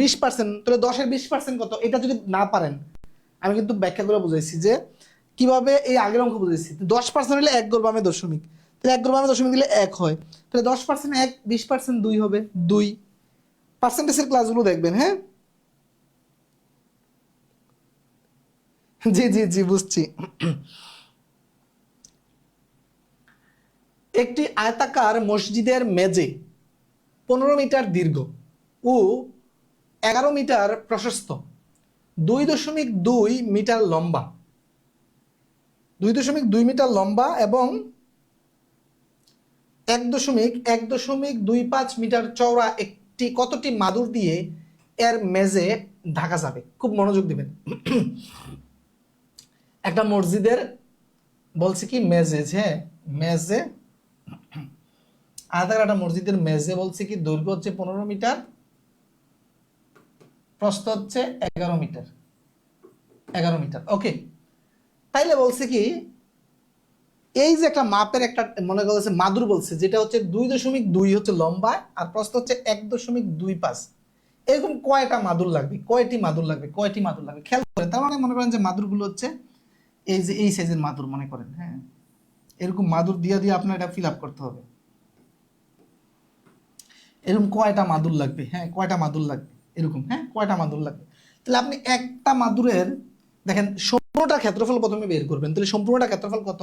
20%, তাহলে 10 এর 20% কত? এটা যদি না পারেন, আমি কিন্তু ব্যাখ্যা করে বুঝাইছি যে কিভাবে, এই আগের অঙ্ক বুঝাইছি। 10% হলে 1 গড় বামে দশমিক, তাহলে 1 গড় বামে দশমিক দিলে 1 হয়। তাহলে 10% 1, 20% 2 হবে 2। পার্সেন্টেজের ক্লাসগুলো দেখবেন। হ্যাঁ, জি জি জি, বুঝছি। একটি আয়তাকার মসজিদের মেঝে 15 মিটার দীর্ঘ ও 11 মিটার প্রশস্ত, 2.2 মিটার লম্বা, 2.2 মিটার লম্বা এবং 1.25 মিটার চওড়া একটি কতটি মাদুর দিয়ে এর মেঝে ঢাকা যাবে? খুব মনোযোগ দিবেন। একটা মসজিদের বলছে কি মেঝে, হ্যাঁ, মেঝে, আয়তাকার একটা মসজিদের মেঝে বলছে কি দৈর্ঘ্য হচ্ছে 15 মিটার, প্রস্থ হচ্ছে 11 মিটার, 11 মিটার। ওকে, তাইলে বলছে কি এই যে একটা মাপের একটা মনে করছে মাদুর বলছে, যেটা হচ্ছে 2.2 হচ্ছে লম্বা আর প্রস্থ হচ্ছে 1.25, এরকম কয়টা মাদুর লাগবে? কয়টি মাদুর লাগবে? কয়টি মাদুর লাগবে? খেয়াল করে, তার মানে মনে করেন যে মাদুরগুলো হচ্ছে এই যে এই সাইজের মাদুর মনে করেন। হ্যাঁ, এরকম মাদুর দিয়ে দিয়ে আপনার এটা ফিল আপ করতে হবে। এরকম কয়টা মাদুর লাগবে? হ্যাঁ, কয়টা মাদুর লাগবে এরকম? হ্যাঁ, কয়টা মাদুর লাগবে? তাহলে আপনি একটা মাদুরের দেখেন সম্পূর্ণটা ক্ষেত্রফল প্রথমে বের করবেন। তাহলে সম্পূর্ণটা ক্ষেত্রফল কত?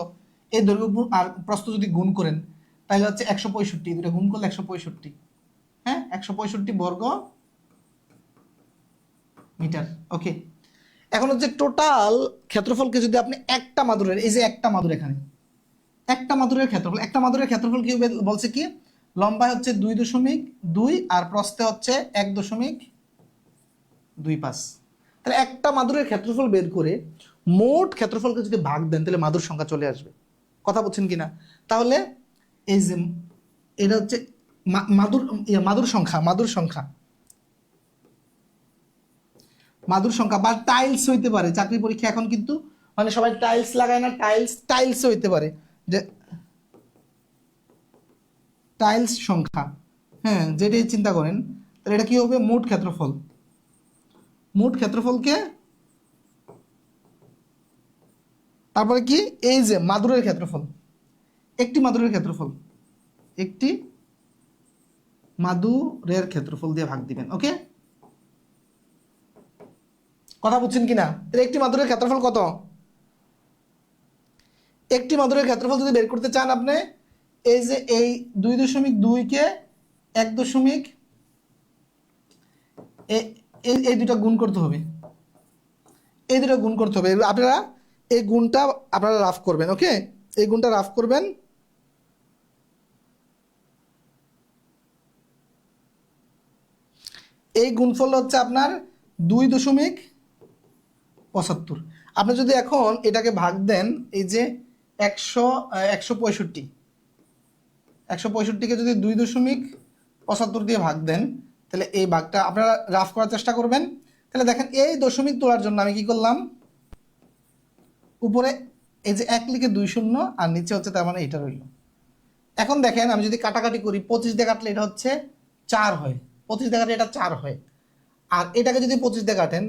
এই দৈর্ঘ্য আর প্রস্থ যদি গুণ করেন তাহলে হচ্ছে 165, দুটো গুণ করলে 165। হ্যাঁ, 165 বর্গ মিটার। ওকে, এখন হচ্ছে টোটাল ক্ষেত্রফলকে যদি আপনি একটা মাদুরের, এই যে একটা মাদুর, এখানে একটা মাদুরের ক্ষেত্রফল, একটা মাদুরের ক্ষেত্রফল কি বলছে কি লম্বায় হচ্ছে 2.2 আর প্রস্থে হচ্ছে 1.25। তাহলে একটা মাদুরের ক্ষেত্রফল বের করে মোট ক্ষেত্রফলকে যদি ভাগ দেন তাহলে মাদুর সংখ্যা চলে আসবে। কথা বলছেন কিনা? তাহলে এই যে এটা হচ্ছে মাদুর সংখ্যা বা টাইলস হইতে পারে। চাকরি পরীক্ষা এখন কিন্তু মানে সবাই টাইলস লাগায় না, টাইলস হইতে পারে যে টাইলস সংখ্যা, হ্যাঁ যেটাই চিন্তা করেন। তাহলে এটা কি হবে? মোট ক্ষেত্রফলকে তারপরে কি এই যে মাদুরের ক্ষেত্রফল, একটি মাদুরের ক্ষেত্রফল দিয়ে ভাগ দিবেন। ওকে, কথা বুঝছেন কিনা? তাহলে একটি মাদুরের ক্ষেত্রফল কত? একটি মাদুরের ক্ষেত্রফল যদি বের করতে চান আপনি এই যে এই 2.2 কে 1 এই দুটা গুণ করতে হবে, আপনারা এই গুণটা আপনারা রাফ করবেন। ওকে, এই গুণটা রাফ করবেন। এই গুণফল হচ্ছে আপনার 2.75। আপনি যদি এখন এটাকে ভাগ দেন এই যে 165কে যদি 2.75 দিয়ে ভাগ দেন তাহলে এই ভাগটা আপনারা রাফ করার চেষ্টা করবেন। তাহলে দেখেন এই দশমিক তোলার জন্য আমি কি করলাম, উপরে এই যে 1 লিখে 2 শূন্য আর নিচে হচ্ছে তার মানে এটা রইল। এখন দেখেন আমি যদি কাটাকাটি করি 25 দিয়ে কাটলে এটা হচ্ছে 4 হয়, 25 দিয়ে কাটলে এটা 4 হয়। আর এটাকে যদি 25 দিয়ে কাটেন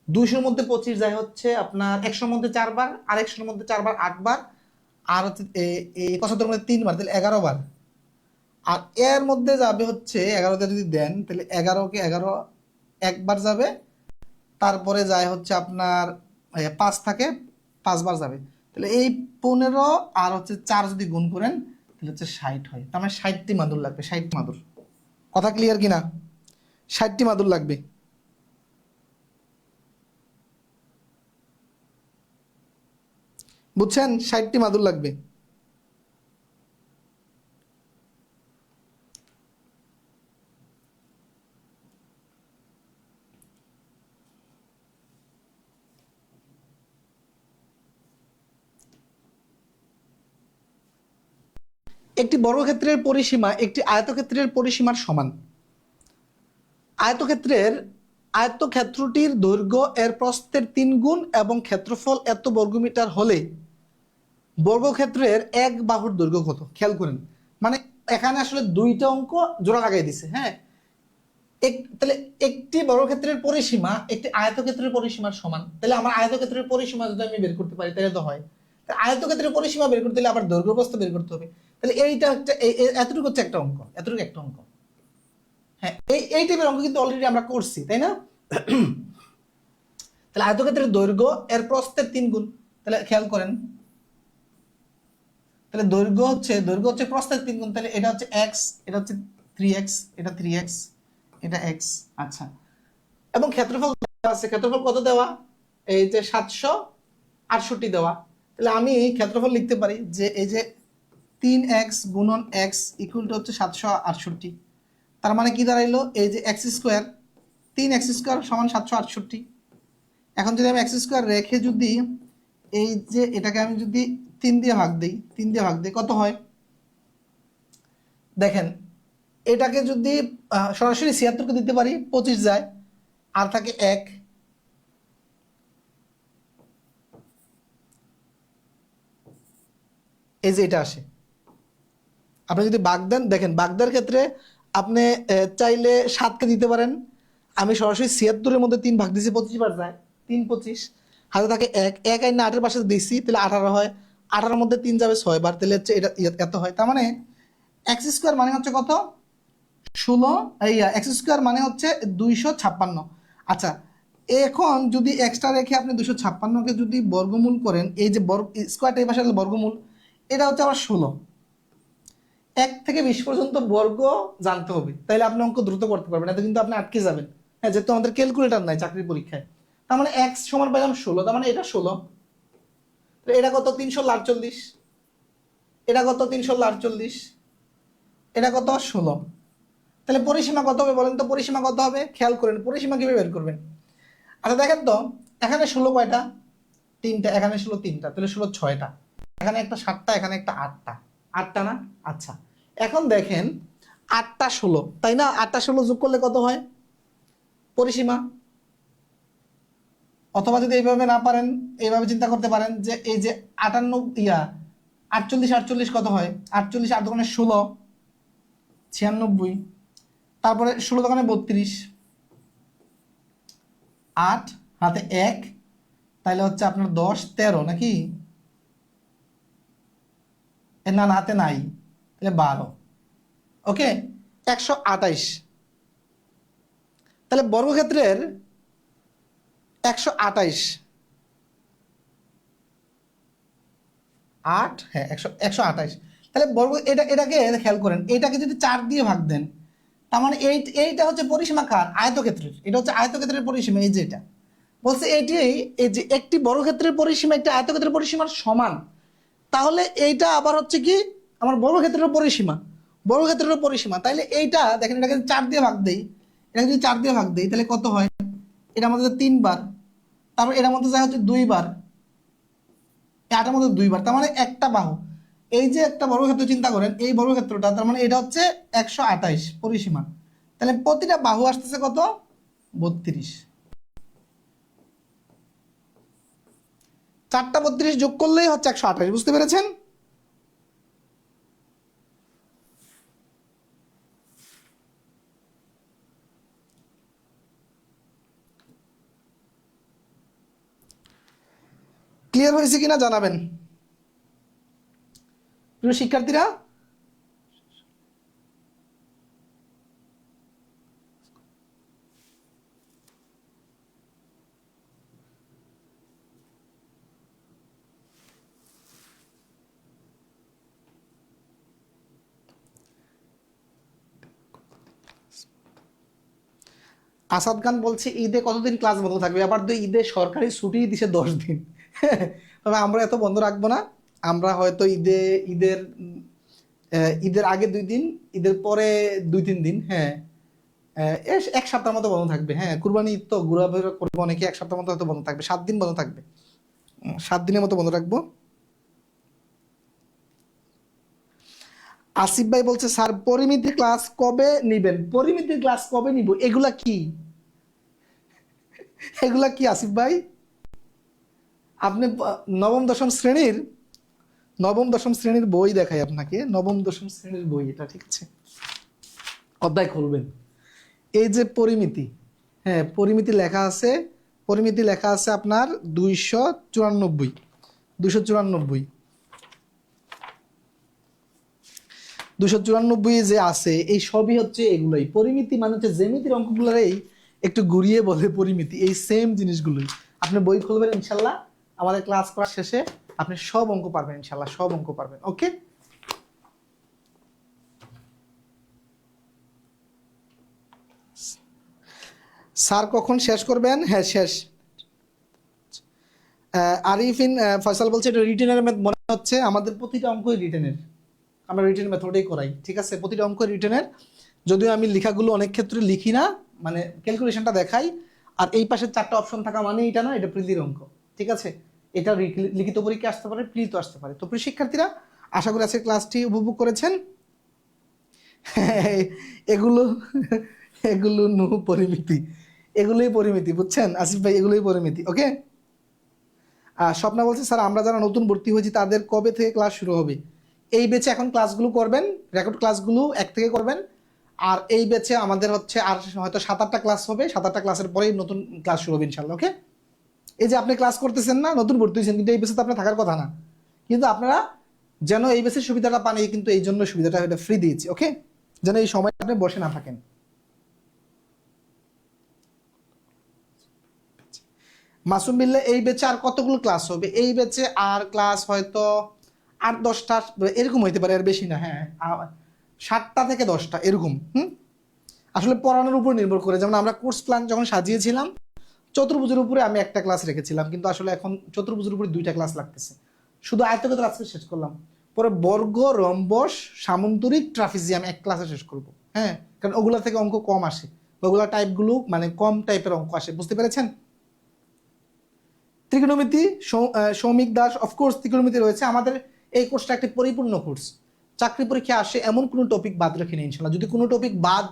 200-র মধ্যে 25 যায় হচ্ছে আপনার 100-র মধ্যে 4 বার, আর 100-র মধ্যে 4 বার 8 বার, আর হচ্ছে এই 75-র মধ্যে 3 বার, তাহলে 11 বার। আর এর মধ্যে যাবে হচ্ছে 11তে যদি দেন তাহলে 11কে 11 একবার যাবে, তারপরে যায় হচ্ছে আপনার 5 থাকে 5 বার যাবে। তাহলে এই 15 আর হচ্ছে 4 যদি গুণ করেন তাহলে হচ্ছে 60 হয়। তার মানে 60টি মাদুর লাগবে, 60 মাদুর। কথা ক্লিয়ার কিনা? 60টি মাদুর লাগবে। বুঝছেন? 60টি মাদুর লাগবে। একটি বর্গক্ষেত্রের পরিসীমা একটি আয়তক্ষেত্রের পরিসীমার সমান। আয়তক্ষেত্রটির দৈর্ঘ্য এর প্রস্থের 3 গুণ এবং ক্ষেত্রফল এত বর্গমিটার হলে বর্গক্ষেত্রের এক বাহুর দৈর্ঘ্য কত? খেয়াল করেন, মানে এখানে আসলে দুইটা অঙ্ক জোড়া লাগাই দিছে। হ্যাঁ, তাহলে একটি বর্গক্ষেত্রের পরিসীমা একটি আয়তক্ষেত্রের পরিসীমার সমান। তাহলে আমার আয়তক্ষেত্রের পরিসীমা যদি আমি বের করতে পারি তাহলে তো হয়। আয়তক্ষেত্রের পরিসীমা বের করতে হলে আবার দৈর্ঘ্য প্রস্থ বের করতে হবে। তাহলে এইটা একটা এতটুকু হচ্ছে একটা অঙ্ক, এতটুকু একটা অঙ্ক। হ্যাঁ, এই টাইপের অঙ্ক কিন্তু অলরেডি আমরা করছি, তাই না? তাহলে আয়তক্ষেত্রের দৈর্ঘ্য এর প্রস্থের 3 গুণ। তাহলে খেয়াল করেন, তাহলে দৈর্ঘ্য হচ্ছে প্রস্থের 3 গুণ। তাহলে এটা হচ্ছে x, এটা হচ্ছে 3x, এটা 3x, এটা x। আচ্ছা, এবং ক্ষেত্রফল দেওয়া আছে। ক্ষেত্রফল কত দেওয়া? এই যে 768 দেওয়া। তাহলে আমি ক্ষেত্রফল লিখতে পারি যে এই যে 3x গুণন x ইকুয়াল টু হচ্ছে 768। তার মানে কি দাঁড়াইলো? এই যে x স্কোয়ার, 3x স্কোয়ার সমান 768। এখন যদি আমি x স্কোয়ার রেখে যদি এই যে এটাকে আমি যদি 3 দিয়ে ভাগ দিই, 3 দিয়ে ভাগ দিই কত হয় দেখেন। এটাকে যদি সরাসরি 76কে দিতে পারি 25 যায়, আর থাকে 1। এই যে এটা আসে। আপনি যদি বাগ দেন, দেখেন বাগ দেওয়ার ক্ষেত্রে আপনি চাইলে 7কে দিতে পারেন। আমি সরাসরি 76-এর মধ্যে 3 ভাগ দিয়েছি, 25 বার যায়, 3 25, হাতে থাকে 1 আইন 8-এর পাশে দিচ্ছি তাহলে 18 হয়, 18-এর মধ্যে 3 যাবে 6 বার, তাহলে হচ্ছে এটা এত হয়। তার মানে এক্স স্কোয়ার মানে হচ্ছে কত? 16। এই এক্স স্কোয়ার মানে হচ্ছে 256। আচ্ছা, এখন যদি এক্সট্রা রেখে আপনি 256কে যদি বর্গমূল করেন, এই যে স্কোয়ারটা এই পাশে বর্গমূল, এটা হচ্ছে আবার 16। 1 থেকে 20 পর্যন্ত বর্গ জানতে হবে, তাইলে আপনি অঙ্ক দ্রুত করতে পারবেন, এতে কিন্তু আপনি আটকে যাবেন। হ্যাঁ, যেহেতু আমাদের ক্যালকুলেটর নাই চাকরির পরীক্ষায়। তার মানে এক্স সমান পেলাম 16, তার মানে এটা 16। এটা কত? 348। এটা কত? 348। এটা কত 16। তাহলে পরিসীমা কত হবে বলেন তো? পরিসীমা কত হবে খেয়াল করেন, পরিসীমা কিভাবে বের করবেন? আচ্ছা দেখেন তো, এখানে 16 কয়টা? 3টা। এখানে 16 3টা, তাহলে 16 6টা। এখানে একটা 7টা, এখানে একটা 8টা। 8টা না? আচ্ছা এখন দেখেন 8টা 16, তাই না? 8টা 16 যোগ করলে কত হয় পরিসীমা? অথবা যদি এইভাবে না পারেন, এইভাবে চিন্তা করতে পারেন যে এই যে 48 48 কত হয়? 48 8 দোকানে 16 96, তারপরে 16 দোকানে 32, 8 হাতে 1, তাহলে হচ্ছে আপনার 10 13 নাকি? না না, হাতে নাই, তাহলে 12। ওকে, 128। তাহলে বর্গক্ষেত্রের 128 8, হ্যাঁ 128। তাহলে বর্গ এটাকে খেয়াল করেন, এটাকে যদি 4 দিয়ে ভাগ দেন, তার মানে এইটা হচ্ছে পরিসীমা কার? আয়তক্ষেত্রের। এটা হচ্ছে আয়তক্ষেত্রের পরিসীমা। এই যে এটা বলছে এটি, এই যে একটি বর্গক্ষেত্রের পরিসীমা একটি আয়তক্ষেত্রের পরিসীমার সমান, তাহলে এইটা আবার হচ্ছে কি আমার বর্গক্ষেত্রের পরিসীমা, বর্গক্ষেত্রের পরিসীমা। তাইলে এইটা দেখেন, এটাকে 4 দিয়ে ভাগ দেই, এটাকে যদি 4 দিয়ে ভাগ দেই তাহলে কত হয়? এটার মধ্যে 3 বার, তারপর এটার মধ্যে যায় হচ্ছে 2 বার, এটার মধ্যে 2 বার, তার মানে একটা বাহু। এই যে একটা বর্গক্ষেত্র চিন্তা করেন, এই বর্গক্ষেত্রটা, তার মানে এটা হচ্ছে 128 পরিসীমা। তাহলে প্রতিটা বাহু আসতেছে কত? 32। 4টা 32 যোগ করলেই হচ্ছে 128। বুঝতে পেরেছেন? ক্লিয়ার হয়েছে কিনা জানাবেন প্রিয় শিক্ষার্থীরা। আসাদ খান বলছে ঈদে কতদিন ক্লাস বন্ধ থাকবে? আবার তো ঈদে সরকারি ছুটি দিছে 10 দিন। তবে আমরা এত বন্ধ রাখবো না। আমরা হয়তো ঈদের ঈদের আগে 2 দিন, ঈদের পরে 2-3 দিন, হ্যাঁ 1 সপ্তাহ মতো বন্ধ থাকবে। হ্যাঁ কুরবানি ঈদ তো ঘোরাফেরা করবো অনেকে, 1 সপ্তাহ মতো হয়তো বন্ধ থাকবে, 7 দিন বন্ধ থাকবে। 7 দিনের মতো বন্ধ রাখবো। আসিফ ভাই বলছে স্যার পরিমিতি ক্লাস কবে নিবেন? পরিমিতির ক্লাস কবে নিব? এগুলা কি? এগুলা কি আসিফ ভাই? আপনি নবম দশম শ্রেণীর, নবম দশম শ্রেণীর বই দেখাই আপনাকে, নবম দশম শ্রেণীর বই এটা, ঠিক আছে? অধ্যায় খুলবেন, এই যে পরিমিতি, হ্যাঁ পরিমিতি লেখা আছে, পরিমিতি লেখা আছে আপনার 294, 294, 294 যে আছে, এই সবই হচ্ছে এগুলোই পরিমিতি। মানে হচ্ছে জ্যামিতির অঙ্কগুলোরই একটু ঘুরিয়ে বলে পরিমিতি, এই সেম জিনিসগুলোই। আপনি বই খুলবেন ইনশাল্লাহ, আমাদের ক্লাস করার শেষে আপনি সব অঙ্ক পারবেন ইনশাল্লাহ, সব অঙ্ক পারবেন। ওকে, স্যার কখন শেষ করবেন? হ্যাঁ শেষ। আরিফিন ফয়সাল বলছে এটা রিটেনের মনে হচ্ছে, আমাদের প্রতিটা অঙ্কই রিটেনের, আমরা রিটেন মেথডেই করাই, ঠিক আছে? প্রতিটা অঙ্ক রিটেনের, যদিও আমি লেখাগুলো অনেক ক্ষেত্রে লিখি না, মানে ক্যালকুলেশনটা দেখাই। আর এই পাশে 4টা অপশন থাকা মানে এটা না, এটা প্রিলির অঙ্ক, ঠিক আছে? এটা লিখিত পরীক্ষা আসতে পারে, প্রিলিত আসতে পারে। তো প্রিয় শিক্ষার্থীরা, আশা করি আজকের ক্লাসটি উপভোগ করেছেন। এগুলো এগুলো পরিমিতি, এগুলোই পরিমিতি, বুঝছেন আসিফ ভাই? এগুলোই পরিমিতি। ওকে, স্বপ্না বলছে স্যার আমরা যারা নতুন ভর্তি হয়েছি তাদের কবে থেকে ক্লাস শুরু হবে? এই ব্যাচে এখন ক্লাসগুলো করবেন, রেকর্ড ক্লাসগুলো 1 থেকে করবেন। আর এই ব্যাচে আমাদের হচ্ছে আর হয়তো 7-8টা ক্লাস হবে, 7-8টা ক্লাসের পরেই নতুন ক্লাস শুরু হবে ইনশাল্লাহ। ওকে, এই যে আপনি ক্লাস করতেছেন না, নতুন ভর্তি হয়েছেন, কিন্তু এই ব্যাচে তো আপনার থাকার কথা না, কিন্তু আপনারা যেন এই ব্যাচের সুবিধাটা পান, এই কিন্তু এই জন্য সুবিধাটা এটা ফ্রি দিয়েছি। ওকে, যেন এই সময় আপনি বসে না থাকেন। মাসুম বিল্লাহ এই ব্যাচে আর কতগুলো ক্লাস হবে? এই ব্যাচে আর ক্লাস হয়তো 8-10টা এরকম হইতে পারে, আর বেশি না। হ্যাঁ 7টা থেকে 10টা এরকম। আসলে পড়ানোর উপর নির্ভর করে, যেমন আমরা কোর্স প্ল্যান যখন সাজিয়েছিলাম চতুর্ভুজের উপরে আমি একটা ক্লাস রেখেছিলাম, কিন্তু আসলে এখন চতুর্ভুজের উপরে 2টা ক্লাস লাগতেছে। শুধু আয়তক্ষেত্র আজকে শেষ করলাম, পরে বর্গ, রম্বস, সামন্তরিক, ট্রাপিজিয়াম এক ক্লাসে শেষ করব। হ্যাঁ, কারণ ওগুলা থেকে অঙ্ক কম আসে, ওগুলা টাইপগুলো মানে কম টাইপের অঙ্ক আসে, বুঝতে পেরেছেন? ত্রিকোণমিতি, সৌমিক দাস, অফকোর্স ত্রিকোণমিতি রয়েছে। আমাদের এই কোর্সটা একটি পরিপূর্ণ কোর্স। চাকরি পরীক্ষা আসে এমন কোনো টপিক বাদ রেখে ইনশাল্লাহ। যদি কোনো টপিক বাদ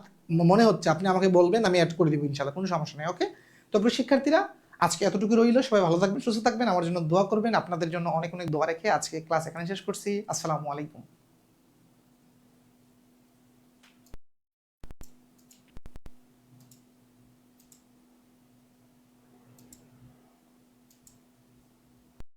মনে হচ্ছে আপনি আমাকে বলবেন, আমি অ্যাড করে দিব ইনশাল্লাহ, কোনো সমস্যা নেই। ওকে, তো প্রিয় শিক্ষার্থীরা, আজকে এতটুকু রইল। সবাই ভালো থাকবেন, সুস্থ থাকবেন, আমার জন্য দোয়া করবেন। আপনাদের জন্য অনেক অনেক দোয়া রেখে আজকে ক্লাস এখানে শেষ করছি। আসসালামু আলাইকুম।